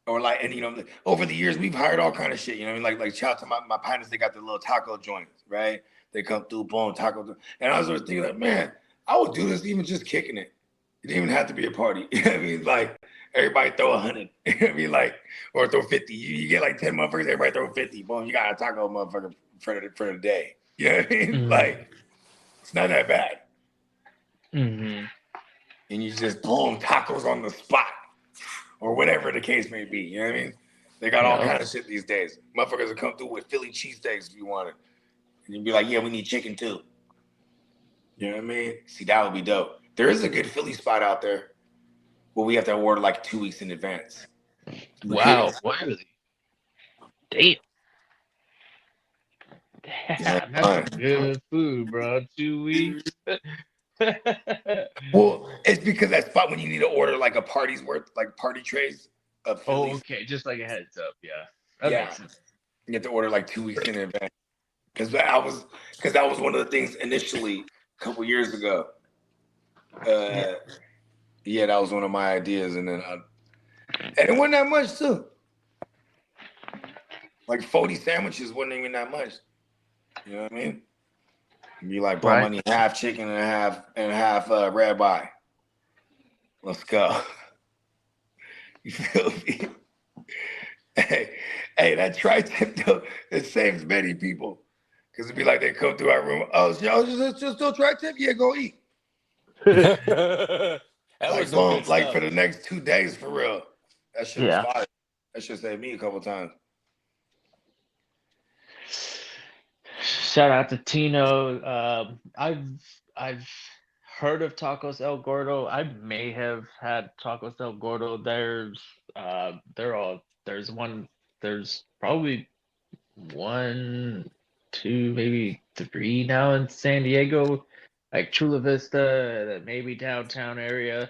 or like, and over the years we've hired all kind of shit. You know what I mean? Like shout out to my partners, they got the little taco joints, right? They come through, boom, taco. And I was always thinking like, man, I would do this even just kicking it. It didn't even have to be a party. You know what I mean? Like everybody throw 100. You know what I mean? Like, or throw 50. You get like 10 motherfuckers, everybody throw 50. Boom, you got a taco motherfucker for the day. You know what I mean? Like, it's not that bad. Mm-hmm. And you just boom, tacos on the spot. Or whatever the case may be. You know what I mean? They got all kind of shit these days. Motherfuckers will come through with Philly cheesesteaks if you want it. And you'd be like, yeah, we need chicken too. You know what I mean? See, that would be dope. There is a good Philly spot out there, but we have to order like 2 weeks in advance. Wow, really? Damn. Yeah, That's some good food, bro. 2 weeks. Well, it's because that spot when you need to order like a party's worth, like party trays of Philly. Oh, okay. Just like a heads up, yeah. That makes sense. You have to order like 2 weeks in advance. Because that was one of the things initially a couple years ago. Yeah, that was one of my ideas, and it wasn't that much too. Like 40 sandwiches wasn't even that much. You know what I mean? You'd be like, bro, I need half chicken and half ribeye. Let's go. You feel me? Hey, that tri-tip though, it saves many people. Because it'd be like they come through our room. Oh, y'all just still tri-tip? Yeah, go eat. That Like, was some good like stuff. for the next 2 days, for real. That shit was fire. That shit saved me a couple times. Shout out to Tino. I've heard of Tacos El Gordo. I may have had Tacos El Gordo. There's probably 1, 2, maybe 3 now in San Diego, like Chula Vista, maybe downtown area.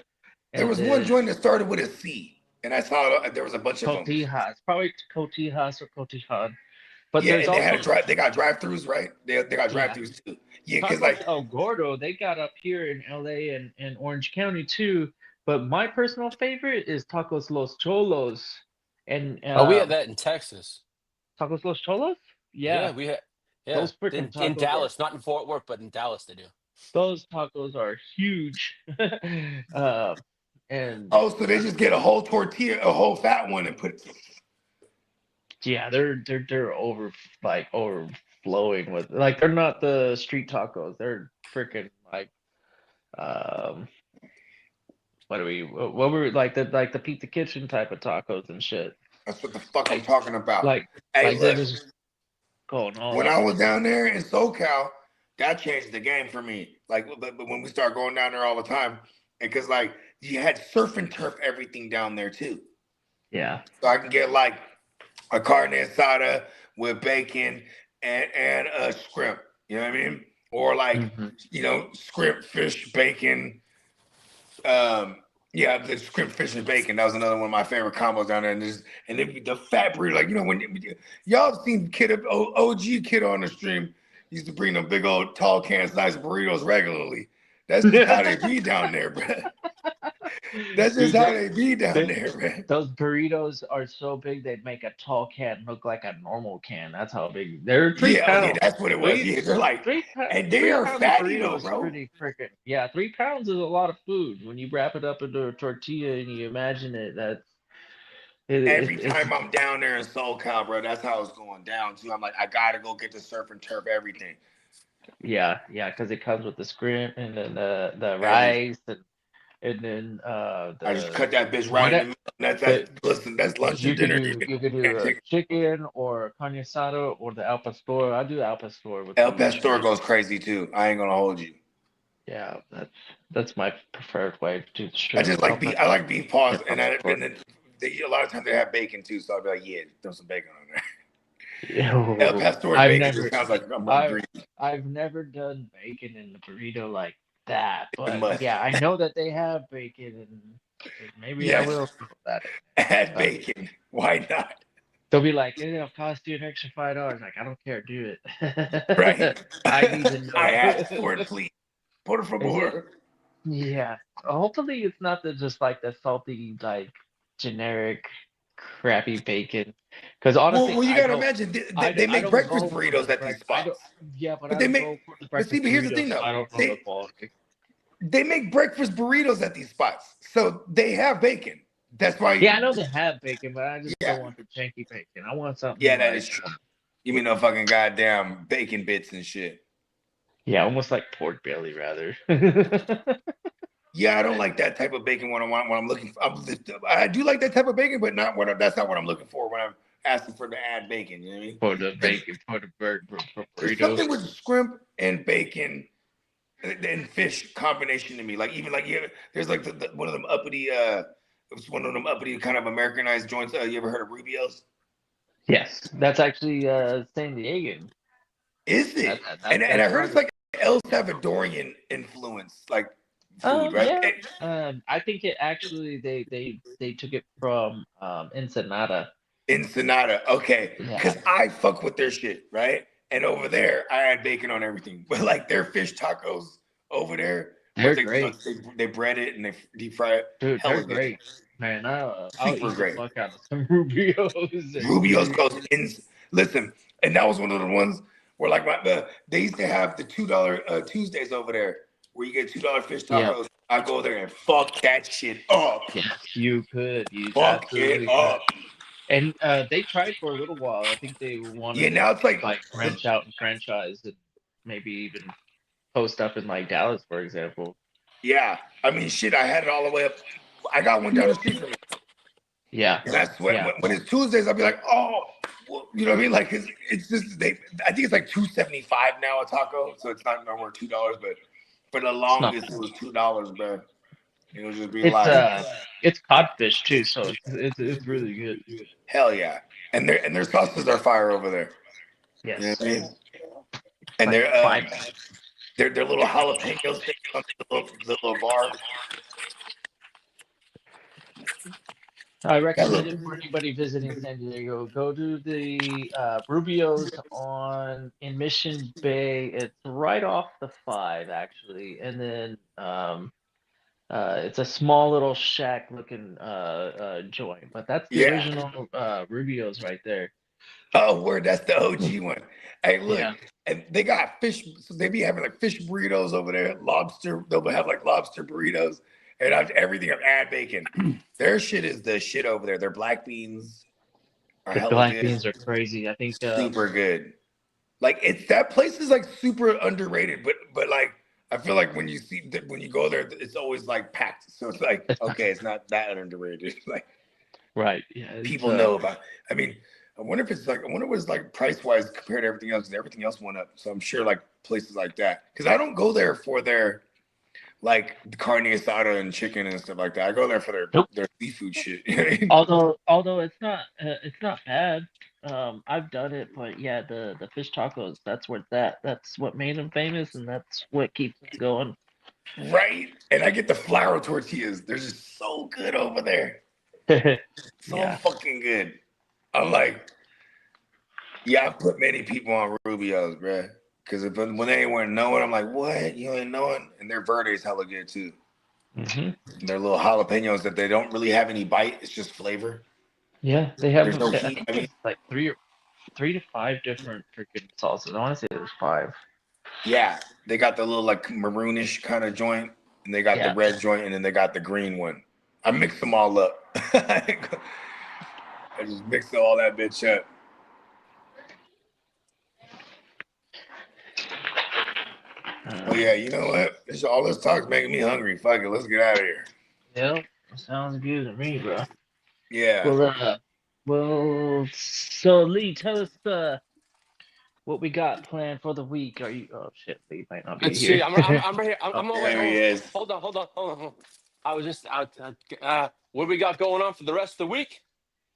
There was one joint that started with a C, and I saw there was a bunch of them. Cotijas, probably Cotijas or Cotijan. But yeah, there's and also they got drive-throughs, right? They got drive-throughs too. Yeah, because like El Gordo, they got up here in LA and Orange County too. But my personal favorite is Tacos Los Cholos. And we had that in Texas. Tacos Los Cholos? Yeah. We had Those freaking tacos in Dallas, not in Fort Worth, but in Dallas they do. Those tacos are huge. And so they just get a whole tortilla, a whole fat one, and put. Yeah, they're overflowing with, like, they're not the street tacos. They're freaking like what were like the Pizza Kitchen type of tacos and shit. That's what the fuck I'm talking about. Like they're just going on. When I was down there in SoCal, that changed the game for me. Like, but when we start going down there all the time, and because like you had surf and turf everything down there too. Yeah. So I can get like a carne asada with bacon and a shrimp. You know what I mean? Or like shrimp, fish, bacon. The shrimp, fish, and bacon. That was another one of my favorite combos down there. And then the fat burrito, like, when y'all seen OG Kid on the stream used to bring them big old tall can size burritos regularly. That's just how they be down there, bro. That's just how they be down there, man. Those burritos are so big they'd make a tall can look like a normal can. That's how big they're. 3 pounds. Yeah, that's what it was. Yeah, they're like, and they are fatty though, bro. Pretty freaking. Yeah, 3 pounds is a lot of food. When you wrap it up into a tortilla and you imagine it, every time I'm down there in SoCal, bro, that's how it's going down too. I'm like, I gotta go get the surf and turf everything. Yeah, because it comes with the scrimp and then the rice and then I just cut that bitch right in the middle. That's lunch and dinner. You could do chicken or carne asada or the al pastor. I do al pastor with El pastor goes crazy too. I ain't gonna hold you. Yeah, that's my preferred way to do the shrimp. I just like beef. I like beef paws, and then a lot of times they have bacon too. So I'll be like, yeah, throw some bacon on there. El pastor bacon just sounds like I've never done bacon in the burrito like that, but yeah, I know that they have bacon, and maybe I will do that. Add bacon. Why not? They'll be like, it'll cost you an extra $5. Like, I don't care, do it. Right. I need to know. I asked for it, please. Put it for more. Yeah. Hopefully it's not just like the salty, like generic, crappy bacon. Because honestly, Well, you gotta imagine they I make don't breakfast go for burritos at these I don't. spots, Yeah, but but I they don't make. go for the But see, breakfast but here's the thing burritos, so though, I don't know the quality. they make breakfast burritos at these spots, so they have bacon. That's why. Yeah, I know they have bacon, but I just Yeah, don't want the janky bacon. I want something yeah, that like, is true. You mean no fucking goddamn bacon bits and shit. yeah, almost like pork belly, rather. Yeah, I don't like that type of bacon when I'm looking for. I do like that type of bacon, but that's not what I'm looking for when I'm asking for to add bacon. You know what I mean? For the bacon, for the for There's burritos. something with shrimp and bacon and fish combination to me. Like even like there's like one of them uppity it's one of them uppity kind of Americanized joints. You ever heard of Rubio's? Yes, that's actually San Diego. Is That, it? that, And that I heard it's started. like El Salvadorian influence, like food, right? Yeah. I think it actually they took it from Ensenada. Ensenada, okay, Yeah, because I fuck with their shit, right? And over there, I add bacon on everything. But like their fish tacos over there, once they're great, they bread it and they deep fry it, dude. They're hella good, great, man. I'll super eat the great. fuck out of some Rubios Rubio's goes in. Listen, and that was one of the ones where like they used to have the $2 Tuesdays over there, where you get $2 fish Yeah, tacos. I go there and fuck that shit up. yes, you could. You Fuck it absolutely could. up. And they tried for a little while. I think they Yeah, wanted to now it's like, like branch out and franchise and maybe even post up in like Dallas, for example. yeah. I mean, shit. I had it all the way up. I got one down the street from me, Yeah, and I swear yeah, when it's Tuesdays, I'll be like, oh, well, you know what I mean? Like it's just they. I think it's like $2.75 now a taco, so it's not no more $2. But for the it's not longest, bad. it was $2, bro. It would just be It's like, it's codfish too, so it's really good. hell yeah. And their sauces are fire over there. You know Yes, what I mean? And like their five. their little jalapeno thing on the little bar. I That recommend it little, for anybody visiting San Diego. Go to the Rubio's in Mission Bay. It's right off the 5 actually, and then it's a small little shack looking joint, but that's the yeah. original Rubio's right there. Oh, word, that's the OG one. Hey, look, Yeah. and they got fish. So they be having like fish burritos over there, lobster. They'll have like lobster burritos, and everything of add bacon. Their shit is the shit over there. Their black beans are The hella black good, beans are crazy. I think super good. Like it's that place is like super underrated, but like I feel like when you see that when you go there, it's always like packed. So it's like it's not okay, it's not that underrated. Like right. Yeah, it's people know about. I mean, I wonder if it's like I wonder what it's like price wise compared to everything else. 'Cause everything else went up, so I'm sure like places like that. Because I don't go there for their like the carne asada and chicken and stuff like that. I go there for nope. their seafood shit. You know what I mean? Although it's not bad. I've done it, but yeah, the fish tacos, that's what that's what made them famous, and that's what keeps them going. Right? And I get the flour tortillas. They're just so good over there. So Yeah. fucking good. I'm like, yeah, I put many people on Rubio's, bruh. Because when they weren't knowing, I'm like, what? You ain't knowing? And their verde's hella good too. hmm Their little jalapenos that they don't really have any bite. It's just flavor. Yeah, they have. There's no I heat. think I mean, there's like three to five different freaking sauces. I want to say there's 5. yeah, they got the little like maroonish kind of joint, and they got the Yeah. red joint, and then they got the green one. I mix them all up. I just mix all that bitch up. Oh yeah, you know what? All this talk's making me hungry. Fuck it, let's get out of here. Yep. Sounds good to me, bro. Yeah. So Lee, tell us what we got planned for the week. Are you? Oh shit, Lee might not be Let's see. here. I'm right here. I'm Oh, on There he is. Hold on. I was just out. What we got going on for the rest of the week?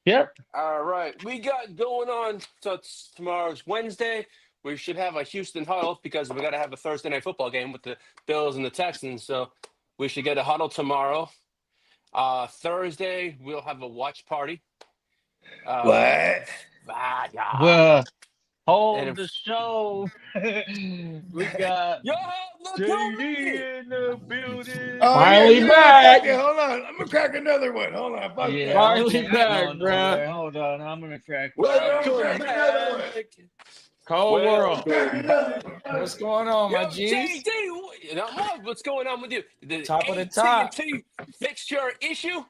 Yep. All right, we got going on. So tomorrow's Wednesday. We should have a Houston huddle because we got to have a Thursday night football game with the Bills and the Texans. So we should get a huddle tomorrow. Thursday we'll have a watch party. What? Yeah. Well, Hold And the show. We got yo, look who made it. JD in the building. Oh Finally yeah. back. Fuck it. Hold on. I'm gonna crack another one. Hold on. Fuck Yeah, that. Finally okay, back, I'm going bruh. nowhere. Hold on, I'm gonna crack one. Welcome Crack another one. back. Cold world. Crack another one. What's going on, Yo, my G's? JD, Marv, what's going on with you? The Top of the top. AT&T fixed your issue?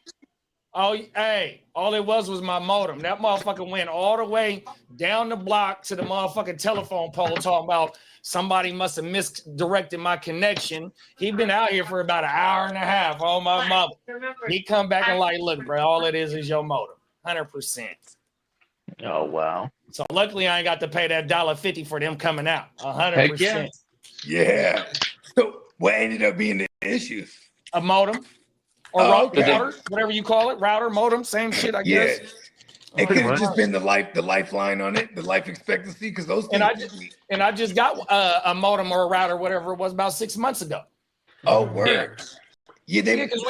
Oh, hey, all it was my modem. That motherfucker went all the way down the block to the motherfucking telephone pole talking about somebody must have misdirected my connection. He been out here for about an hour and a half. Oh, my mother. He come back and like, look, bro, all it is your modem. 100%. Oh wow. So luckily I ain't got to pay that $1.50 for them coming out. 100%. Heck yeah. Yeah. So what ended up being the issues? A modem or Okay. router, whatever you call it, router, modem, same shit, I Yeah. guess. It could have much. just been the lifeline on it, the life expectancy, because those And things. I just got a modem or a router, whatever it was, about 6 months ago. Oh, word. Yeah, they Because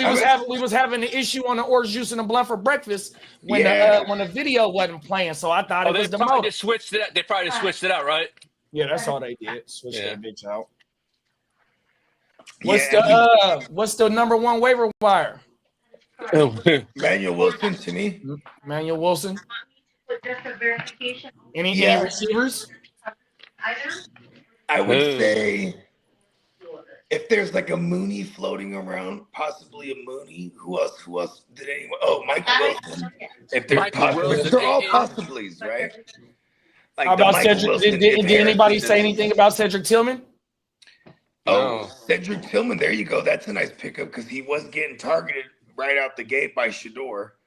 we was having an issue on the orange juice and the blunt for breakfast when Yeah. the video wasn't playing. So I thought Oh, it they was the probably modem. just switched it. They probably just switched it out, right? Yeah, that's all they did. Switch Yeah. that bitch out. Yeah, What's the number one waiver wire? Manuel Wilson to me. Manuel Wilson. Any Yeah. receivers? I would Ooh. say if there's like a Mooney floating around, possibly a Mooney. Who else did anyone? Oh, Michael Wilson. If there's Michael possibly, Wilson, they're all and- possibilities, right? Like How the about Michael Cedric? Wilson Did anybody inheritance. say anything about Cedric Tillman? Oh, No. Cedric Tillman. There you go. That's a nice pickup because he was getting targeted right out the gate by Shador.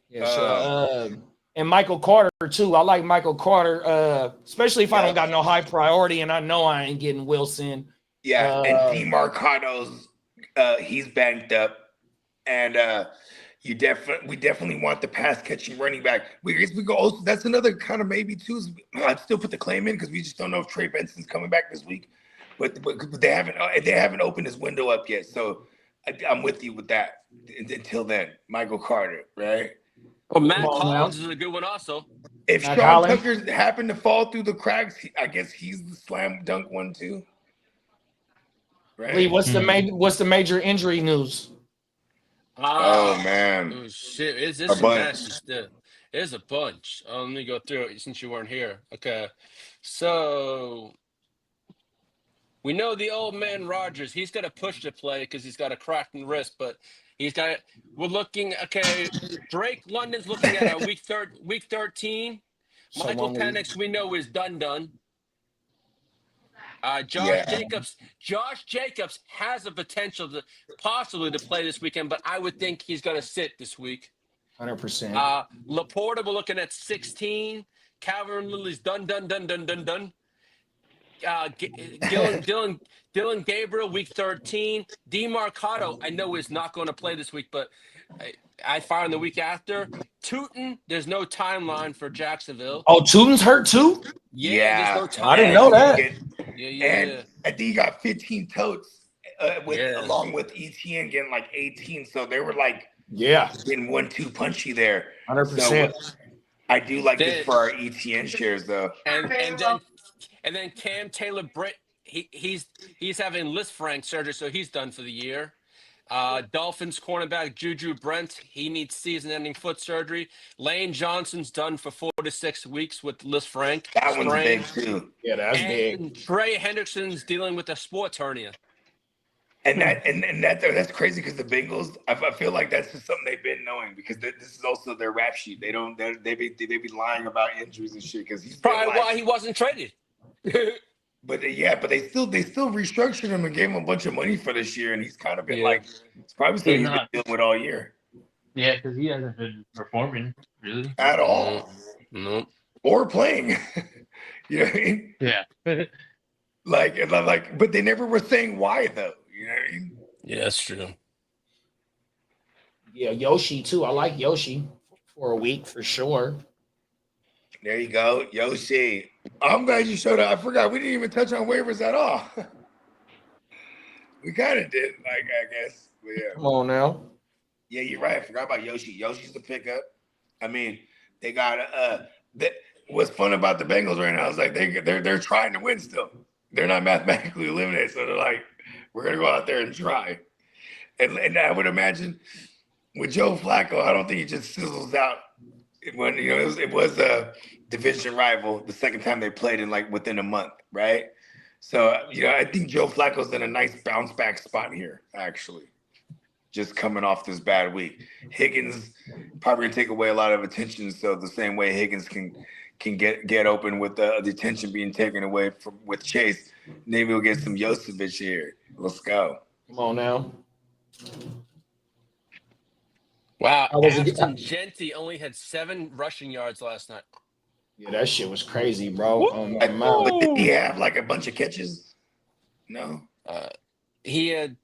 Yeah, sure. And Michael Carter too. I like Michael Carter, especially if I don't got no high priority and I know I ain't getting Wilson. Yeah, and DeMarcano's he's banked up, and we definitely want the pass catching running back. We go. Also, that's another kind of maybe too. I'd still put the claim in because we just don't know if Trey Benson's coming back this week, but they haven't opened his window up yet. So I'm with you with that. Until then, Michael Carter, right? Well, Matt Collins is a good one also. If Matt Sean Collins? Tucker happened to fall through the cracks, I guess he's the slam dunk one too. Right? Lee, what's the major injury news? Oh man. Oh shit! It's A some bunch. nasty stuff. There's a bunch. Let me go through it since you weren't here. Okay, so we know the old man Rogers. He's got a push to play because he's got a cracked wrist, but he's got. We're looking. Okay, Drake London's looking at a week 13. So Michael 1 week. Penix we know is done. Yeah. Josh Jacobs has a potential to possibly to play this weekend, but I would think he's going to sit this week. 100%. Laporta, we're looking at 16. Calvin Lily's done. Dylan Gabriel, week 13. DeMarcado, I know is not going to play this week, but I find the week after. Tootin, there's no timeline for Jacksonville. Oh, Tootin's hurt too? Yeah, there's no I didn't timeline. know that. Yeah. I think he got 15 totes Yeah. along with ETN getting like 18. So they were like Yeah, getting 1-2 punchy there. 100%. So I do like this for our ETN shares though. And then Cam Taylor Britt, he's having Liz Frank surgery, so he's done for the year. Dolphins cornerback Juju Brent, he needs season-ending foot surgery. Lane Johnson's done for 4 to 6 weeks with Liz Frank. That one's big too. Yeah, that's and big. Trey Hendrickson's dealing with a sports hernia. And that's crazy because the Bengals, I feel like that's just something they've been knowing because this is also their rap sheet. They be lying about injuries and shit because he's Probably why he wasn't traded. But they still restructured him and gave him a bunch of money for this year, and he's kind of been like it's probably something he's been dealing with all year. Yeah, because he hasn't been performing really At all. No. Or playing. You know what I mean? Yeah. But they never were saying why though. You know what I mean? Yeah, that's true. Yeah, Yoshi too. I like Yoshi for a week for sure. There you go, Yoshi. I'm glad you showed up. I forgot we didn't even touch on waivers at all. We kind of did, I guess. But yeah. Come on now. Yeah, you're right. I forgot about Yoshi. Yoshi's the pickup. I mean, they got what's fun about the Bengals right now is like they're trying to win still. They're not mathematically eliminated, so they're like, we're gonna go out there and try. And I would imagine with Joe Flacco, I don't think he just sizzles out when it was a division rival the second time they played in like within a month, right? So I think Joe Flacco's in a nice bounce back spot here, actually. Just coming off this bad week. Higgins probably gonna take away a lot of attention. So the same way Higgins can get open with the attention being taken away with Chase, maybe we'll get some Yosevich here. Let's go. Come on now. Wow, How was it? Ashton Genty only had 7 rushing yards last night. Yeah, that shit was crazy, bro. Oh my But mouth. did he have like a bunch of catches? No. He had.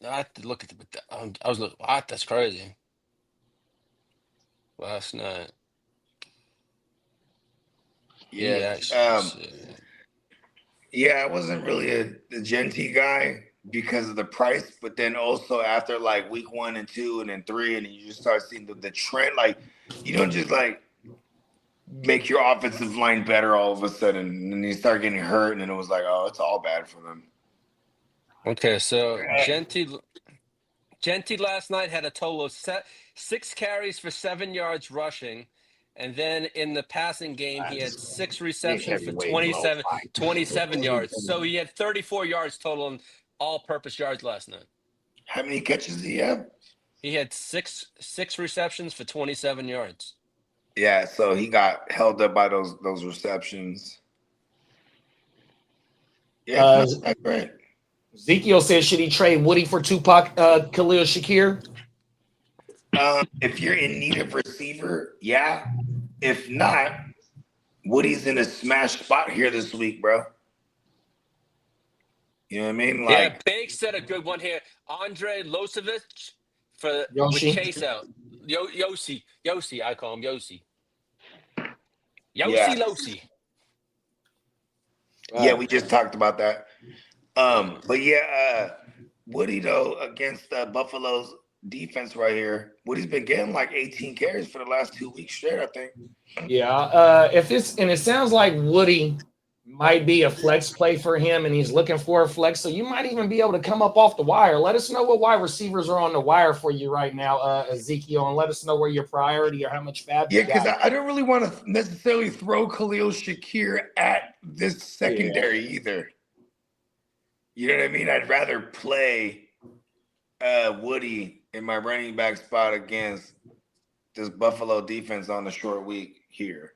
I have to look at I was looking. What? That's crazy. Last night. Yeah. I wasn't really a Genty guy because of the price, but then also after like week 1 and 2 and then 3, and you just start seeing the trend. Like you don't just like make your offensive line better all of a sudden, and then you start getting hurt, and then it was like, oh, it's all bad for them. Okay, so Genty last night had a total of 6 carries for 7 yards rushing. And then in the passing game, he had 6 receptions for 27 yards. So he had 34 yards total in all-purpose yards last night. How many catches did he have? He had six receptions for 27 yards. Yeah, so he got held up by those receptions. Yeah, that's great. Ezekiel says, should he trade Woody for Tupac Khalil Shakir? If you're in need of receiver, yeah. If not, Woody's in a smash spot here this week, bro. You know what I mean? Like, yeah, Bake said a good one here. Andre Losevich with Chase out. Yossi, I call him Yossi. Losi. Yeah, we just talked about that. But yeah, Woody though against Buffalo's defense right here. Woody's been getting like 18 carries for the last 2 weeks straight, I think. Yeah, it sounds like Woody might be a flex play for him, and he's looking for a flex. So you might even be able to come up off the wire. Let us know what wide receivers are on the wire for you right now, Ezekiel, and let us know where your priority or how much fab. Yeah, because I don't really want to necessarily throw Khalil Shakir at this secondary either. You know what I mean? I'd rather play Woody in my running back spot against this Buffalo defense on the short week here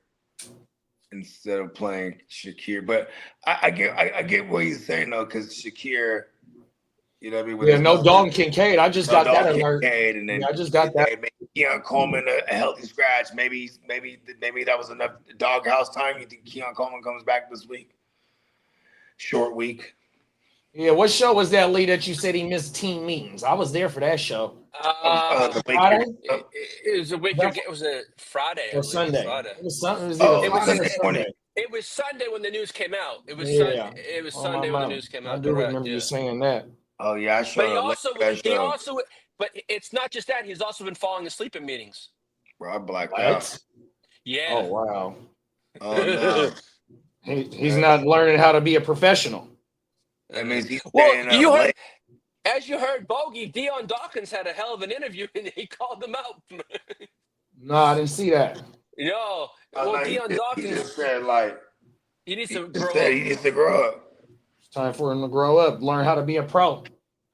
instead of playing Shakir. But I get what he's saying though, because Shakir, you know what I mean? No Dalton Kincaid. I just got that alert. And then I just got that. Maybe Keon Coleman a healthy scratch. Maybe that was enough doghouse time. You think Keon Coleman comes back this week? Short week. Yeah, what show was that, Lee, that you said he missed team meetings? I was there for that show. Friday? It was a weekend. It was a Friday or Sunday. Friday. It was Sunday. It was Sunday when the news came out. It was Sunday when the news came out. I do remember you saying that. Oh yeah, I sure. But it's not just that. He's also been falling asleep in meetings. Bro, I blacked out. Yeah. Oh wow. Oh no. He's not learning how to be a professional. That means he's you heard, as you heard, Bogey, Dion Dawkins had a hell of an interview and he called them out. No, I didn't see that. No. Well, Dion Dawkins he just said like he needs to grow up. He needs to grow up. It's time for him to grow up, learn how to be a pro.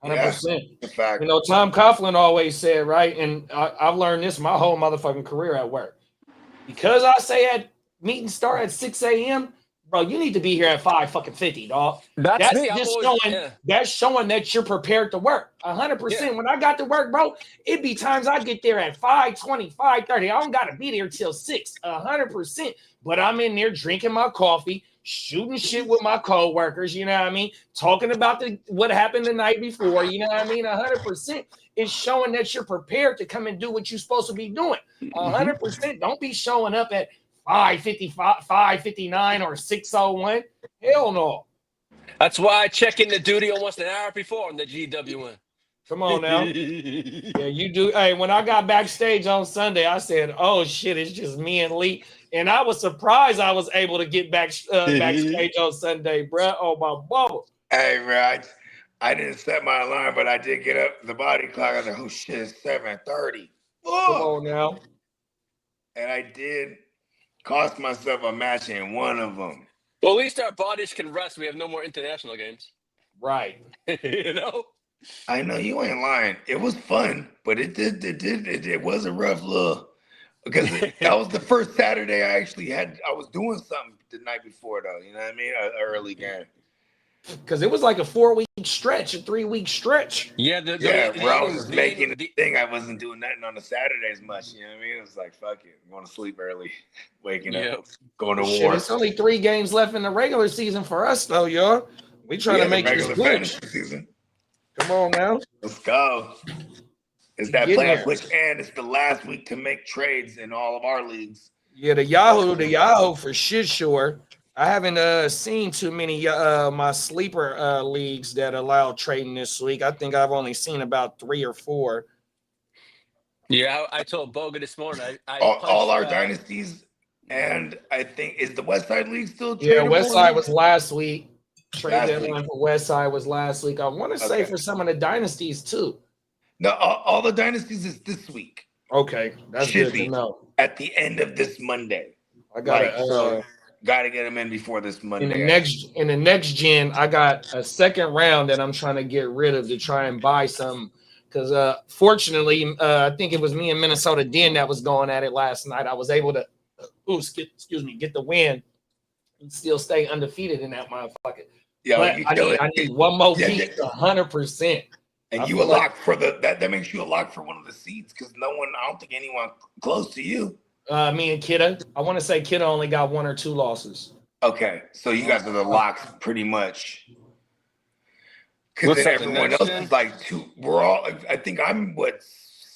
100%. Fact. You know, Tom Coughlin always said, right, and I've learned this my whole motherfucking career at work. Because I say at meetings start at 6 a.m., bro, you need to be here at 5:50, dog. That's showing that you're prepared to work. 100%. Yeah. When I got to work, bro, it be times I get there at 5:20, 5:30. I don't got to be there till 6. 100%. But I'm in there drinking my coffee, shooting shit with my coworkers. You know what I mean? Talking about what happened the night before. You know what I mean? 100%. It's showing that you're prepared to come and do what you're supposed to be doing. 100%. Don't be showing up at 5:55, 5:59, or 6:01. Hell no. That's why I check into duty almost an hour before on the GWN. Come on now. Yeah, you do. Hey, when I got backstage on Sunday, I said, oh shit, it's just me and Lee. and I was surprised I was able to get backstage on Sunday, bro. Oh my mama. Hey, bro, I didn't set my alarm, but I did get up the body clock. I was like, oh shit, it's 7:30. Come on now. And I did cost myself a match in one of them. Well, at least our bodies can rest. We have no more international games. Right. You know? I know you ain't lying. It was fun, but it was a rough little because that was the first Saturday I actually had. I was doing something the night before though. You know what I mean? An early game. Because it was like a 4-week stretch, a 3-week stretch. Yeah, where I was just making the thing. I wasn't doing nothing on the Saturdays much. You know what I mean? It was like, fuck it. I'm going to sleep early, waking up, going to war. It's only 3 games left in the regular season for us, though, y'all. We trying to make this push. Season. Come on now. Let's go. It's that playoff push, and it's the last week to make trades in all of our leagues. Yeah, the Yahoo for shit sure. I haven't seen too many my sleeper leagues that allow trading this week. I think I've only seen about 3 or 4. Yeah, I told Boga this morning. All our dynasties, and I think is the West Side League still tradable? Yeah, West Side was last week. Trade deadline for West Side was last week. I want to say for some of the dynasties too. No, all the dynasties is this week. Okay, that's good to know. At the end of this Monday. I got Gotta get them in before this Monday. In the next gen, I got a second round that I'm trying to get rid of to try and buy some. Because fortunately, I think it was me and Minnesota Den that was going at it last night. I was able to, get the win and still stay undefeated in that motherfucker. Yeah, I need one more beat, 100%. And you a lock for that makes you a lock for one of the seeds because I don't think anyone close to you. Me and Kidda. I want to say Kidda only got 1 or 2 losses. Okay, so you guys are the locks pretty much. Because then everyone else is like 2. We're all. I think I'm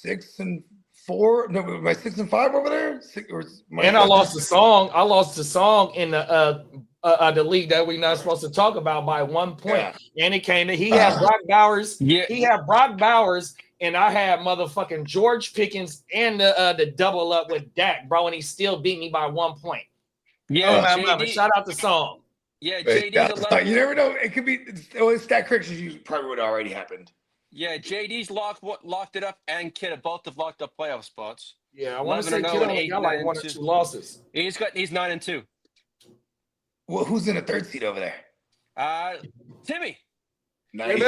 6 and 4. No, am I 6 and 5 over there? And I lost the song. I lost the song in the league that we're not supposed to talk about by 1 point. Yeah. And it came to he had Brock Bowers. Yeah. He had Brock Bowers. And I had motherfucking George Pickens and the double up with Dak, bro, and he still beat me by 1 point. Yeah, shout out to Song. Yeah, JD's you never know. It could be stat corrections. You probably would have already happened. Yeah, JD's locked it up, and Kidda both have locked up playoff spots. Yeah, I want to say Kidda got like 1 or 2 losses. He's 9-2. Well, who's in the 3rd seat over there? Timmy. Nice.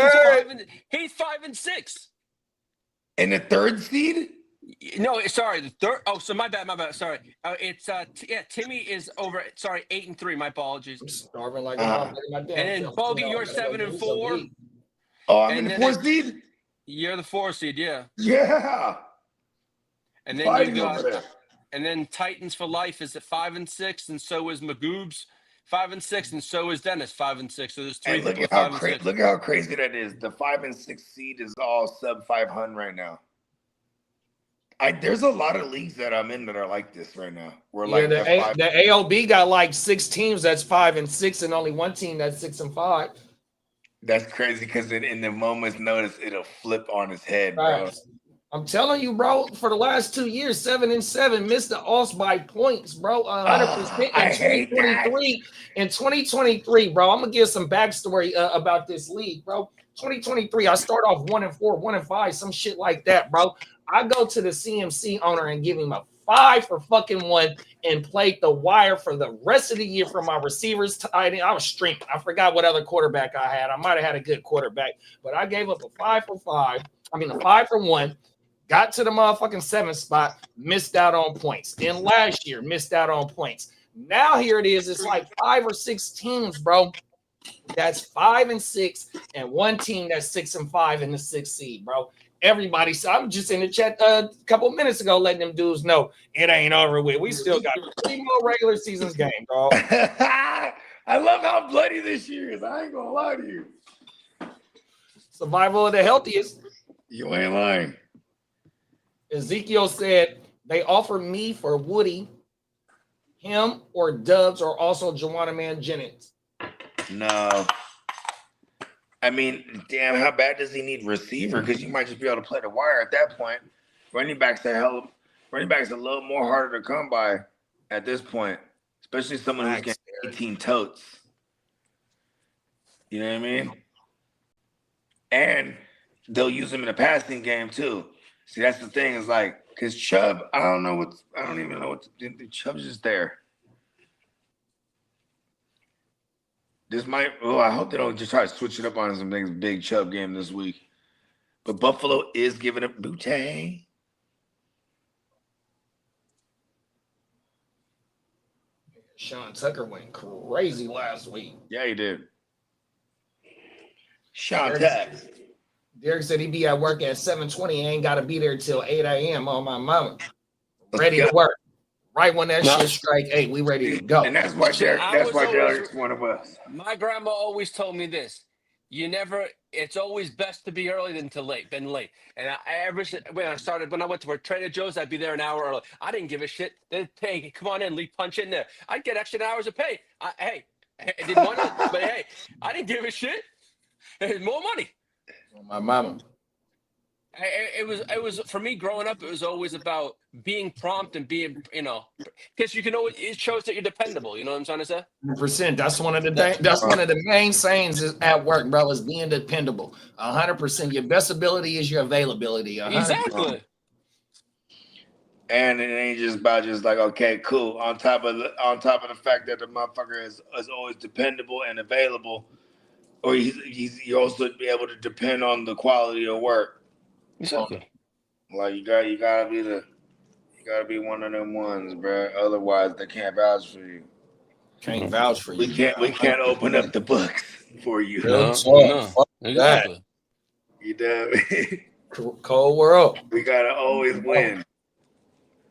He's 5 and 6. In the 3rd seed? No, sorry, the 3rd. Oh, so my bad. Sorry, it's Timmy is over. Sorry, 8 and 3. My apologies. I'm starving like my dad. And then Bogey, you're 7 and 4. Oh, I'm in the 4th seed. You're the 4th seed, yeah. Yeah. And then you got, and then Titans for life is at 5 and 6, and so is Magoob's 5 and 6, and so is Dennis 5 and 6. So there's 3. Look at how crazy that is. The 5 and 6 seed is all sub 500 right now. There's a lot of leagues that I'm in that are like this right now. We're like the AOB got like 6 teams that's 5 and 6, and only 1 team that's 6 and 5. That's crazy because in the moment's notice, it'll flip on his head, bro. I'm telling you, bro, for the last 2 years, 7 and 7, missed the Alls by points, bro. 100% in 2023. In 2023, bro, I'm gonna give some backstory about this league, bro. 2023, I start off 1 and 4, 1 and 5, some shit like that, bro. I go to the CMC owner and give him a 5 for fucking 1 and played the wire for the rest of the year for my receivers. I was streaming. I forgot what other quarterback I had. I might have had a good quarterback, but I gave up a 5 for 5. I mean, a 5 for 1. Got to the motherfucking 7th spot, missed out on points. Then last year, missed out on points. Now here it is. It's like 5 or 6 teams, bro. That's 5 and 6, and 1 team that's 6 and 5 in the 6th seed, bro. Everybody, so I'm just in the chat a couple minutes ago letting them dudes know it ain't over with. We still got 3 more regular seasons game, bro. I love how bloody this year is. I ain't gonna lie to you. Survival of the healthiest. You ain't lying. Ezekiel said they offered me for Woody, him or Dubs or also Joanna Man Jennings. No. I mean, damn, how bad does he need receiver? Because you might just be able to play the wire at that point. Running backs a little more harder to come by. at this point, especially someone who's Facts, getting 18 totes. You know what I mean? And they'll use him in a passing game too. See, that's the thing is like, because Chubb, I don't even know what to do. Chubb's just there. This might, I hope they don't just try to switch it up on some big Chubb game this week. But Buffalo is giving up Boutte. Sean Tucker went crazy last week. Yeah, he did. Sean Tucker. Derek said he'd be at work at 7:20. He ain't got to be there till 8 a.m. on my mama. Ready to work. Right when that shit strike 8, we ready to go. And that's why Derek's one of us. My grandma always told me this. It's always best to be early than late. When I went to Trader Joe's, I'd be there an hour early. I didn't give a shit. They'd pay, come on in, punch in there. I'd get extra hours of pay. I didn't want to, but hey, I didn't give a shit. It's more money. My mama. It was for me growing up. It was always about being prompt and being, because you can always. It shows that you're dependable. You know what I'm trying to say? 100%. That's one of the things. That's one of the main sayings at work, bro. Is being dependable. 100%. Your best ability is your availability. 100%. Exactly. And it ain't just about like, okay, cool. On top of the fact that the motherfucker is always dependable and available, or you also be able to depend on the quality of work. Exactly. Like you gotta be one of them ones, bro. Otherwise, they can't vouch for you. Can't vouch for you. We can't open up the books for you. No. Exactly. You know, cold world. We gotta always win.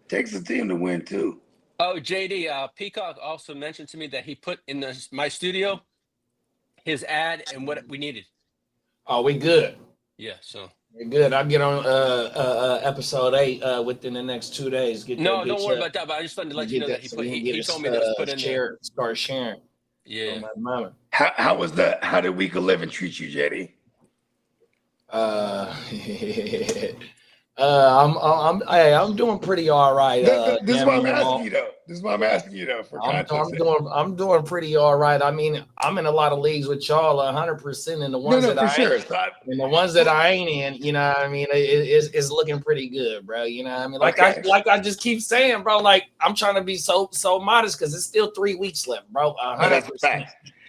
Takes a team to win too. Oh, JD, Peacock also mentioned to me that he put in my studio his ad and what we needed. Oh, we good. Yeah, so we're good. I'll get on episode 8 within the next 2 days. Don't worry about that. But I just wanted to let you know that he told me that it was put in there. Start sharing. Yeah. How was that? How did week 11 treat you, JD? I'm doing pretty all right. This is what I'm asking you though. For context. I'm doing pretty all right. I mean, I'm in a lot of leagues with y'all 100%, and the ones and the ones that I ain't in, you know what I mean, it's looking pretty good, bro. You know what I mean? Like I just keep saying, bro, like I'm trying to be so modest because it's still 3 weeks left, bro. 100%.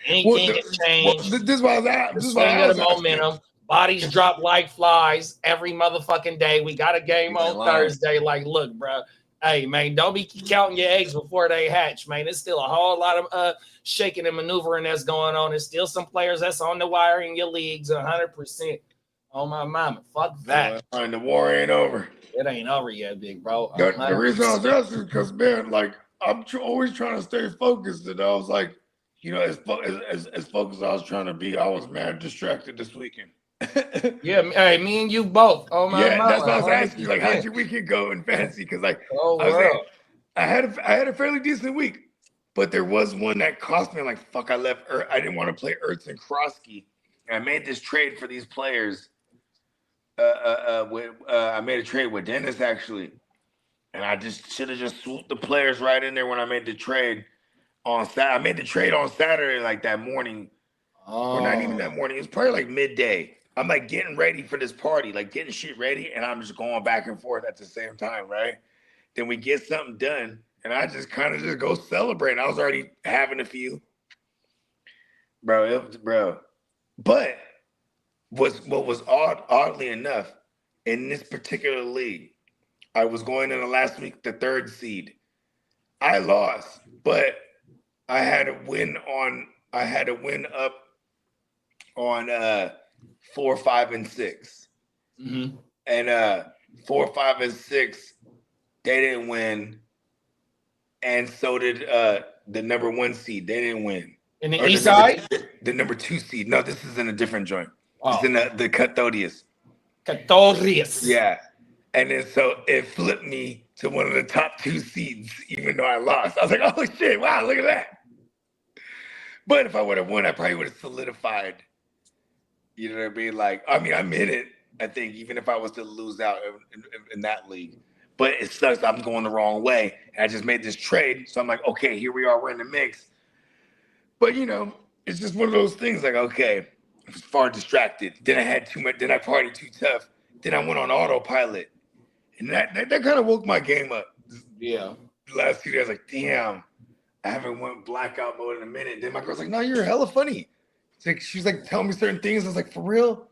Anything can change. This is what I was swing of the momentum. Bodies drop like flies every motherfucking day. We got a game on Thursday. Like, look, bro. Hey, man, don't be counting your eggs before they hatch, man. There's still a whole lot of shaking and maneuvering that's going on. There's still some players that's on the wire in your leagues 100%. Oh, my mama. Fuck that. The war ain't over. It ain't over yet, big bro. The reason I was asking is because, man, like, I'm always trying to stay focused. And I was like, as focused as I was trying to be, I was mad distracted this weekend. Yeah, hey, me and you both. Oh my God. That's what I was asking you. Like, how'd your weekend go in fantasy? Because, like, I had a fairly decent week, but there was one that cost me. Like, fuck, I didn't want to play Ertz and Krosky. And I made this trade for these players. I made a trade with Dennis actually, and I just should have just swooped the players right in there when I made the trade on Saturday. I made the trade on Saturday, like that morning, or not even that morning. It was probably like midday. I'm like getting ready for this party, like getting shit ready, and I'm just going back and forth at the same time, right? Then we get something done, and I just kind of just go celebrate. I was already having a few, bro. But what was oddly enough, in this particular league, I was going in the last week, the 3rd seed. I lost, but I had a win up on 4, 5, and 6. Mm-hmm. And 4, 5, and 6, they didn't win. And so did the number 1 seed. They didn't win. In the east side? The number 2 seed. No, this is in a different joint. It's in the Cathodius. Yeah. And then so it flipped me to one of the top 2 seeds, even though I lost. I was like, oh shit, wow, look at that. But if I would have won, I probably would have solidified. You know what I mean? Like, I mean, I'm in it, I think, even if I was to lose out in that league. but it sucks. I'm going the wrong way. And I just made this trade. So I'm like, okay, here we are. We're in the mix. But, you know, it's just one of those things like, okay, I was far distracted. Then I had too much. Then I partied too tough. Then I went on autopilot. And that kind of woke my game up. Yeah. The last 2 days, like, damn, I haven't went blackout mode in a minute. Then my girl's like, no, you're hella funny. She's like telling me certain things. I was like, for real?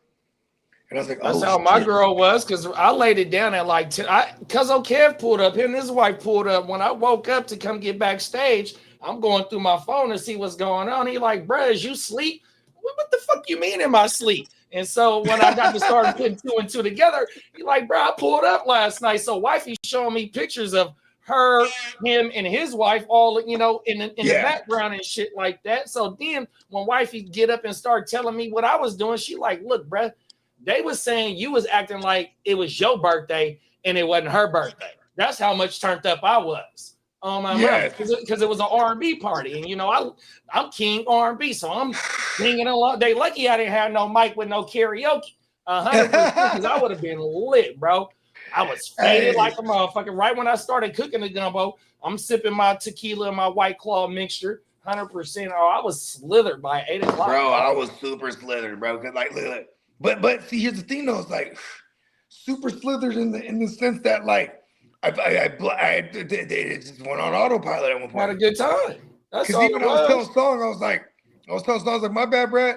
And I was like, That's how my girl was, because I laid it down at like 10. Because Kev pulled up, him and his wife pulled up. When I woke up to come get backstage, I'm going through my phone to see what's going on. He like, bruh, is you sleep? What the fuck you mean in my sleep? And so when I got to start putting 2 and 2 together, he like, bro, I pulled up last night. So wifey showing me pictures of her, him, and his wife all, you know, in the background and shit like that. So then when wifey get up and start telling me what I was doing, she like, look, bro, they was saying you was acting like it was your birthday and it wasn't her birthday. That's how much turned up I was. Because it was an R&B party, and you know I'm king R&B, so I'm singing a lot. They lucky I didn't have no mic with no karaoke, 100%, because I would have been lit, bro. I was faded like a motherfucker. Right when I started cooking the gumbo, I'm sipping my tequila and my White Claw mixture, 100%. Oh, I was slithered by 8 o'clock. Bro, I was super slithered, bro. Cause like, look. But see, here's the thing, though. It's like super slithered in the sense that like. I just went on autopilot at one point. Had a good time. Because even I was telling Song, I was like, my bad, Brad.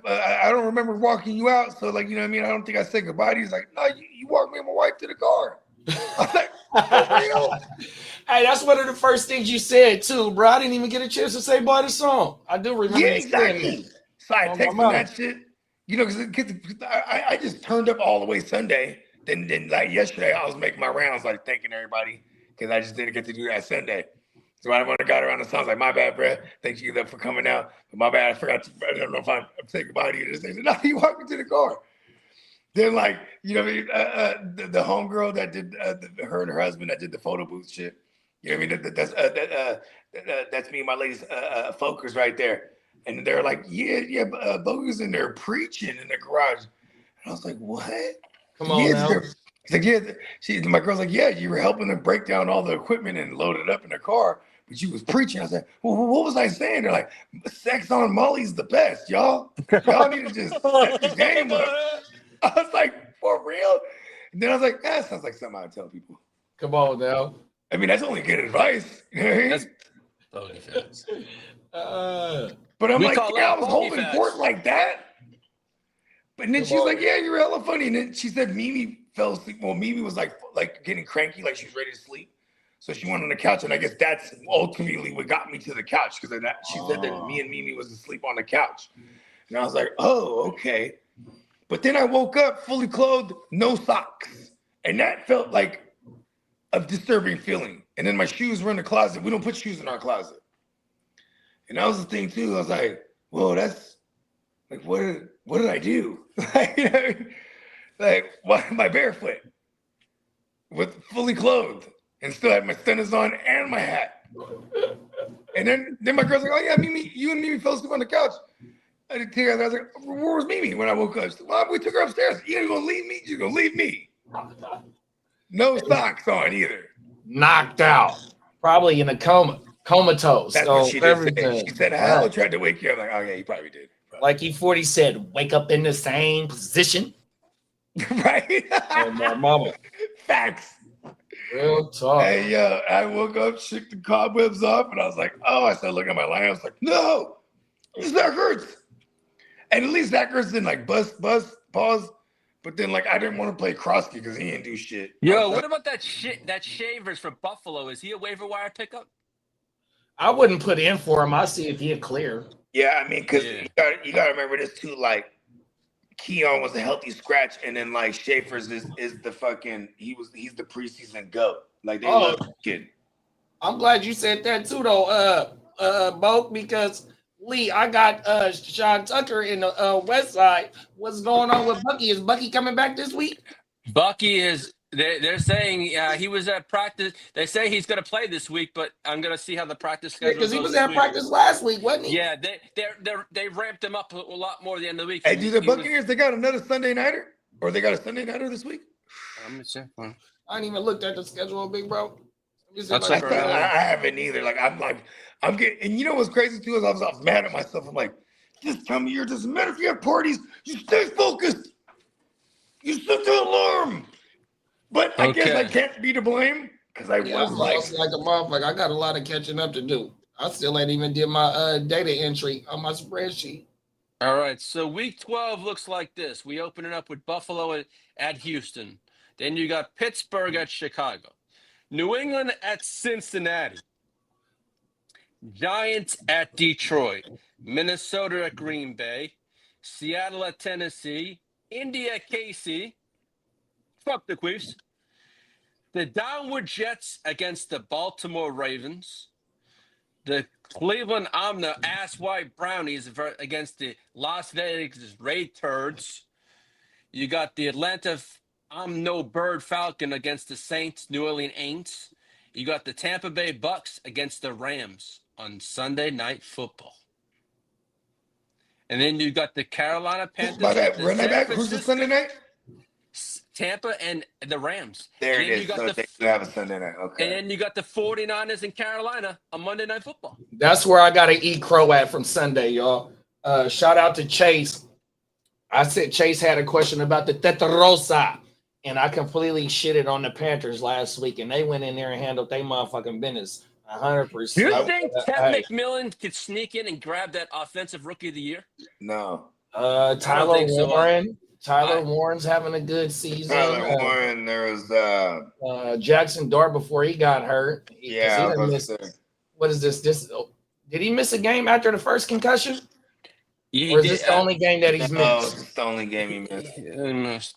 I don't remember walking you out. So, like, you know what I mean? I don't think I said goodbye to you. He's like, no, you walked me and my wife to the car. I was like, for real? Hey, that's one of the first things you said, too, bro. I didn't even get a chance to say bye to Song. I do remember. Yeah, exactly. So I texted that shit. You know, because I just turned up all the way Sunday. Then like yesterday, I was making my rounds, like thanking everybody because I just didn't get to do that Sunday. So when I got around the song, I was like, my bad, bro. Thank you for coming out. But my bad, I forgot to, I don't know if I'm saying goodbye to you. They said, no, you walked me to the car. Then like, you know what I mean? The homegirl that did, her and her husband that did the photo booth shit. You know what I mean? That's me and my ladies focus right there. And they're like, yeah, Bogey's in there preaching in the garage. And I was like, what? Come on now. He's like, yeah. My girl's like, yeah, you were helping them break down all the equipment and load it up in the car, but you was preaching. I was like, well, what was I saying? They're like, sex on Molly's the best, y'all. Y'all need to just step the game up. I was like, for real? And then I was like, that sounds like something I tell people. Come on now. I mean, that's only good advice. You know what I mean? That's totally fair. But I'm like, call yeah, I that was pony holding facts. court like that. But then she was like, yeah, you're hella funny. And then she said Mimi fell asleep. Well, Mimi was like getting cranky, like she was ready to sleep. So she went on the couch. And I guess that's ultimately what got me to the couch. Because she said that me and Mimi was asleep on the couch. And I was like, oh, okay. But then I woke up fully clothed, no socks. And that felt like a disturbing feeling. And then my shoes were in the closet. We don't put shoes in our closet. And that was the thing, too. I was like, whoa, that's like, what did I do? You know, like, why am I barefoot with fully clothed and still had my stunners on and my hat? And then my girl's like, oh yeah, Mimi, you and Mimi fell asleep on the couch. I was like, where was Mimi when I woke up? She said, well, we took her upstairs. You ain't gonna leave me? You're gonna leave me. No socks on either. Knocked out. Probably in a comatose. That's what she did say. She said, I tried to wake you up. I'm like, oh yeah, you probably did. Like E40 said, wake up in the same position. Right? Oh, my mama. Facts. Real talk. Hey, I woke up, shook the cobwebs off, and I was like, oh, I started looking at my line. I was like, no, this back hurts. And at least that hurts didn't like bust, pause. But then like I didn't want to play Krosky because he didn't do shit. Yo, what about that Shavers from Buffalo? Is he a waiver wire pickup? I wouldn't put in for him. I see if he'd clear. Yeah, I mean, because you gotta remember this too. Like, Keon was a healthy scratch, and then like Schaefer's is the fucking he's the preseason goat. Like they love the kid. I'm glad you said that too, though, Bo, because Lee, I got Sean Tucker in the West Side. What's going on with Bucky? Is Bucky coming back this week? Bucky is. They're saying he was at practice. They say he's going to play this week, but I'm going to see how the practice schedule goes. Because he was at practice last week, wasn't he? Yeah, they ramped him up a lot more at the end of the week. Hey, do the Buccaneers they got another Sunday nighter, or they got a Sunday nighter this week? I'm gonna check. I ain't even looked at the schedule, big bro. Let me see if That's I I, can fair still, find enough. it. I haven't either. I'm getting, and you know what's crazy too is I was mad at myself. I'm like, this time of year doesn't matter if you have parties. You stay focused. You set the alarm. But I guess I Okay. can't be to blame because I Yeah, was I'm like, lost like a motherfucker. I got a lot of catching up to do. I still ain't even did my data entry on my spreadsheet. All right. So week 12 looks like this. We open it up with Buffalo at Houston. Then you got Pittsburgh at Chicago. New England at Cincinnati. Giants at Detroit. Minnesota at Green Bay. Seattle at Tennessee. Indy at KC. Fuck the Queefs. The Downward Jets against the Baltimore Ravens. The Cleveland Omna ass white brownies against the Las Vegas Raid Turds. You got the Atlanta I'm no bird Falcon against the Saints, New Orleans Aints. You got the Tampa Bay Bucks against the Rams on Sunday Night Football. And then you got the Carolina Panthers at the run that San back. Who's the Francisco Sunday night? Tampa and the Rams. There And it then you is. got So they do have a Sunday night. and Okay. then you got the 49ers in Carolina on Monday Night Football. That's where I got to eat crow at from Sunday, y'all. Shout out to Chase. I said Chase had a question about the Tetarosa, and I completely shitted on the Panthers last week, and they went in there and handled their motherfucking business 100%. Do you think Ted Hey, McMillan could sneak in and grab that offensive rookie of the year? No. Tyler think so. Warren. Tyler Warren's having a good season. Tyler Warren, there was Jackson Dart before he got hurt. 'Cause yeah, he I was done about to missed, say. what is this? Did he miss a game after the first concussion? He Or is did, this the only game that he's No, missed? it's the only game he missed. he missed.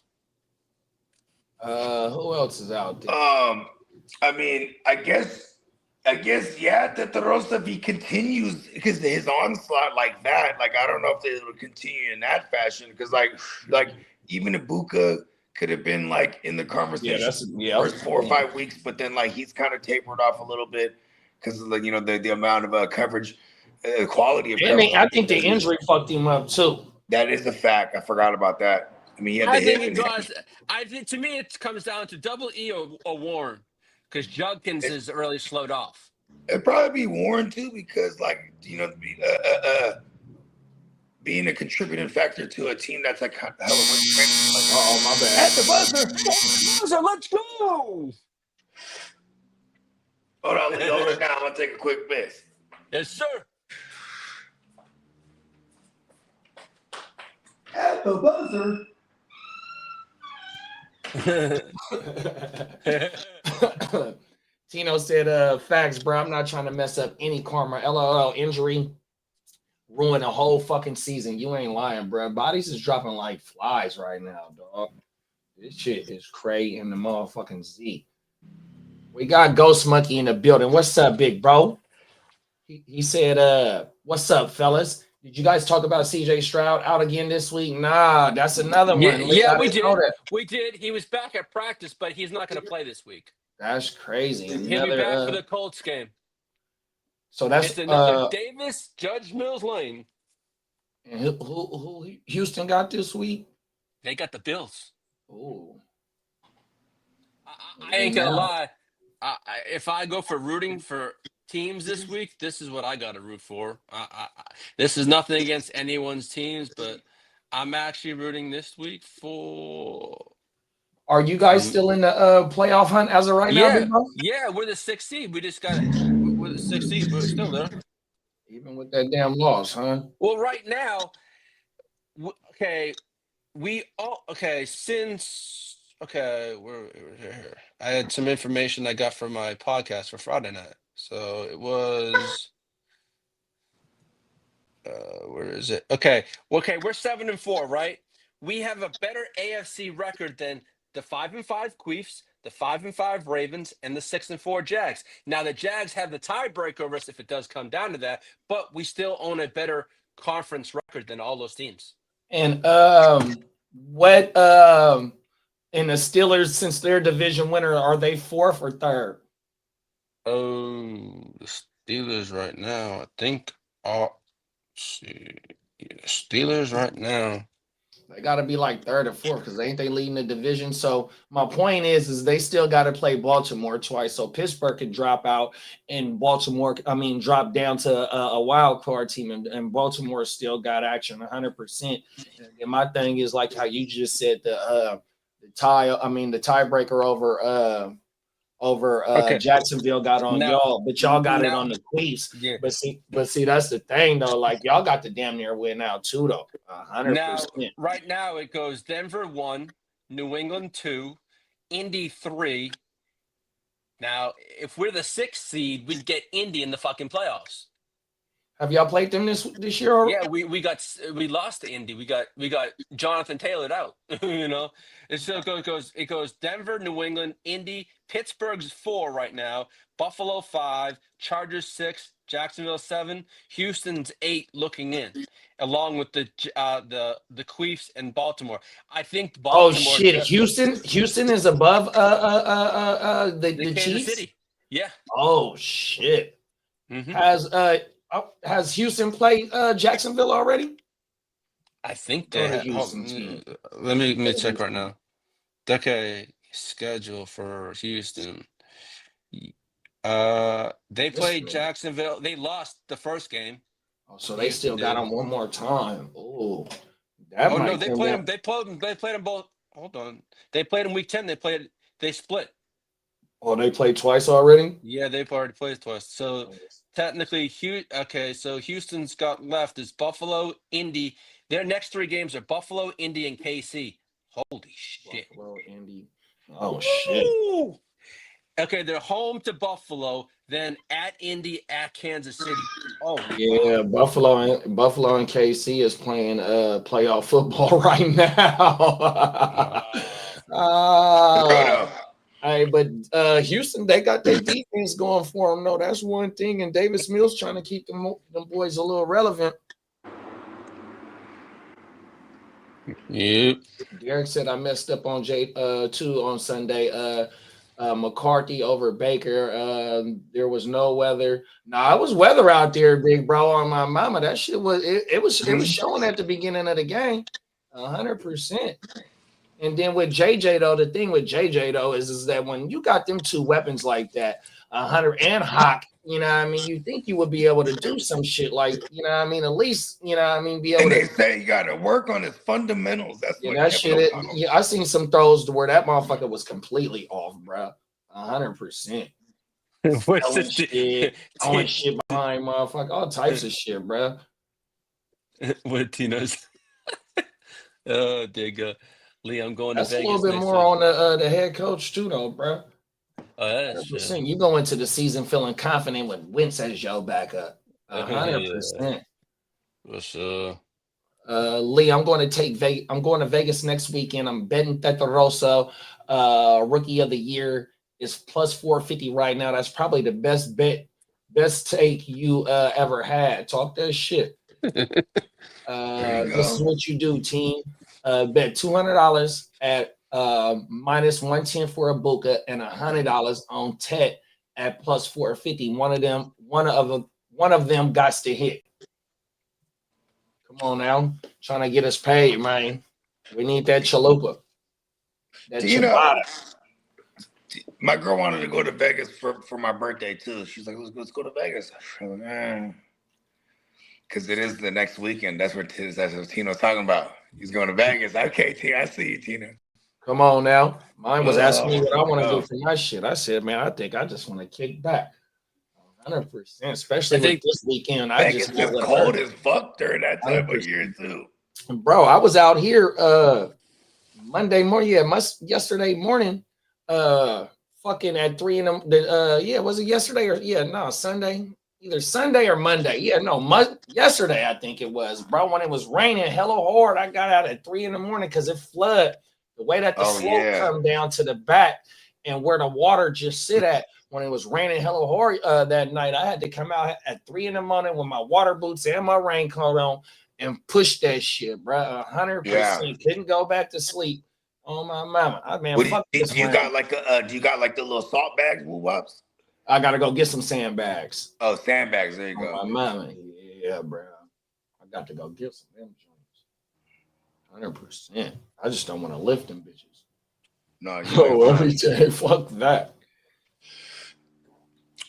Who else is out there? I mean, I guess, yeah, that the roast if he continues because his onslaught like that, like I don't know if they would continue in that fashion because like even Ibuka could have been like in the conversation first 4 or 5 weeks, but then like he's kind of tapered off a little bit because of the amount of coverage, quality of coverage. I think the injury fucked him up too. That is a fact. I forgot about that. I mean, he had the I hip. think it goes. I think to me it comes down to Double E or Warren because Judkins is really slowed off. It'd probably be Warren too, because being a contributing factor to a team that's like hella Oh my bad. at the buzzer. Let's go. Hold on, hold it down. I'm gonna take a quick piss. Yes, sir. At the buzzer. Tino said, facts, bro. I'm not trying to mess up any karma. LOL injury ruin a whole fucking season. You ain't lying, bro. Bodies is dropping like flies right now, dog. This shit is crazy in the motherfucking Z. We got Ghost Monkey in the building. What's up, big bro? He said, what's up, fellas? Did you guys talk about CJ Stroud out again this week? Nah, that's another one. Yeah, we did. We did. He was back at practice, but he's not going to play this week. That's crazy. He'll be back for the Colts game. So that's it's another Davis Judge Mills Lane. And who Houston got this week? They got the Bills. Oh, I ain't gonna lie. If I go for rooting for teams this week, this is what I got to root for. This is nothing against anyone's teams, but I'm actually rooting this week for. Are you guys still in the playoff hunt as of right now? Big bro? Yeah, we're the 6th seed. We're the 6th seed, but we're still there. Even with that damn loss, huh? Well, right now, we're here. I had some information I got from my podcast for Friday night. So it was where is it? Okay, we're 7-4, right? We have a better AFC record than the 5-5 Queefs, the 5-5 Ravens, and the 6-4 Jags. Now the Jags have the tiebreaker over us if it does come down to that, but we still own a better conference record than all those teams. And what in the Steelers, since they're division winner, are they 4th or 3rd? Oh, the Steelers right now, I think are Steelers right now. They got to be like third or fourth because ain't they leading the division? So my point is they still got to play Baltimore twice. So Pittsburgh could drop out and Baltimore, drop down to a wild card team, and Baltimore still got action 100%. And my thing is like how you just said the tiebreaker over Okay. Jacksonville got on Now- y'all, but y'all got it now- on the Queefs. Yeah. But see, that's the thing though. Like y'all got the damn near win out too, though. 100%. Now, right now it goes Denver 1, New England 2, Indy 3. Now, if we're the 6th seed, we'd get Indy in the fucking playoffs. Have y'all played them this year? Already? Yeah, we lost to Indy. We got Jonathan Taylor out. You know, it still goes Denver, New England, Indy, Pittsburgh's 4 right now, Buffalo 5, Chargers 6, Jacksonville 7, Houston's 8 looking in, along with the Queefs and Baltimore. I think Baltimore. Oh shit, Houston is above the Kansas Chiefs. City. Yeah. Oh shit. Mhm. Has Houston played Jacksonville already? I think Go they to have. Houston team. Let me check right now. Okay, schedule for Houston. They played Jacksonville. They lost the first game. Oh, so they still got them one more time. Oh, No, they played them. They played them both. Hold on, they played them week 10. They split. Oh, they played twice already? Yeah, they've already played twice. So technically, so Houston's got left is Buffalo, Indy. Their next 3 games are Buffalo, Indy, and KC. Holy shit. Buffalo, Indy. Oh shit. Ooh. Okay, they're home to Buffalo, then at Indy, at Kansas City. Oh yeah, Buffalo and KC is playing playoff football right now. Hey, but Houston, they got their defense going for them. No, that's one thing. And Davis Mills trying to keep them boys a little relevant. Yep. Derek said I messed up on too on Sunday. McCarthy over Baker. There was no weather. Nah, it was weather out there, big bro. On my mama, that shit was it was showing at the beginning of the game, 100%. And then with JJ though, the thing with JJ though is that when you got them 2 weapons like that, 100 and Hawk, you know what I mean, you think you would be able to do some shit like, you know what I mean, at least, you know what I mean, be able and to. they say you got to work on his fundamentals. That's what that shit. I seen some throws to where that motherfucker was completely off, bro. 100%. What's Throwing shit behind motherfucker, all types of shit, bro. What Tino's? Oh, there you go. Lee, I'm going That's to Vegas. a little bit more on the head coach too, though, bro. Oh, that's true. You go into the season feeling confident with Wentz as your backup. 100%. For sure. Lee, I'm going to Vegas next weekend. I'm betting Tetarosa, rookie of the year is plus 450 right now. That's probably the best take you ever had. Talk that shit. This is what you do, team. Bet $200 at minus 110 for Ibuka and $100 on Tet at plus 450. One of them got to hit. Come on now, trying to get us paid, man. We need that chalupa. That ciabatta. My girl wanted to go to Vegas for my birthday too. She's like, let's go to Vegas. Because it is the next weekend. That's what Tino's talking about. He's going to Vegas. Okay, Tina, I see you, Tina. Come on now. Mine was asking me what I want to do for my shit. I said, man, I think I just want to kick back. 100%, especially with this weekend. I just it's cold as fuck during that time of year too. Bro, I was out here Monday morning. Yeah, yesterday morning. Fucking at 3 a.m. Was it yesterday or Sunday? Either Sunday or Monday. Yeah, no, yesterday I think it was, bro. When it was raining hella hard, I got out at 3 a.m. because it flooded. The way that the slope come down to the back and where the water just sit at. When it was raining hella hard that night, I had to come out at 3 a.m. with my water boots and my raincoat on and push that shit, bro. 100%. Couldn't go back to sleep. Oh my mama, do you got like the little salt bags, woo-wops? I gotta go get some sandbags. Oh, sandbags. There you go. My mama, yeah, bro. I got to go get some them joints. 100%. I just don't want to lift them bitches. No, you ain't Oh, lying. every day. Fuck that.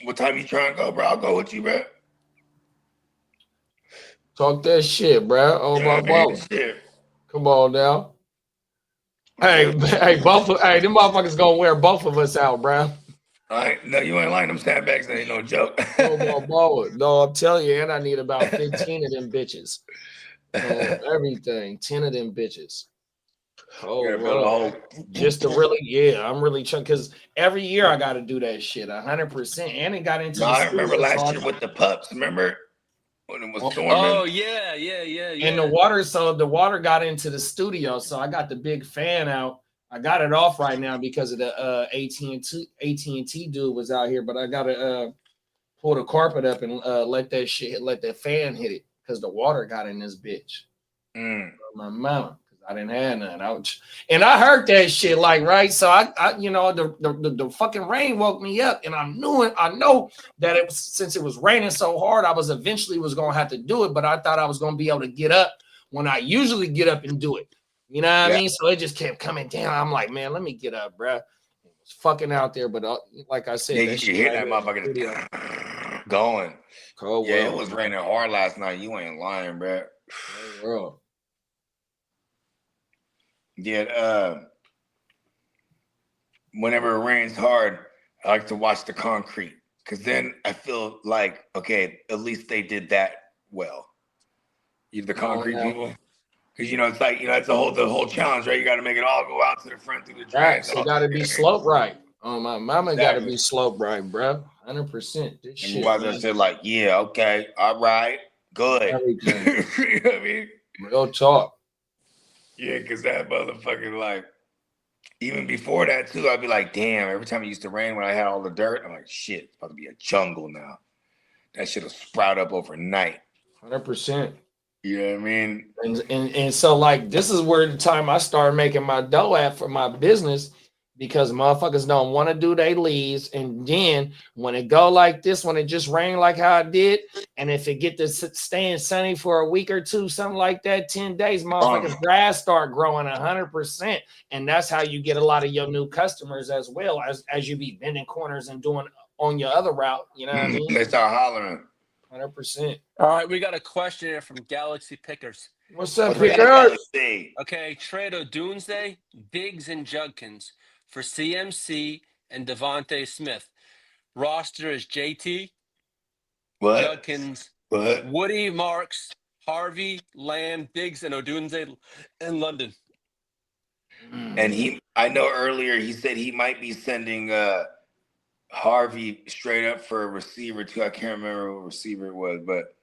What time you trying to go, bro? I'll go with you, bro. Talk that shit, bro. Oh, my mama. Shit. Come on now. Hey, hey, hey, them motherfuckers gonna wear both of us out, bro. No, you ain't lying. Them sandbags ain't no joke. Oh, my mama. No, I'm telling you, and I need about 15 of them bitches. Everything. 10 of them bitches. Oh, well, just to really, I'm really trying because every year I got to do that shit 100%. And it got into. No, the I remember studio, last so year with the pups. Remember when it was storming? Oh yeah. And the water, so the water got into the studio, so I got the big fan out. I got it off right now because of the AT&T dude was out here, but I gotta pull the carpet up and let that fan hit it because the water got in this bitch. My mama, because I didn't have none. And I heard that shit like right. So I you know, the fucking rain woke me up, and I know that it was, since it was raining so hard, I was eventually gonna have to do it, but I thought I was gonna be able to get up when I usually get up and do it. You know what I mean? So it just kept coming down. I'm like, man, let me get up, bro. It was fucking out there, but like I said, you hear that motherfucker going. Cold yeah, world. It was raining hard last night. You ain't lying, bro. Cold world. Yeah, whenever it rains hard, I like to watch the concrete because then I feel like, okay, at least they did that well. The concrete people. Because it's like it's the whole challenge, right? You got to make it all go out to the front through the drains. It got to be sloped right. Oh, my mama got to be sloped right, bro. 100%. This shit. I said like, yeah, okay, all right, good. Everything. You know what I mean? Real talk. Yeah, because that motherfucking like, even before that too, I'd be like, damn. Every time it used to rain when I had all the dirt, I'm like, shit, it's about to be a jungle now. That shit will sprout up overnight. 100%. You know what I mean? And so like this is where the time I started making my dough at for my business, because motherfuckers don't want to do their leads. And then when it go like this, when it just rain like how it did, and if it get to staying sunny for a week or two, something like that, 10 days, motherfuckers grass start growing 100%. And that's how you get a lot of your new customers as well as you be bending corners and doing on your other route. You know what I mean? They start hollering. 100%. All right, we got a question here from Galaxy Pickers. What's up, Pickers? Okay, Trado Doomsday, Biggs, and Judkins for CMC and Devontae Smith. Roster is JT, Judkins, Woody, Marks, Harvey, Lamb, Biggs, and Odunze in London. And I know earlier he said he might be sending Harvey straight up for a receiver too. I can't remember what receiver it was, but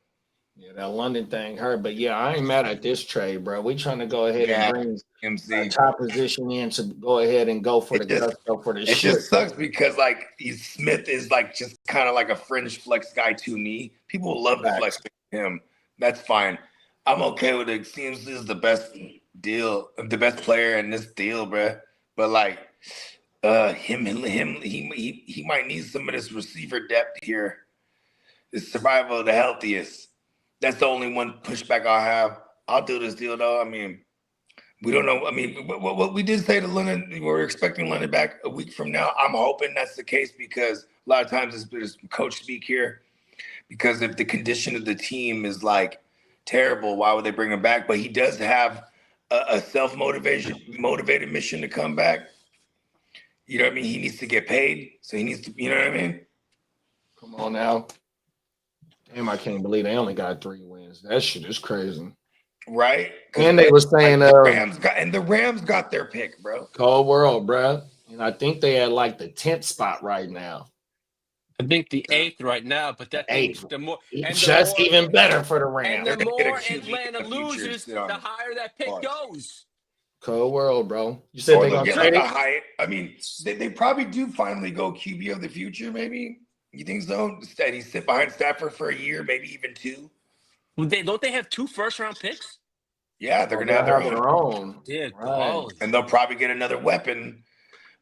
yeah, that London thing hurt. But yeah, I ain't mad at this trade, bro. We trying to go ahead and bring MC top position in to go ahead and go for the gusto for the shit. It just sucks because like Smith is like just kind of like a fringe flex guy to me. People love to flex him. That's fine. I'm okay with it. Seems this is the best deal, the best player in this deal, bro. But like he might need some of this receiver depth here. The survival of the healthiest. That's the only one pushback I'll have. I'll do this deal though. I mean, we don't know. I mean, what we did say to London, we're expecting London back a week from now. I'm hoping that's the case because a lot of times it's coach speak here. Because if the condition of the team is like terrible, why would they bring him back? But he does have a motivated mission to come back. You know what I mean? He needs to get paid, so he needs to. You know what I mean? Come on now. Damn, I can't believe they only got 3 wins. That shit is crazy. Right? And they were saying the Rams got their pick, bro. Cold world, bro. And I think they had like the 10th spot right now. I think the 8th right now, but that 8th. The more even better for the Rams. And the more Atlanta loses, the higher that pick goes. Cold world, bro. You said they're gonna trade it? I mean, they probably do finally go QB of the future, maybe. You think so? Instead, he sit behind Stafford for a year, maybe even 2. Don't they have 2 first-round picks? Yeah, they're gonna have their own. Yeah, right. And they'll probably get another weapon,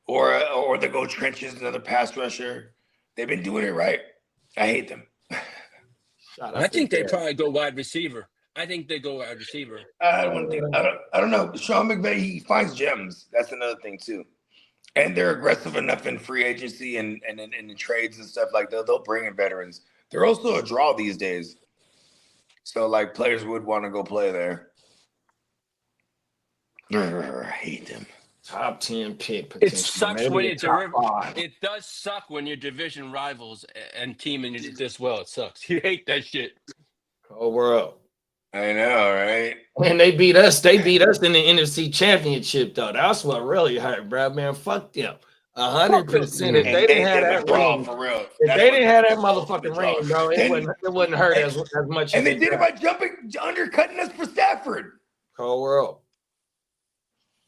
or they'll go trenches, another pass rusher. They've been doing it right. I hate them. I think they probably go wide receiver. I think they go wide receiver. I don't know. Sean McVay, he finds gems. That's another thing too. And they're aggressive enough in free agency and in the trades and stuff like that. They'll bring in veterans. They're also a draw these days. So like players would want to go play there. I hate them. Top 10 pick It potential. sucks Maybe when a you top 5. It does suck when your division rivals and team and you did this well. It sucks. You hate that shit. Cold world. I know, right? And they beat us. They beat us in the NFC Championship, though. That's what really hurt, bro. Man, fuck them. 100%. If And they didn't have them a that draw ring, for real. if That's they what didn't have that the motherfucking draw. ring, bro, it wouldn't hurt as much. And as they did it by undercutting us for Stafford. Cold world.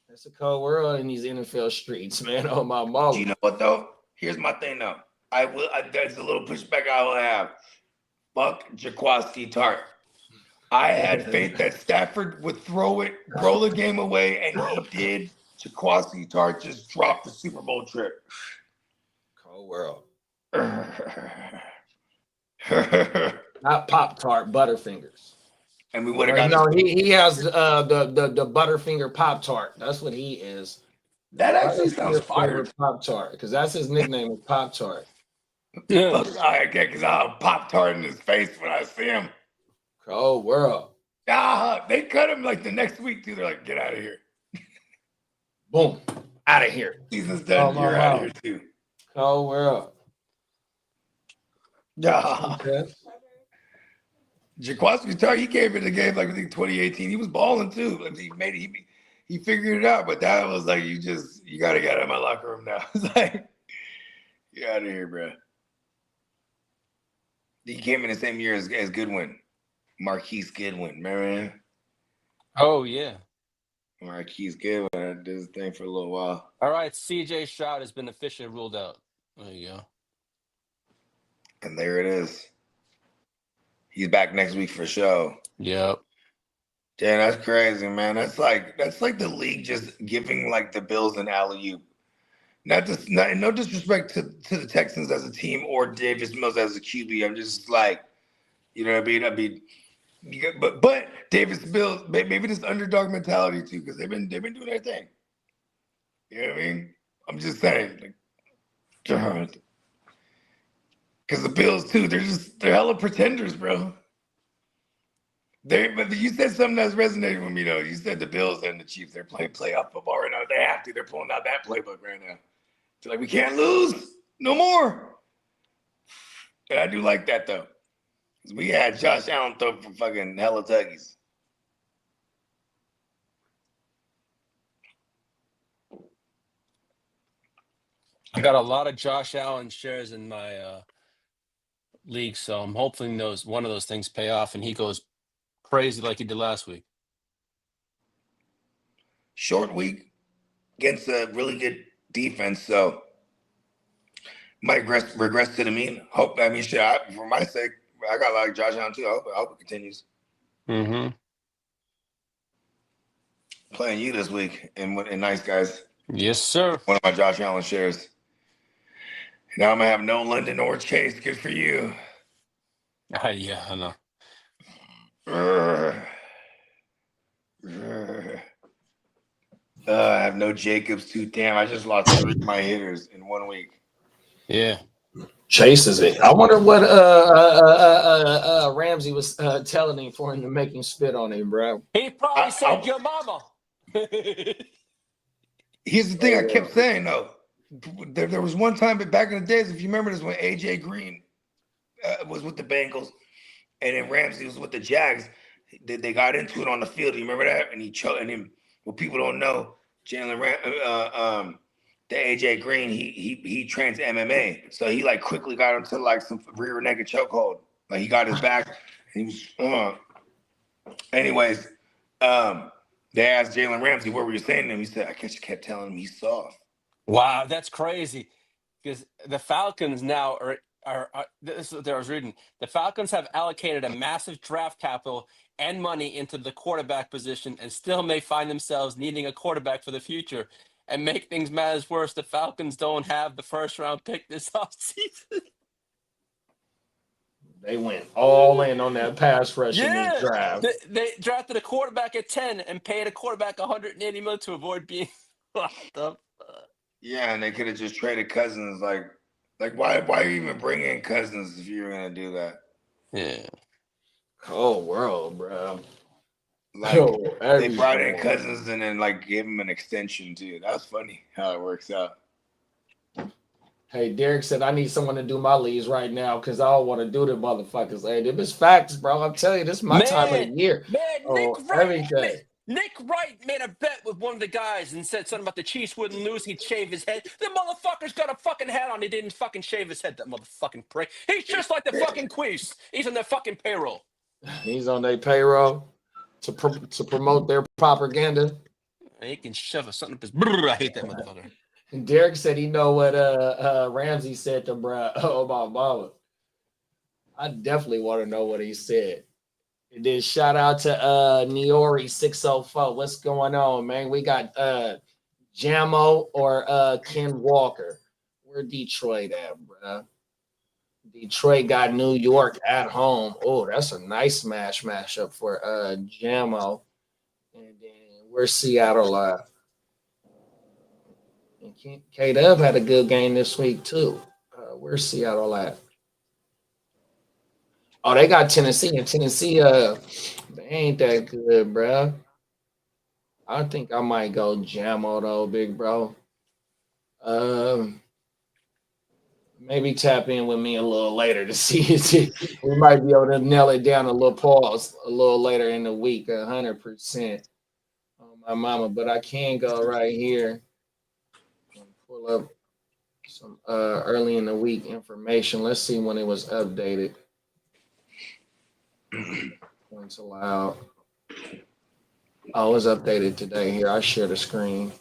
It's a cold world in these NFL streets, man. Oh my mom. You know what though? Here's my thing though. There's a little pushback I will have. Fuck Jaquaski Tart. I had faith that Stafford would throw the game away, and he did. Jaquaski Tart just dropped the Super Bowl trip. Cold world. And Not Pop-Tart, Butterfingers. we would have got No, he has the Butterfinger Pop-Tart. That's what he is. that. Actually sounds fire. Pop-Tart, because that's his nickname is Pop-Tart. Yeah. I get because I'll pop tart in his face when I see him. Cold world. They cut him like the next week too. They're like, get out of here. Boom. Out of here. Season's done. Oh, You're wow. out of here too. Cold world. Yeah. Okay. Jaquaski Tart, he came in the game like I think 2018. He was balling too. Like, he figured it out, but that was like you gotta get out of my locker room now. It's like, get out of here, bro. He came in the same year as Goodwin, Marquise Goodwin, remember? Oh yeah. Marquise Goodwin did his thing for a little while. All right. CJ Stroud has been officially ruled out. There you go. And there it is. He's back next week for show. Yep. Yeah, that's crazy, man. That's like the league just giving like the Bills an alley-oop. No disrespect to the Texans as a team or Davis Mills as a QB. I'm just like, you know what I mean? But Davis Mills, maybe this underdog mentality too, because they've been doing their thing. You know what I mean? I'm just saying, like, because the Bills too, they're hella pretenders, bro. But you said something that's resonating with me though. You said the Bills and the Chiefs, they're playing playoff football right now. They have to. They're pulling out that playbook right now. They're like, we can't lose no more. And I do like that though. We had Josh Allen throw for fucking hella tuggies. I got a lot of Josh Allen shares in my league, so I'm hoping one of those things pay off and he goes crazy like he did last week. Short week against a really good defense, so might regress to the mean. Shit, for my sake, I got like Josh Allen too. I hope it continues. Mm-hmm. Playing you this week and nice guys. Yes, sir. One of my Josh Allen shares. Now I'm gonna have no London or Chase. Good for you. Yeah, I know. I have no Jacobs too. Damn, I just lost 3 of my hitters in 1 week. Yeah. Chase is it. I wonder what Ramsey was telling him for him to make him spit on him, bro. He probably said your mama. Here's the thing I kept saying though. There was one time back in the days, if you remember this, when AJ Green was with the Bengals, and then Ramsey was with the Jags. They got into it on the field. You remember that? And he choked. And him. What people don't know, the AJ Green, he trains MMA, so he like quickly got into like some rear naked chokehold. Like he got his back. And he was. Anyways, they asked Jalen Ramsey, "What were you saying to him?" He said, "I just kept telling him he's soft." Wow, that's crazy. Because the Falcons now are this is what I was reading. The Falcons have allocated a massive draft capital and money into the quarterback position and still may find themselves needing a quarterback for the future. And make things matters worse, the Falcons don't have the first round pick this offseason. They went all in on that pass rush in this Yeah, draft. they drafted a quarterback at 10 and paid a quarterback 180 million to avoid being locked up. Yeah, and they could have just traded Cousins. Like why even bring in Cousins if you were gonna do that? Yeah. Cold world, bro. Like they brought in Everything. Cousins and then like gave him an extension too. That's funny how it works out. Hey, Derek said I need someone to do my leads right now because I don't want to do the motherfuckers. Hey, them is facts, bro. I'm telling you, this is my time of the year. Nick Wright, Everything. Nick Wright made a bet with one of the guys and said something about the Chiefs wouldn't lose. He'd shave his head. The motherfucker's got a fucking hat on. He didn't fucking shave his head. That motherfucking prick. He's just like the fucking Queefs. He's on their fucking payroll. He's on their payroll to promote their propaganda. He can shove something up his. Brr, I hate that motherfucker. And Derek said he know what Ramsey said to bro about Mama. I definitely want to know what he said. And then shout out to Niori 604. What's going on, man? We got Jamo or Ken Walker. Where Detroit at, bro? Detroit got New York at home. Oh, that's a nice matchup for Jamo. And then where's Seattle at? And K-Dub had a good game this week too. Where's Seattle at? Oh, they got Tennessee, and Tennessee, they ain't that good, bro. I think I might go Jamo though, big bro. Maybe tap in with me a little later to see. We might be able to nail it down a little later in the week, 100%. On my mama, but I can go right here and pull up some early in the week information. Let's see when it was updated. Points allowed. Oh, it was updated today. Here, I share the screen.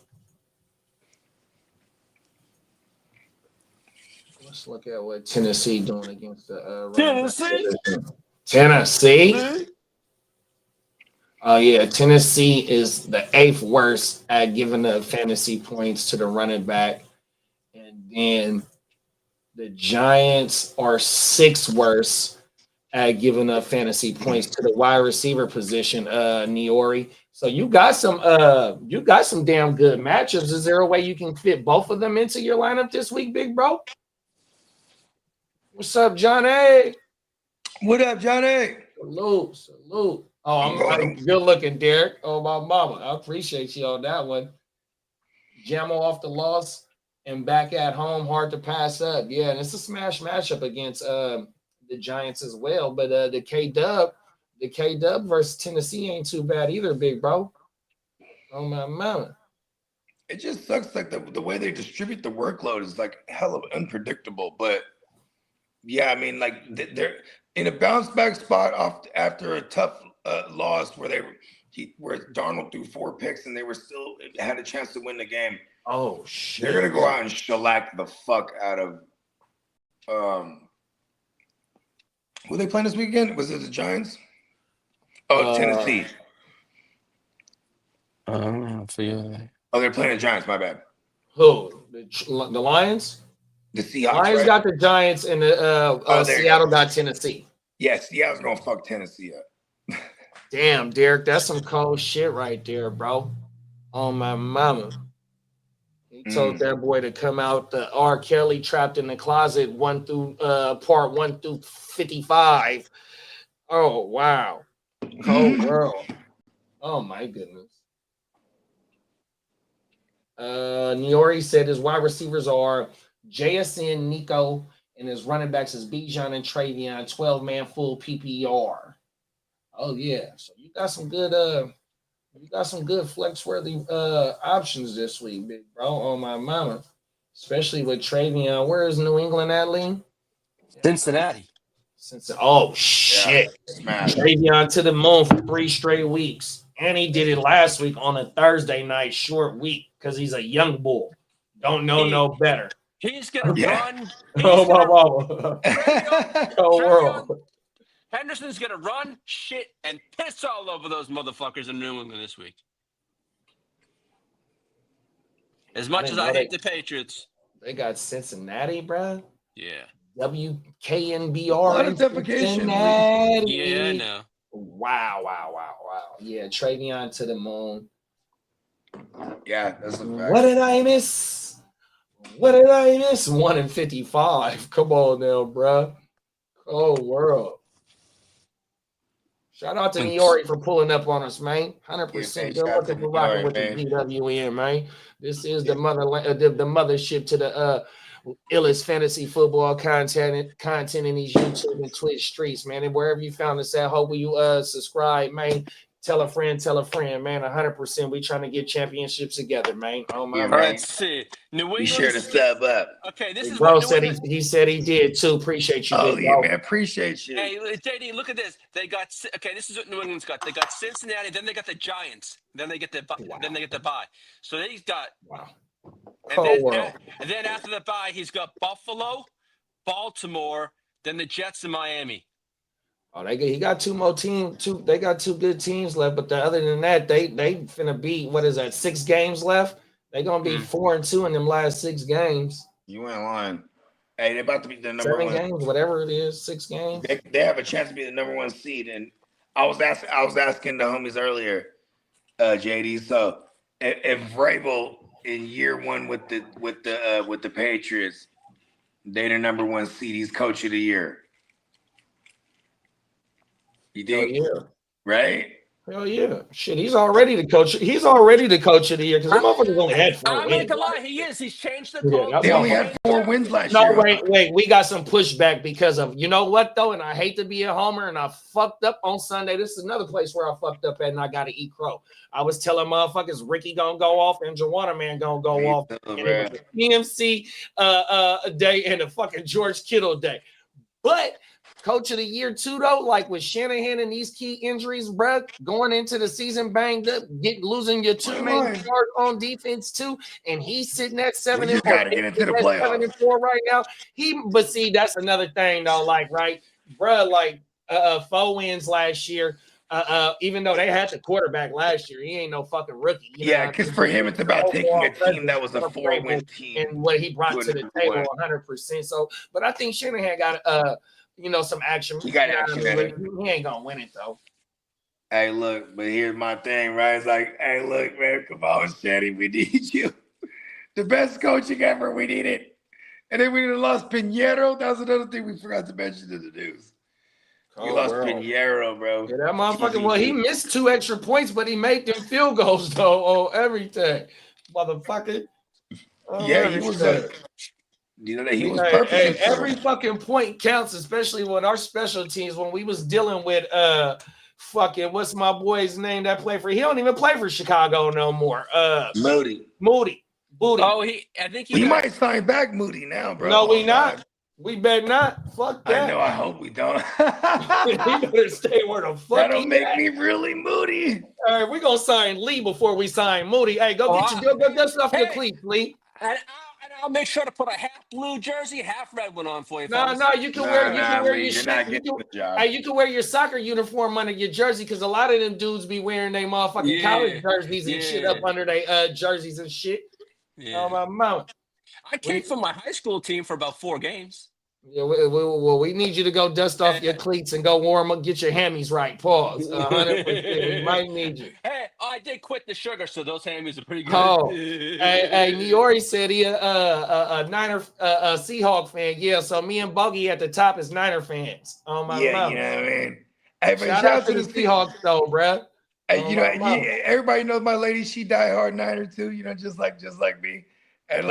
Let's look at what Tennessee doing against the Tennessee. Oh yeah, Tennessee is the 8th worst at giving the fantasy points to the running back, and then the Giants are 6th worst at giving up fantasy points to the wide receiver position, Niori. So you got some damn good matchups. Is there a way you can fit both of them into your lineup this week, big bro? What's up, Johnny? What up, Johnny? Salute. Oh, I'm good looking, Derek. Oh, my mama. I appreciate you on that one. Jamo off the loss and back at home, hard to pass up. Yeah, and it's a smash matchup against the Giants as well. But the K-Dub versus Tennessee ain't too bad either, big bro. Oh, my mama. It just sucks like the way they distribute the workload is like hella unpredictable. But yeah, I mean, like they're in a bounce back spot after a tough loss where Darnold threw 4 picks and they were still had a chance to win the game. Oh shit! They're gonna go out and shellac the fuck out of who they playing this weekend? Was it the Giants? Oh, Tennessee. Oh, they're playing the Giants. My bad. Who? The Lions? The Seahawks. Lions right? got the Giants, and the Seattle got Tennessee. Yes, Seattle's gonna fuck Tennessee up. Damn, Derek, that's some cold shit right there, bro. Oh my mama. He told that boy to come out the R. Kelly Trapped in the Closet part 1 through 55. Oh wow. Cold world. Oh my goodness. Niori said his wide receivers are JSN, Nico, and his running backs is Bijan and Travion, 12-man full PPR. Oh yeah, so you got some good flex-worthy options this week, big bro. On my mama, especially with Travion. Where is New England at, Lee? Cincinnati. Oh shit! Yeah. Travion to the moon for 3 straight weeks, and he did it last week on a Thursday night short week because he's a young bull. Don't know no better. He's gonna run. Oh my world. Henderson's gonna run, shit, and piss all over those motherfuckers in New England this week. As much as I hate the Patriots, they got Cincinnati, bro. Yeah. WKNBR. A lot of in defecation, Cincinnati. Yeah, I know. Wow. Yeah, Travion to the moon. Yeah, that's a What fact. did I miss? 1 in 55. Come on now, bruh. Oh, world. Shout out to Niori for pulling up on us, man. 100%. Good shout out looking to for rocking Niori, with man. the GWN, man. This is the mothership to the illest fantasy football content in these YouTube and Twitch streets, man. And wherever you found us at, hope you subscribe, man. Tell a friend, man. 100%. We trying to get championships together, man. Oh my Yeah, All man. right, let's see. New Be England. sure to sub up. Okay, this is Bro what New said England. he said he did too. Appreciate you, Oh big yeah, bro. man. Appreciate you. Hey, JD, look at this. They got this is what New England's got. They got Cincinnati, then they got the Giants, then they get the bye. So they've got Wow. and then after the bye, he's got Buffalo, Baltimore, then the Jets and Miami. Oh, he got two more teams. They got two good teams left, but other than that, they finna beat, what is that, 6 games left? They gonna be 4-2 in them last 6 games. You ain't lying. Hey, they're about to be the number 7 one. games, whatever it is, 6 games. They have a chance to be the number 1 seed. And I was asking the homies earlier, JD. So if Vrabel in year 1 with the Patriots, they the number 1 seed, he's coach of the year. You think? Hell yeah. Right? Hell yeah. Shit, he's already the coach. He's already the coach of the year because the motherfuckers only had 4 I'm wins. not gonna lie, he is. He's changed the Yeah, culture. They only had 4 wins last No, year. wait. We got some pushback because of, you know what, though? And I hate to be a homer, and I fucked up on Sunday. This is another place where I fucked up at, and I got to eat crow. I was telling motherfuckers Ricky gonna go off and Joanna Man gonna go Me off. too, And bro. it was the PMC day and the fucking George Kittle day. But coach of the year, too, though, like with Shanahan and these key injuries, bro, going into the season banged up, losing your 2 main guards on defense, too, and he's sitting at 7 just gotta get into the playoffs. 7-4 right now. But see, that's another thing, though, like, right, bro, like 4 wins last year. Even though they had the quarterback last year, he ain't no fucking rookie. Yeah, because for him, it's about taking a team that was a 4-win team and what he brought to the table, 100%. 100%. So, but I think Shanahan got some action. He got action. He ain't gonna win it though. Hey, look, but here's my thing, right? It's like, hey, look, man, come on, Shetty, we need you. The best coaching ever, we need it. And then we lost Pinheiro. That was another thing we forgot to mention in the news. We lost Pinheiro, bro. Yeah, that motherfucker. Well, he missed 2 extra points, but he made them field goals though on everything, motherfucker. Yeah, he was. You know that he was perfect. Hey, every fucking point counts, especially with our special teams. When we was dealing with fucking what's my boy's name that played for? He don't even play for Chicago no more. Moody. Booty. Oh, I think we might sign back Moody now, bro. No, we not. We better not. Fuck that. I know. I hope we don't. He better stay where the fuck. That'll make me really moody. All right, we're gonna sign Lee before we sign Moody. Hey, go dust off your cleats, Lee. And I'll make sure to put a half blue jersey, half red one on for you. No, you can wear your soccer uniform under your jersey because a lot of them dudes be wearing their motherfucking college jerseys and shit up under their jerseys and shit. Yeah. Oh my mouth. I came from my high school team for about 4 games. Yeah, we need you to go dust off your cleats and go warm up, get your hammies right. Pause. 100%. We might need you. Hey, I did quit the sugar, so those hammies are pretty good. Oh, hey, Niori said he a Niner Seahawk fan. Yeah, so me and Bogey at the top is Niner fans. Oh my mouth. You know what I mean? Hey, shout out to the Seahawks though, bruh. Hey, everybody knows my lady. She die hard Niner too. You know, just like me. And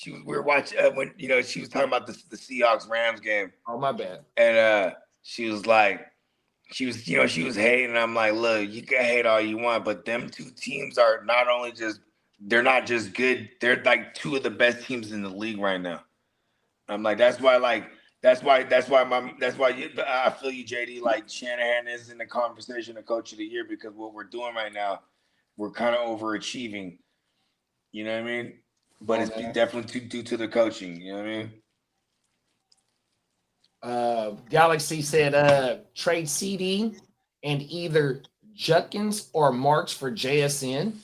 we were watching when she was talking about the Seahawks Rams game. Oh my bad. And she was hating. And I'm like, look, you can hate all you want, but them 2 teams are they're not just good. They're like 2 of the best teams in the league right now. I'm like, I feel you, JD. Like Shanahan is in the conversation of coach of the year because what we're doing right now, we're kind of overachieving. You know what I mean? But it's definitely due to the coaching. You know what I mean? Galaxy said trade CD and either Judkins or Marks for JSN.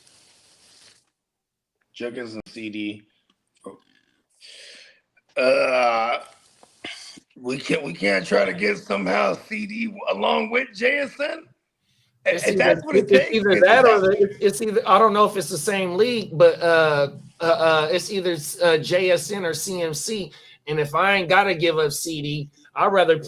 Judkins and CD. We can't try to get somehow CD along with JSN. If that's what it it's takes, either that or it's either I don't know if it's the same league, but it's either JSN or CMC. And if I ain't gotta give up CD, I'd rather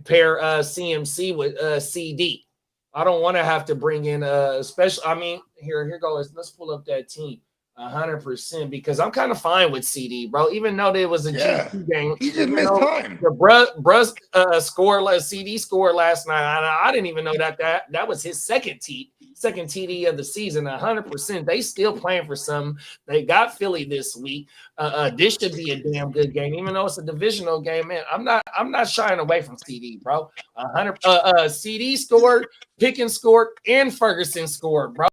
pair CMC with CD. I don't want to have to bring in special. I mean, here goes. Let's pull up that team 100% because I'm kind of fine with CD, bro. Even though there was a GT game, he just missed time. The bruh scored CD scored last night. I didn't even know that was his second TD of the season. 100%. They still playing for something. They got Philly this week. This should be a damn good game, even though it's a divisional game. Man, I'm not shying away from CD, bro. 100. CD scored, Pickens scored, and Ferguson scored, bro.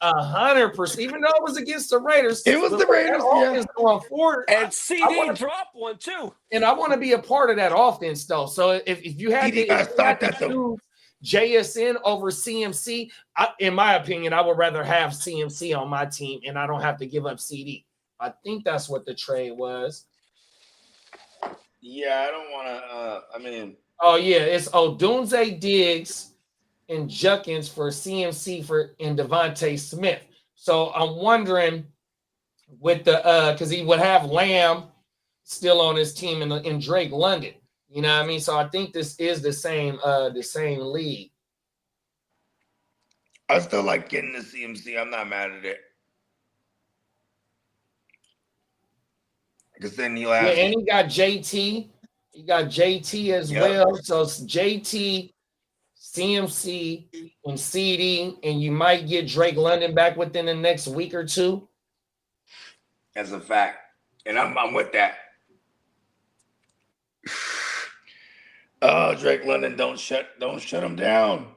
100%. Even though it was against the Raiders, it was the Raiders. Yeah. Going forward, and CD dropped one too. And I want to be a part of that offense, though. So if you had to choose JSN over CMC, in my opinion, I would rather have CMC on my team, and I don't have to give up CD. I think that's what the trade was. Yeah, I don't want to. I mean, oh yeah, it's Odunze Diggs and Junkins for CMC and Devontae Smith. So I'm wondering with the because he would have Lamb still on his team in Drake London. You know what I mean? So I think this is the same league. I still like getting the CMC. I'm not mad at it. Because then you'll have and he got JT. He got JT as well. So it's JT, CMC, and CD, and you might get Drake London back within the next week or two. That's a fact. And I'm with that. Oh, Drake London, don't shut him down.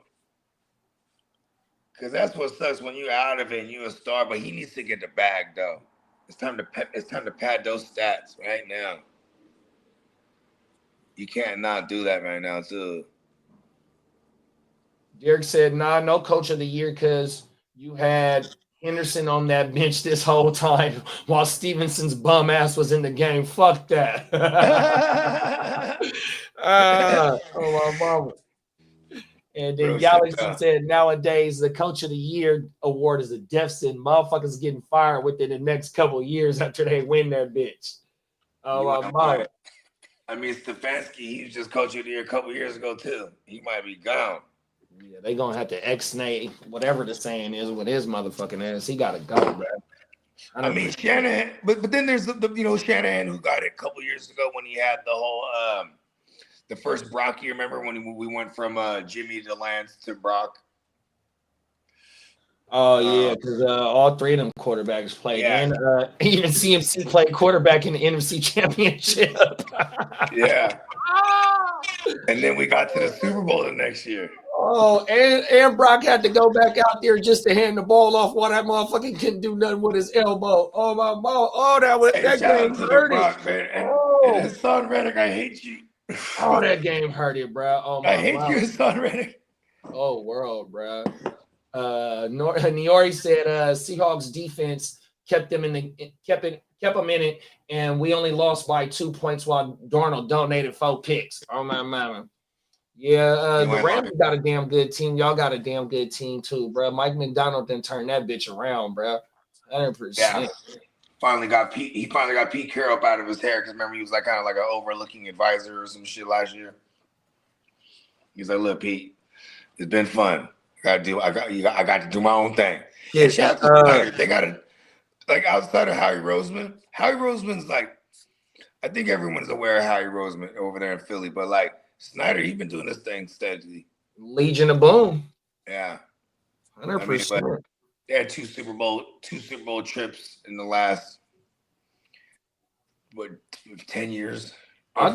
Because that's what sucks when you're out of it and you're a star, but he needs to get the bag though. It's time to pad those stats right now. You can't not do that right now, too. Derek said, nah, no coach of the year because you had Henderson on that bench this whole time while Stevenson's bum ass was in the game. Fuck that. Oh, my mama. And then Galaxy said, nowadays, the coach of the year award is a deficit. Motherfuckers getting fired within the next couple of years after they win that bitch. Oh, my mama. I mean, Stefanski, he was just coach of the year a couple years ago, too. He might be gone. Yeah, they're going to have to ex-nay whatever the saying is with his motherfucking ass. He got to go, bro. I mean, Shanahan, but then there's the Shanahan who got it a couple years ago when he had the whole the first Brock year. Remember when we went from Jimmy to Lance to Brock? Oh yeah, because all three of them quarterbacks played, and even CMC played quarterback in the NFC Championship. Yeah, and then we got to the Super Bowl the next year. Oh, and Brock had to go back out there just to hand the ball off while that motherfucker couldn't do nothing with his elbow. Oh my mom! Oh, that game hurt it. And his son Reddick, I hate you. Oh, that game hurt it, bro. Oh my! I hate you, son Reddick. Oh world, bro. Niori said Seahawks defense kept them in it, and we only lost by 2 points while Darnold donated 4 picks. Oh my mama. Yeah, the Rams got a damn good team. Y'all got a damn good team too, bro. Mike McDonald didn't turn that bitch around, bro. 100%. Yeah. Finally got Pete Carroll up out of his hair because remember he was like kind of like an overlooking advisor or some shit last year. He's like, look, Pete, it's been fun. I got to do my own thing. Yeah, they got to like outside of Howie Roseman. Howie Roseman's like, I think everyone's aware of Howie Roseman over there in Philly, but like Snyder, he's been doing this thing steadily. Legion of Boom. Yeah, 100%. I mean, they had two Super Bowl trips in the last 10 years. I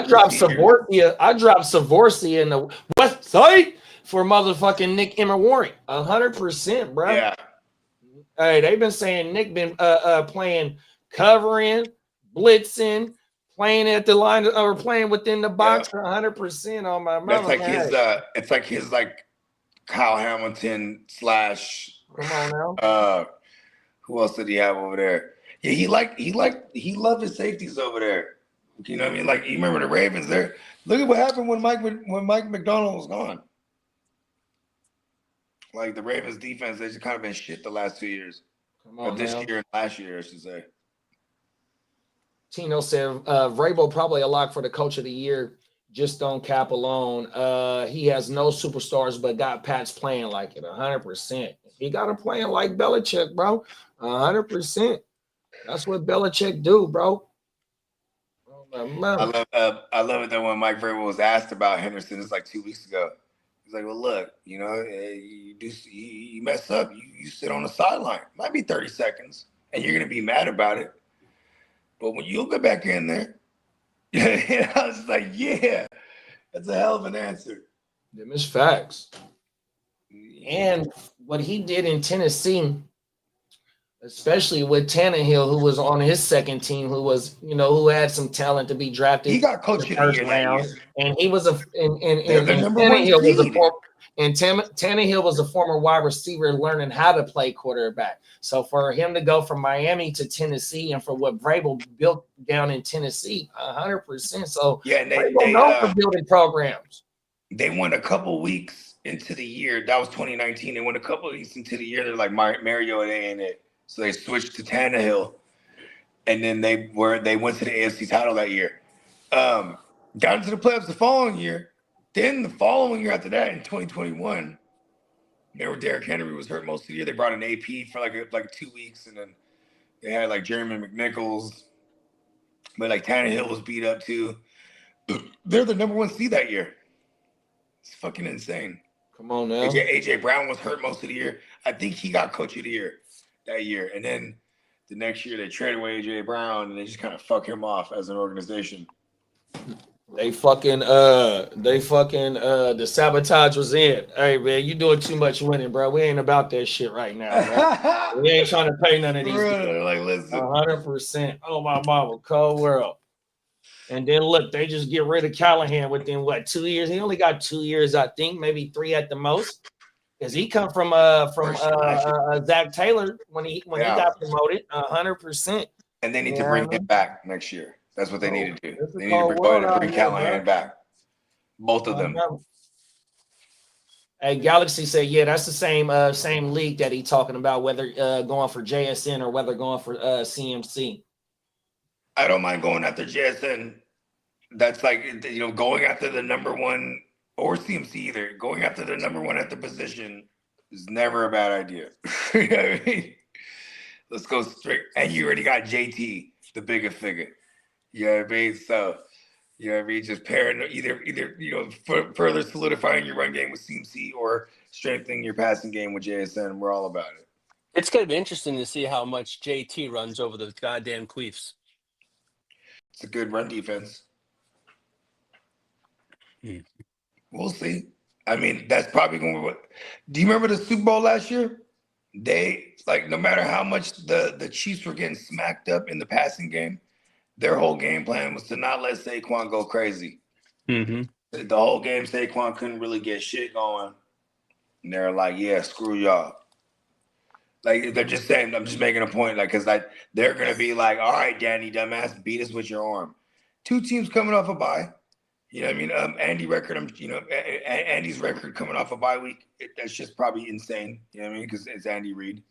dropped Savorsia in the West Side for motherfucking Nick Emery. 100%, bro. Yeah. Hey, they've been saying Nick been playing covering, blitzing, playing at the line or playing within the box for 100% on my mama. That's like it's like his like Kyle Hamilton / come on now. Who else did he have over there? Yeah, he loved his safeties over there. You know what I mean? Like you remember the Ravens there. Look at what happened when Mike McDonald was gone. Like the Ravens defense, they just kind of been shit the last 2 years. Come on This now. year and last year, I should say. Tino said Vrabel probably a lock for the coach of the year. Just on cap alone. He has no superstars, but got Pats playing like it 100%. He got him playing like Belichick, bro. 100%. That's what Belichick do, bro. I love it that when Mike Vrabel was asked about Henderson, it's like 2 weeks ago. He's like, "Well, look, you know, you mess up, you sit on the sideline. Might be 30 seconds, and you're gonna be mad about it. But when you'll get back in there." I was like, yeah, that's a hell of an answer. Them is facts. And what he did in Tennessee, especially with Tannehill, who was on his second team, who had some talent to be drafted. He got coach of the year that year. And he was Tannehill was a former wide receiver learning how to play quarterback. So for him to go from Miami to Tennessee, and for what Vrabel built down in Tennessee, 100%. So yeah, and they know for building programs. They went a couple weeks into the year. That was 2019. They went a couple weeks into the year. They're like Mariota ain't it. So they switched to Tannehill, and then they went to the AFC title that year. Got into the playoffs the following year. Then the following year after that, in 2021, remember Derrick Henry was hurt most of the year. They brought an AP for like 2 weeks, and then they had like Jeremy McNichols, but like Tannehill was beat up too. They're the number 1 seed that year. It's fucking insane. Come on now. AJ Brown was hurt most of the year. I think he got coach of the year that year, and then the next year they traded away AJ Brown, and they just kind of fuck him off as an organization. The sabotage was in. Hey man, you doing too much winning, bro. We ain't about that shit right now, bro. We ain't trying to pay none of these. Like, listen, 100%. Oh my mama, cold world. And then look, they just get rid of Callahan within 2 years. He only got 2 years, I think, maybe 3 at the most. Because he come from Zach Taylor when he got promoted, 100%. And they need to bring him back next year. That's what they need to do. They need to go ahead and bring Callahan back. Both of them. Hey, Galaxy said, yeah, that's the same league that he talking about, whether going for JSN or whether going for CMC. I don't mind going after JSN. That's like, going after the number 1 or CMC either. Going after the number 1 at the position is never a bad idea. You know what I mean? Let's go straight. And you already got JT, the bigger figure. You know what I mean? So, you know what I mean? Just pairing either further solidifying your run game with CMC or strengthening your passing game with JSN. We're all about it. It's going to be interesting to see how much JT runs over the goddamn Queefs. It's a good run defense. We'll see. I mean, that's probably going to be what. Do you remember the Super Bowl last year? They, no matter how much the Chiefs were getting smacked up in the passing game, their whole game plan was to not let Saquon go crazy. Mm-hmm. The whole game, Saquon couldn't really get shit going. And they're like, yeah, screw y'all. Like, they're just saying, I'm just making a point, because they're going to be like, all right, Danny, dumbass, beat us with your arm. 2 teams coming off a bye. You know what I mean? Andy's record coming off a bye week, that's just probably insane. You know what I mean? Because it's Andy Reid.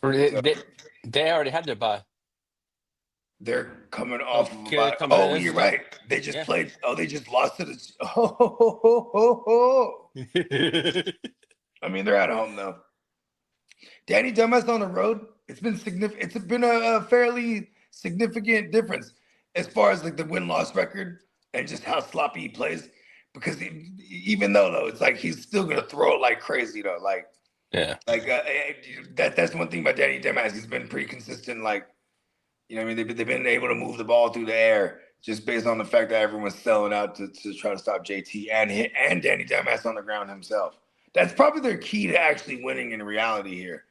They already had their bye. They're coming off of a bye. Oh, you're right. They just played. Oh, they just lost to the. I mean, they're at home, though. Danny Dumbass on the road, it's been significant. It's been a fairly significant difference as far as the win-loss record and just how sloppy he plays. Because even though it's like he's still gonna throw it like crazy though. That's one thing about Danny Dumbass. He's been pretty consistent. You know what I mean? They've been able to move the ball through the air just based on the fact that everyone's selling out to try to stop JT and Danny Dumbass on the ground himself. That's probably their key to actually winning in reality here.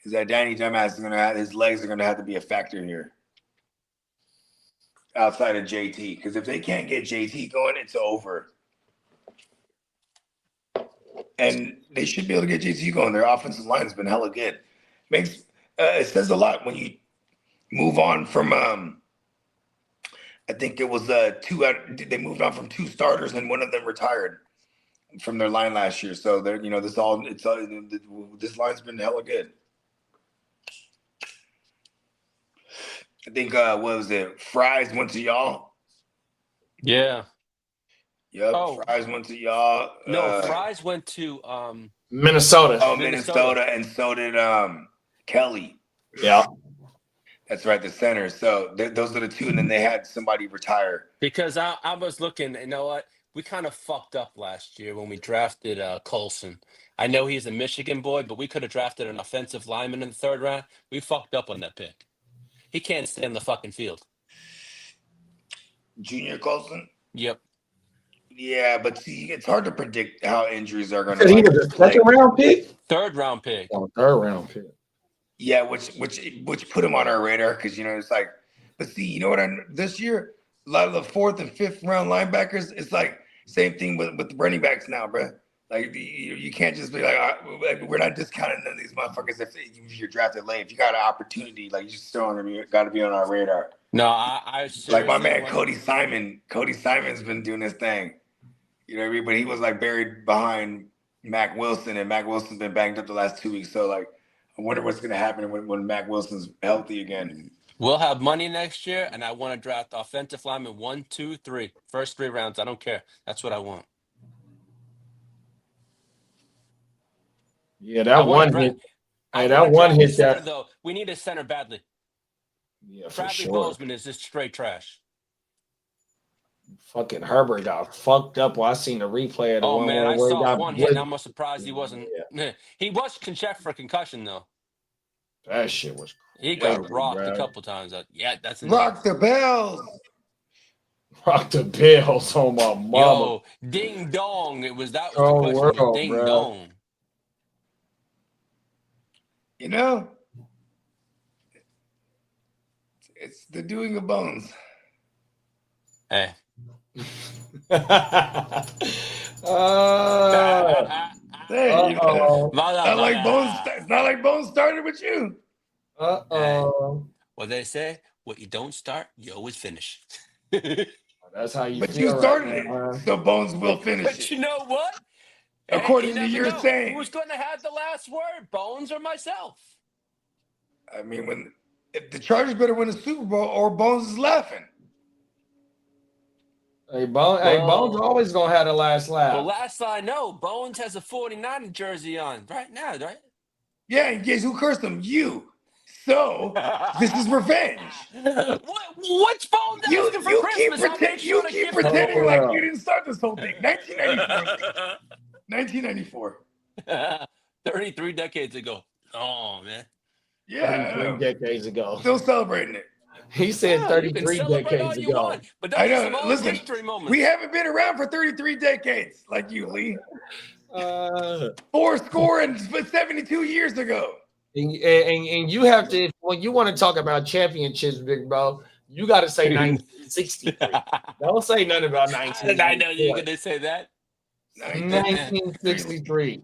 Is that Danny Dumbass is gonna have his legs are gonna have to be a factor here. Outside of JT. Because if they can't get JT going, it's over. And they should be able to get JT going. Their offensive line has been hella good. It says a lot when you move on from I think it was two out. They moved on from 2 starters, and one of them retired from their line last year. So they're this line's been hella good. I think what was it? Fries went to y'all. Yeah. Yep. Oh. Fries went to y'all. No, Fries went to Minnesota. Oh, Minnesota, and so did Kelly. Yeah. That's right, the center. So those are the 2, and then they had somebody retire. Because I was looking. You know what? We kind of fucked up last year when we drafted Colson. I know he's a Michigan boy, but we could have drafted an offensive lineman in the 3rd round. We fucked up on that pick. He can't stay on the fucking field. Junior Colson? Yep. Yeah, but see, it's hard to predict how injuries are going He was a second-round pick? 3rd round pick. Oh, 3rd-round pick. Yeah, which put him on our radar because it's like, but see, you know what? This year, a lot of the 4th and 5th round linebackers, it's like same thing with the running backs now, bro. Like you can't just be like, we're not discounting none of these motherfuckers if you're drafted late. If you got an opportunity, like you just got to be on our radar. No, I like my man Cody Simon. Cody Simon's been doing this thing, you know what I mean? But he was like buried behind Mac Wilson, and Mac Wilson's been banged up the last 2 weeks. So like, I wonder what's going to happen when Mac Wilson's healthy again. We'll have money next year, and I want to draft offensive lineman 1, 2, 3. First 3 rounds. I don't care. That's what I want. Yeah, that one hit. Hey, that one hit center, that. Though we need a center badly. Yeah, for Bradley sure. Bozeman is just straight trash. Fucking Herbert got fucked up. Well, I seen the replay of the one man, I where he saw got one hit, and I'm surprised he wasn't. Yeah. He was checked for concussion though. That shit was. He got rocked a couple times. Yeah, that's rock the bells. Rock the bells on my mama. Yo, ding dong. It was that was the question. World, ding bro. dong. You know, it's the doing of Bones. Hey. Hey, not like Bones. It's not like Bones started with you. What they say? What you don't start, you always finish. That's how you. But feel you started right now, it, so Bones will finish But it. you know what? According to your saying, who's going to have the last word, Bones or myself? I mean, if the Chargers better win a Super Bowl, or Bones is laughing. Hey, Bones always gonna have the last laugh. Well, last I know, Bones has a 49 jersey on right now, right? Yeah, and guess who cursed him? You. So this is revenge. What's Bones asking for Christmas? You keep pretending like you didn't start this whole thing. 1994. 1994. 33 decades ago. Oh man. Yeah. 33 decades ago. Still celebrating it. He said 33 decades ago. But I know. Listen, we haven't been around for 33 decades like you, Lee. 4 and 72 years ago. And you have to, when you want to talk about championships, big bro, you got to say 1963. Don't say nothing about 1963. I know you're going to say that. 1963.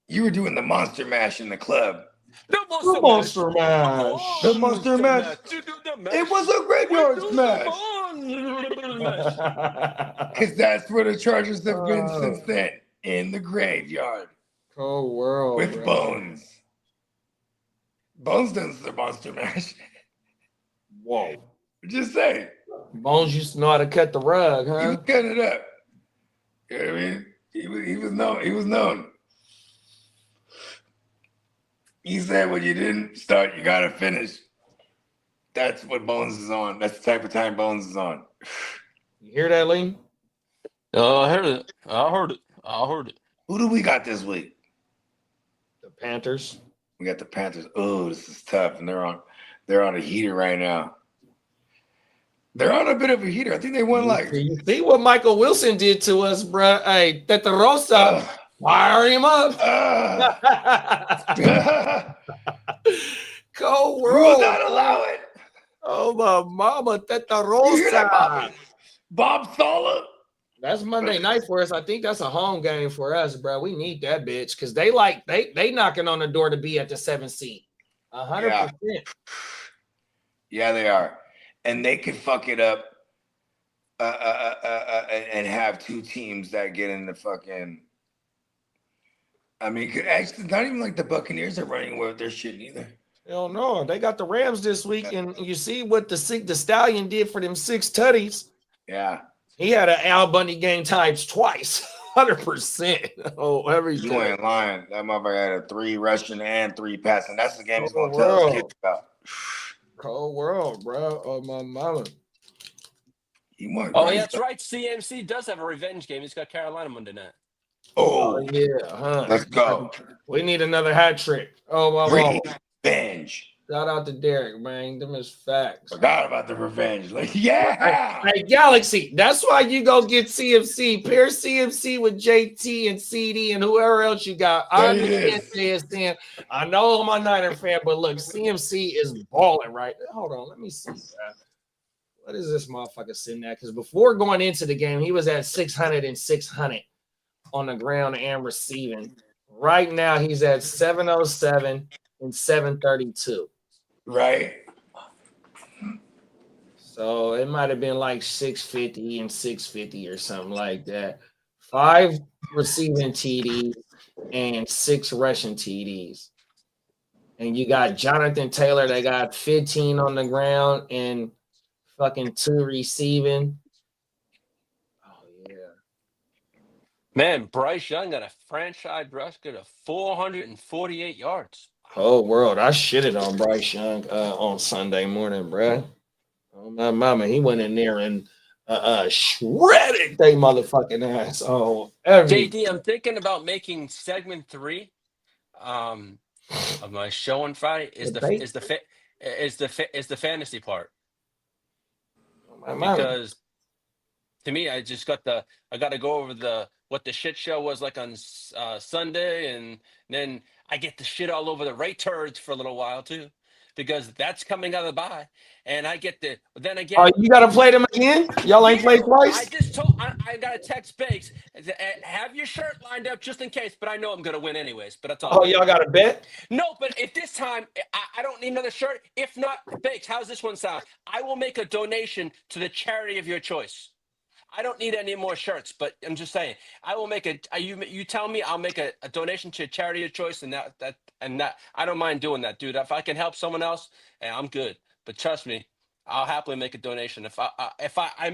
You were doing the Monster Mash in the club. The Monster Mash. The Monster Mash. It was a graveyard smash. Because that's where the Chargers have been since then. In the graveyard. Cold world. With bro. Bones. Bones does the Monster Mash. Whoa. Just saying. Bones used to know how to cut the rug, huh? He was cutting it up. You know what I mean? He was known. He was known. He said when you didn't start, you gotta finish. That's what Bones is on. That's the type of time Bones is on. You hear that, Lee? Oh, I heard it. I heard it. Who do we got this week? The Panthers. We got the Panthers. Oh, this is tough, and they're on a heater right now. They're on a bit of a heater. I think they won like. You see what Michael Wilson did to us, bro? Hey, Tetarosa, fire him up. Cold world. We will not allow it. Oh my mama, You hear that, Tetarosa. Bobby? Bob Sala. That's Monday night for us. I think that's a home game for us, bro. We need that bitch because they knocking on the door to be at the 7th seed. 100%. Yeah, they are. and they could fuck it up and have two teams that get in the fucking. I mean, actually, not even like the Buccaneers are running away with their shit either. Hell no, they got the Rams this week, and you see what the Stallion did for them 6 tutties. Yeah, He had an Al Bundy game times twice, 100%. Oh, every you time. ain't lying. That motherfucker had a 3 rushing and 3 passing. That's the game he's Cold gonna tell his world. kids about. Cold world, bro. Oh my mama. He won. Oh, yeah, that's right. CMC does have a revenge game. He's got Carolina Monday night. Oh, yeah, huh? let's go. We need another hat trick. Oh my mama. Revenge. Shout out to Derek, man. Them is facts. Forgot about the revenge. Like, yeah. Hey, Galaxy. That's why you go get CMC. Pair CMC with JT and CD and whoever else you got. I understand JSN. I know I'm a Niner fan, but look, CMC is balling right now. Hold on, let me see. What is this motherfucker sitting at? Because before going into the game, he was at 600 and 600 on the ground and receiving. Right now, he's at 707 and 732. Right. So it might have been like 650 and 650 or something like that. 5 receiving TDs and 6 rushing TDs. And you got Jonathan Taylor, they got 15 on the ground and fucking 2 receiving. Oh, yeah. Man, Bryce Young got a franchise record of 448 yards. Whole world. I shitted on Bryce Young on Sunday morning, bro. Oh, my mama. He went in there and shredded they motherfucking ass. Oh, JD, I'm thinking about making segment 3 of my show on Friday is the fantasy part. Because to me, I got to go over what the shit show was like on Sunday, and then I get the shit all over the right turds for a little while too, because that's coming out of the bye, and I get the. Then again, oh, you gotta play them again? Y'all ain't played twice? I just I got to text Bakes, have your shirt lined up just in case, but I know I'm gonna win anyways. But that's all. Oh, y'all got a bet? No, but if this time I don't need another shirt. If not, Bakes, how's this one sound? I will make a donation to the charity of your choice. I don't need any more shirts, but I'm just saying I will make you tell me, I'll make a donation to a charity of choice, and that I don't mind doing that, dude. If I can help someone else, I'm good. But trust me, I'll happily make a donation. If I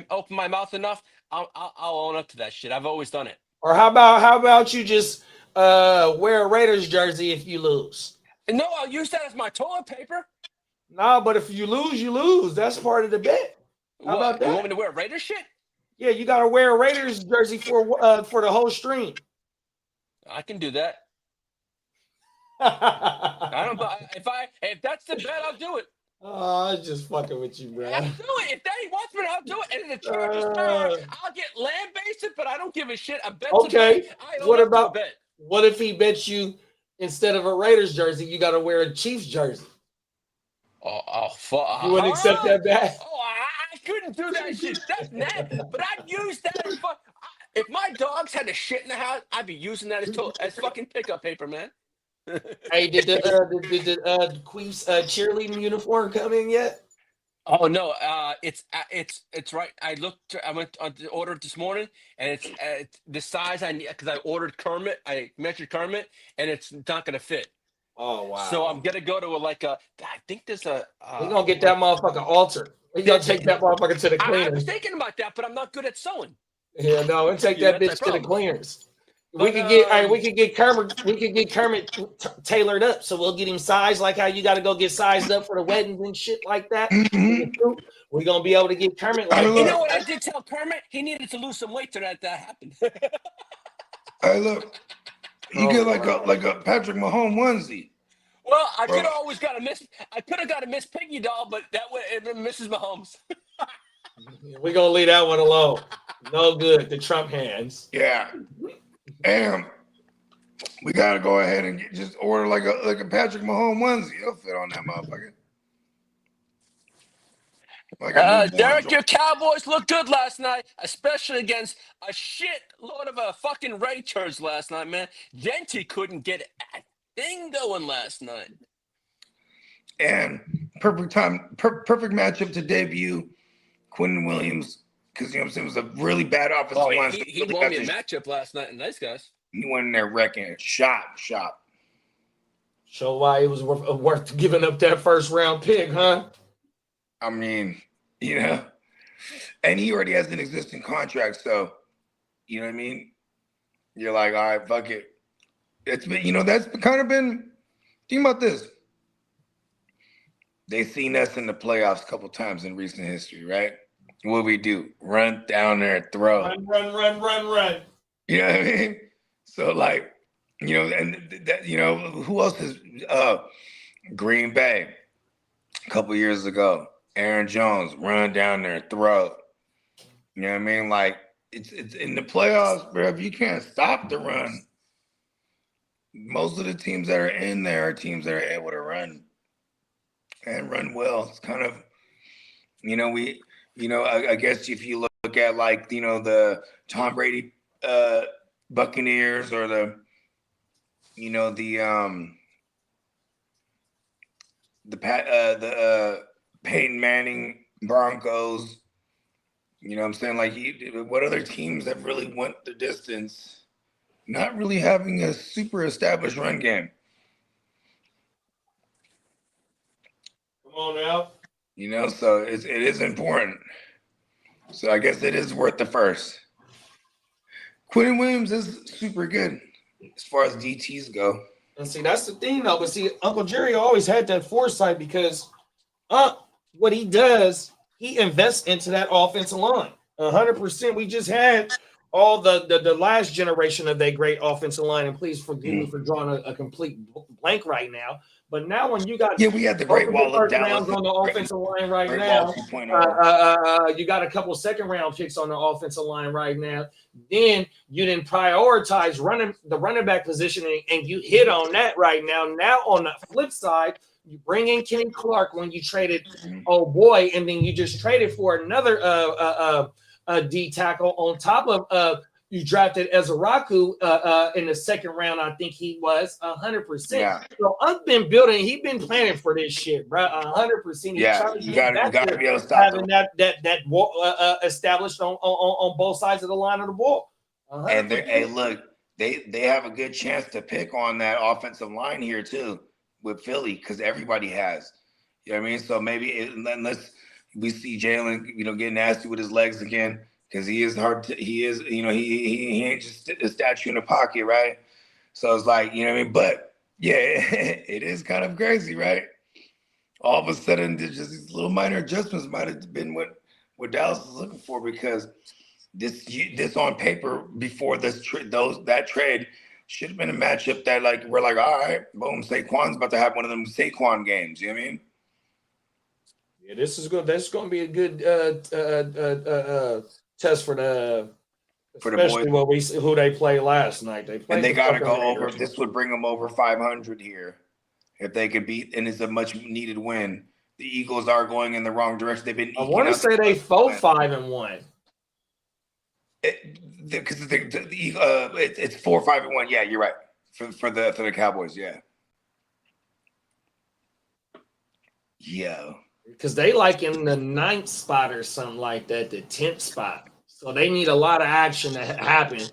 open my mouth enough, I'll own up to that shit. I've always done it. Or how about you just wear a Raiders jersey if you lose? No, I'll use that as my toilet paper. No, but if you lose, you lose. That's part of the bet. How about that? You want me to wear Raiders shit? Yeah, you got to wear a Raiders jersey for the whole stream. I can do that. I don't. If that's the bet, I'll do it. Oh, I was just fucking with you, bro. I'll do it. If Daddy wants me, I'll do it. And if the Chargers I'll get land-based, but I don't give a shit. I bet. Okay. What about bet? What if he bets you instead of a Raiders jersey, you got to wear a Chiefs jersey? Oh, fuck. You wouldn't accept that bet? Oh, I couldn't do that shit. That's nasty. But I'd use that as fuck. If my dogs had a shit in the house, I'd be using that as fucking pickup paper, man. Hey, did the Queef's cheerleading uniform come in yet? Oh no, it's right. I went to order it this morning, and it's the size I need because I ordered Kermit. I measured Kermit, and it's not gonna fit. Oh wow! So I'm gonna go to I think there's a. We're gonna get that motherfucker altered. We gonna take that motherfucker to the cleaners. I was thinking about that, but I'm not good at sewing. Yeah, no, we'll take that bitch to the cleaners. We could get Kermit tailored up, so we'll get him sized like how you got to go get sized up for the weddings and shit like that. We're gonna be able to get Kermit. Like you know what I did tell Kermit? He needed to lose some weight to that happened. Hey, look, you get like a Patrick Mahomes onesie. Well, I could have always got a Miss. I could have got a Miss Piggy doll, but that way it Mrs. Mahomes. We're gonna leave that one alone. No good. The Trump hands. Yeah. And we gotta go ahead and just order like a Patrick Mahomes onesie. It'll fit on that motherfucker. Derek, your Cowboys looked good last night, especially against a shit load of fucking Raiders last night, man. Genty couldn't get a thing going last night. And perfect matchup to debut Quentin Williams, because you know what I'm saying, it was a really bad offensive Oh, line. he won me a matchup last night in Nice Guys. He went in there wrecking it. Shop. Show why it was worth giving up that first round pick, huh? I mean, you know, and he already has an existing contract, so you know what I mean. You're like, all right, fuck it. It's been, you know, that's kind of been. Think about this. They've seen us in the playoffs a couple times in recent history, right? What we do? Run down there and throw. Run. You know what I mean? So like, you know, and that, you know, who else is Green Bay a couple years ago? Aaron Jones, run down there, throw. You know what I mean? Like it's in the playoffs, bro. If you can't stop the run, most of the teams that are in there are teams that are able to run and run well. It's kind of, you know, I guess if you look at like, you know, the Tom Brady Buccaneers or the, you know, the Peyton Manning Broncos, you know what I'm saying? Like, what other teams that really went the distance, not really having a super established run game? Come on now. You know, so it is important. So I guess it is worth the first. Quentin Williams is super good as far as DTs go. And see, that's the thing, though. But see, Uncle Jerry always had that foresight because what he does, he invests into that offensive line. 100%. We just had all the last generation of that great offensive line, and please forgive me for drawing a complete blank right now. But now when you got we had the great wall of Dallas on the offensive line right Great now, Wall 2.0. you got a couple second round picks on the offensive line right now. Then you didn't prioritize the running back position, and you hit on that right now. Now on the flip side, you bring in Kenny Clark when you traded oh boy, and then you just traded for another D tackle on top of you drafted Ezraku in the second round. I think he was 100%. Yeah. So I've been building. He's been planning for this shit, bro. 100%. Yeah, you got to be able to stop having that wall established on both sides of the line of the ball. 100%. And hey, look, they have a good chance to pick on that offensive line here too with Philly because everybody has. You know what I mean? So maybe unless we see Jalen, you know, get nasty with his legs again. Because he is hard to, he is, you know, he ain't just a statue in the pocket, right? So it's like, you know what I mean? But yeah, it is kind of crazy, right? All of a sudden, just these little minor adjustments might have been what Dallas is looking for because this on paper before that trade should have been a matchup that like we're like, all right, boom, Saquon's about to have one of them Saquon games. You know what I mean? Yeah, this is good. That's going to be a good test for the boys. What who they play last night. They got to go over. This would bring them over 500 here if they could beat, and it's a much needed win. The Eagles are going in the wrong direction. They've been. I want to say they 4-5-1. Because it's 4-5-1. Yeah, you're right. For the Cowboys, yeah. Yeah. Because they like in the 9th spot or something like that, the 10th spot. So they need a lot of action to happen.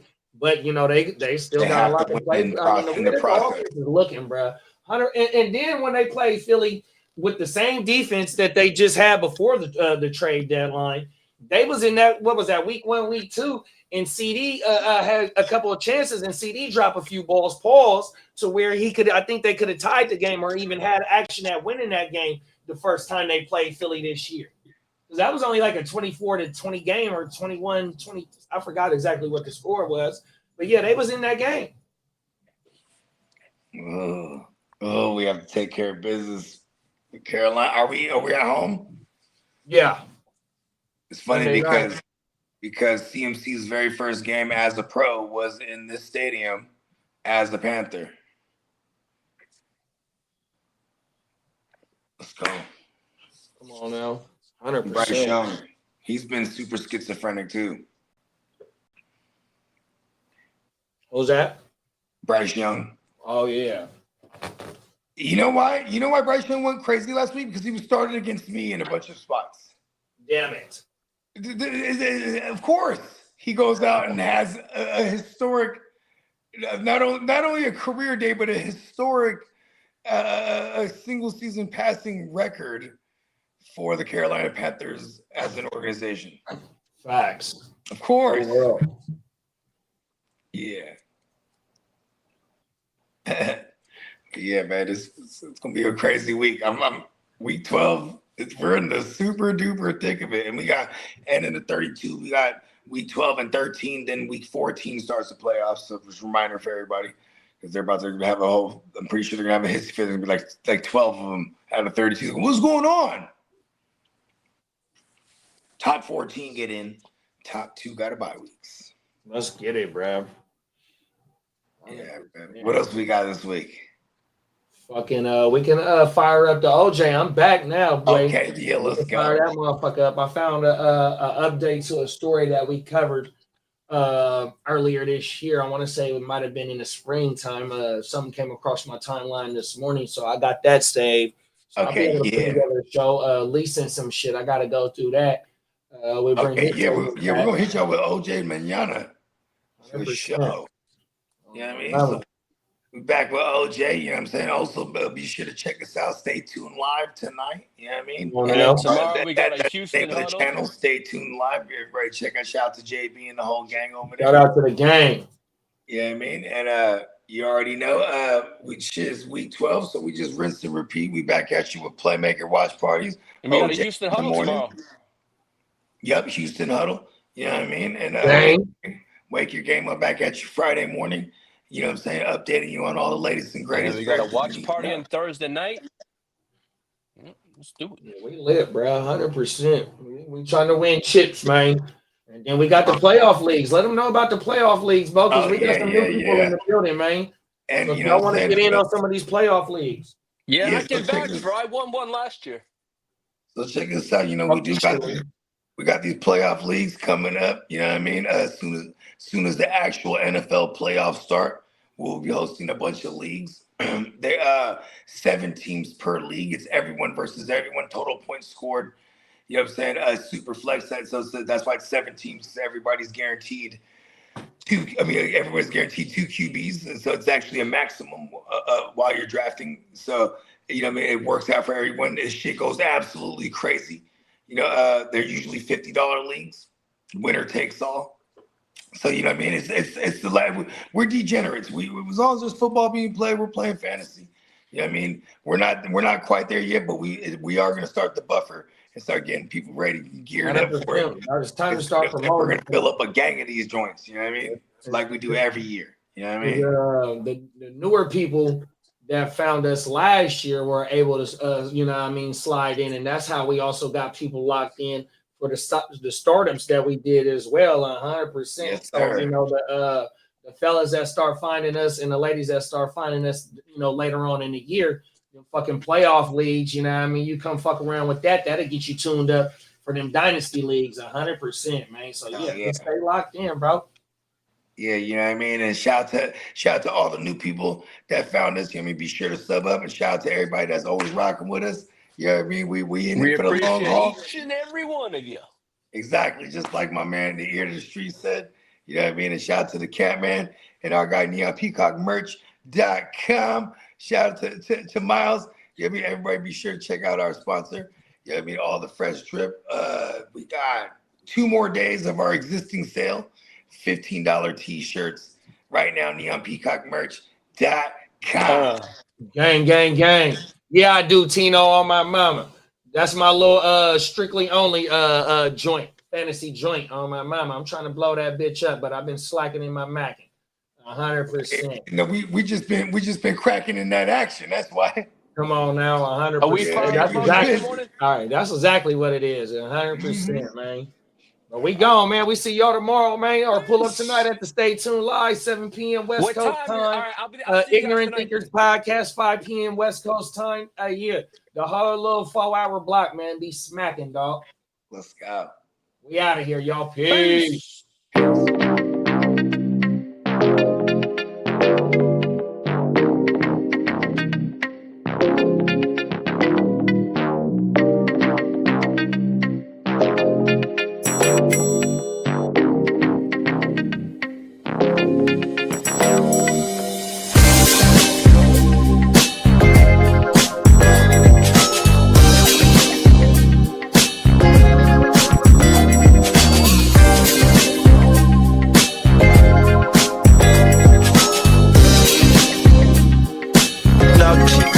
But, you know, they still got a lot to play. The process is looking, bro. And then when they play Philly with the same defense that they just had before the trade deadline, they was in that, what was that, week 1, week 2, and CD had a couple of chances, and CD dropped a few balls, to where I think they could have tied the game or even had action at winning that game the first time they played Philly this year. Because that was only like a 24-20 game or 21-20. I forgot exactly what the score was. But, yeah, they was in that game. Oh, we have to take care of business. Carolina, are we at home? Yeah. It's funny because CMC's very first game as a pro was in this stadium as a Panther. Let's go. Come on now. 100%. Bryce Young. He's been super schizophrenic too. Who's that? Bryce Young. Oh, yeah. You know why? You know why Bryce Young went crazy last week? Because he was started against me in a bunch of spots. Damn it. Of course, he goes out and has a historic, not only a career day, but a historic a single season passing record for the Carolina Panthers as an organization. Facts. Of course. Overall. Yeah. Yeah, man, it's gonna be a crazy week. I'm week 12. We're in the super duper thick of it, and in the 32, we got week 12 and 13. Then week 14 starts the playoffs. So just a reminder for everybody, because they're about to have a whole. I'm pretty sure they're gonna have a history. There's gonna be like 12 of them out of 32. What's going on? Top 14 get in. Top 2 got a bye weeks. Let's get it, bro. Yeah, man. What else we got this week? Fucking we can fire up the OJ. I'm back now, boy. Okay, yeah, let's go. Fire that motherfucker up. I found a update to a story that we covered earlier this year. I want to say it might have been in the springtime. Something came across my timeline this morning, so I got that saved. So Okay, I'll be able to put together a show, leasing some shit. I got to go through that. We're gonna hit y'all with OJ Manana for 100%. sure. You know what I mean? So we're back with OJ. You know what I'm saying? Also, be sure to check us out. Stay tuned live tonight. You know what I mean? And tomorrow we got a Houston name of the huddle. channel. Stay tuned live. Everybody, check out. Shout out to JB and the whole gang over there. Shout out to the gang. You know what I mean? And you already know, which is week 12. So we just rinse and repeat. We back at you with Playmaker watch parties. And we got a Houston huddle tomorrow. Yep, Houston huddle. You know what I mean? And wake your game up back at you Friday morning. You know what I'm saying? Updating you on all the latest and greatest. We got a watch party on Thursday night. Let's do it. Yeah, we lit, bro. 100%. We trying to win chips, man. And then we got the playoff leagues. Let them know about the playoff leagues, Bo, because we got some new people in the building, man. And so you know, want to get in on some of these playoff leagues. Yeah, I can vouch, bro. I won one last year. So check this out. You know, we got these playoff leagues coming up. You know what I mean? As soon as the actual NFL playoffs start, we'll be hosting a bunch of leagues. They 7 teams per league. It's everyone versus everyone. Total points scored. You know what I'm saying? Super flex. So that's why it's 7 teams. Everybody's guaranteed everyone's guaranteed 2 QBs. So it's actually a maximum while you're drafting. So, you know what I mean? It works out for everyone. This shit goes absolutely crazy. You know, they're usually $50 leagues. Winner takes all. So, you know what I mean? It's the life. We're degenerates. As long as there's football being played, we're playing fantasy. You know what I mean? We're not quite there yet, but we are going to start the buffer and start getting people ready and geared up for it. It's time to start promoting. We're going to fill up a gang of these joints. You know what I mean? Like we do every year. You know what I mean? The newer people that found us last year were able to, you know what I mean, slide in. And that's how we also got people locked in for the startups that we did as well, 100%. Yes, so, you know, the fellas that start finding us and the ladies that start finding us, you know, later on in the year, fucking playoff leagues, you know what I mean? You come fuck around with that'll get you tuned up for them dynasty leagues, 100%, man. So, stay locked in, bro. Yeah, you know what I mean? And shout out to all the new people that found us. You know what I mean? Be sure to sub up, and shout out to everybody that's always rocking with us. You know what I mean? We in it for the long haul. Each and every one of you. Exactly. Just like my man, the ear to the street said. You know what I mean? And shout out to the cat man and our guy, NeonPeacockMerch.com. Shout out to Miles. You know what I mean? Everybody be sure to check out our sponsor. You know what I mean? All the fresh drip. We got 2 more days of our existing sale. $15 t-shirts right now. NeonPeacockMerch.com. Gang. Yeah, I do, Tino, on my mama. That's my little strictly only joint, fantasy joint on my mama. I'm trying to blow that bitch up, but I've been slacking in my macking. 100%. You know, we just been cracking in that action. That's why. Come on now, 100%. Are we all right, that's exactly what it is. 100%, man. But we gone, man. We see y'all tomorrow, man. Or pull up tonight at the Stay Tuned Live, 7 p.m. West Coast time. All right, I'll Ignorant Thinkers Podcast, 5 p.m. West Coast time. Yeah, the whole little 4-hour block, man. Be smacking, dog. Let's go. We out of here, y'all. Peace.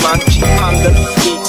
man. G on the beat.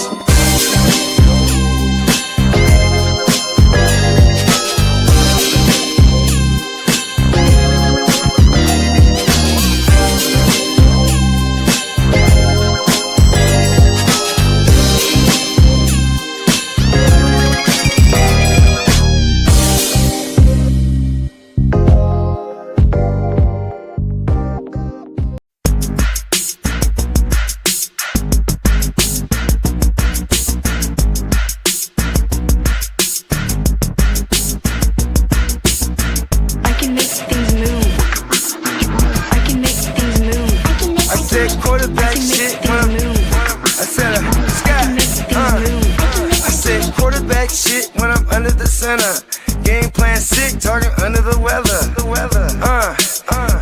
I can make things move. I can make things move. I said quarterback shit when I'm, I said I said quarterback shit when I'm under the center. Game plan sick, talking under the weather.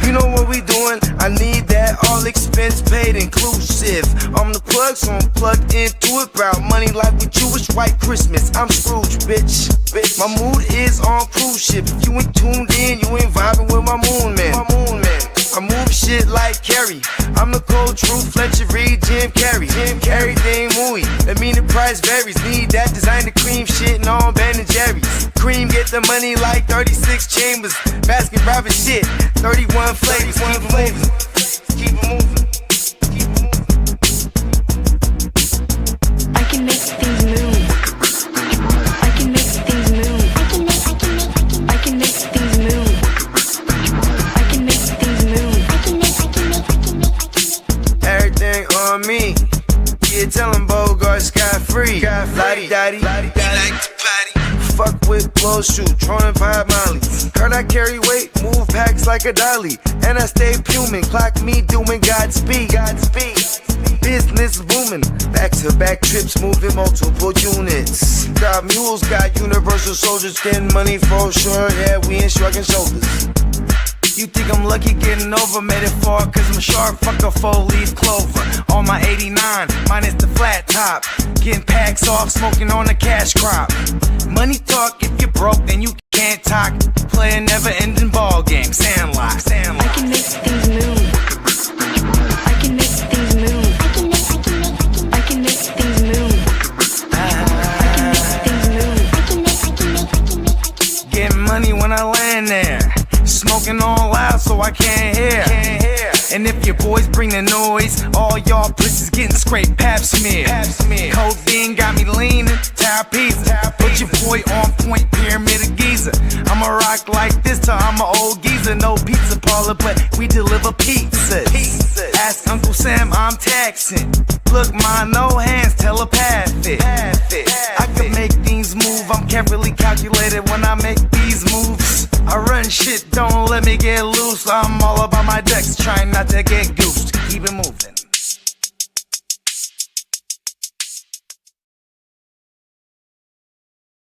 You know what we doing? I need that all expense paid inclusive. I'm the plug, so I'm plugged into it. About money like with Jewish white Christmas. I'm Scrooge, bitch. My mood is on cruise ship. If you ain't tuned in, you ain't vibing with my moon man. I move shit like Kerry. I'm the cold truth, Fletcher Reed, Jim Carrey. Everything mooey, that mean the price varies. Need that designer cream shit and all Ben and Jerry's. Cream get the money like 36 chambers. Baskin Robbins shit, 31 flavors. Keep it moving, keep it moving. I can make things move. I can make things move. I can make things move. I can make things move. Everything on me. Yeah, tell him Bogart scot free. Lottie Dottie, he like to party. Fuck with blow shoot, trolling 5 Molly. Heard I carry weight, move packs like a dolly. And I stay fuming, clock me doing Godspeed. Business booming, back-to-back trips moving multiple units. Got mules, got universal soldiers, getting money for sure. Yeah, we ain't shrugging shoulders. You think I'm lucky getting over, made it far, cause I'm sharp, fuck a 4-leaf clover. On my 89, minus the flat top. Getting packs off, smoking on the cash crop. Money talk, if you're broke, then you can't talk. Play a never-ending ball game, Sandlot. I can make things move. I can make things move. I can make things move. I can make things move. Getting money when I land there. Smoking all loud so I can't hear. And if your boys bring the noise, all y'all pussies getting scraped pap smear. Codeine got me leaning, trapeze. Put your boy on point, pyramid of Giza. I'ma rock like this till I'm an old geezer. No pizza parlor, but we deliver pizzas. Ask Uncle Sam, I'm taxing. Look, my no hands telepathic. I can make things move, I'm carefully calculated when I make these moves. I run shit, don't let me get loose. I'm all about my decks, trying not to get goosed. Keep it moving.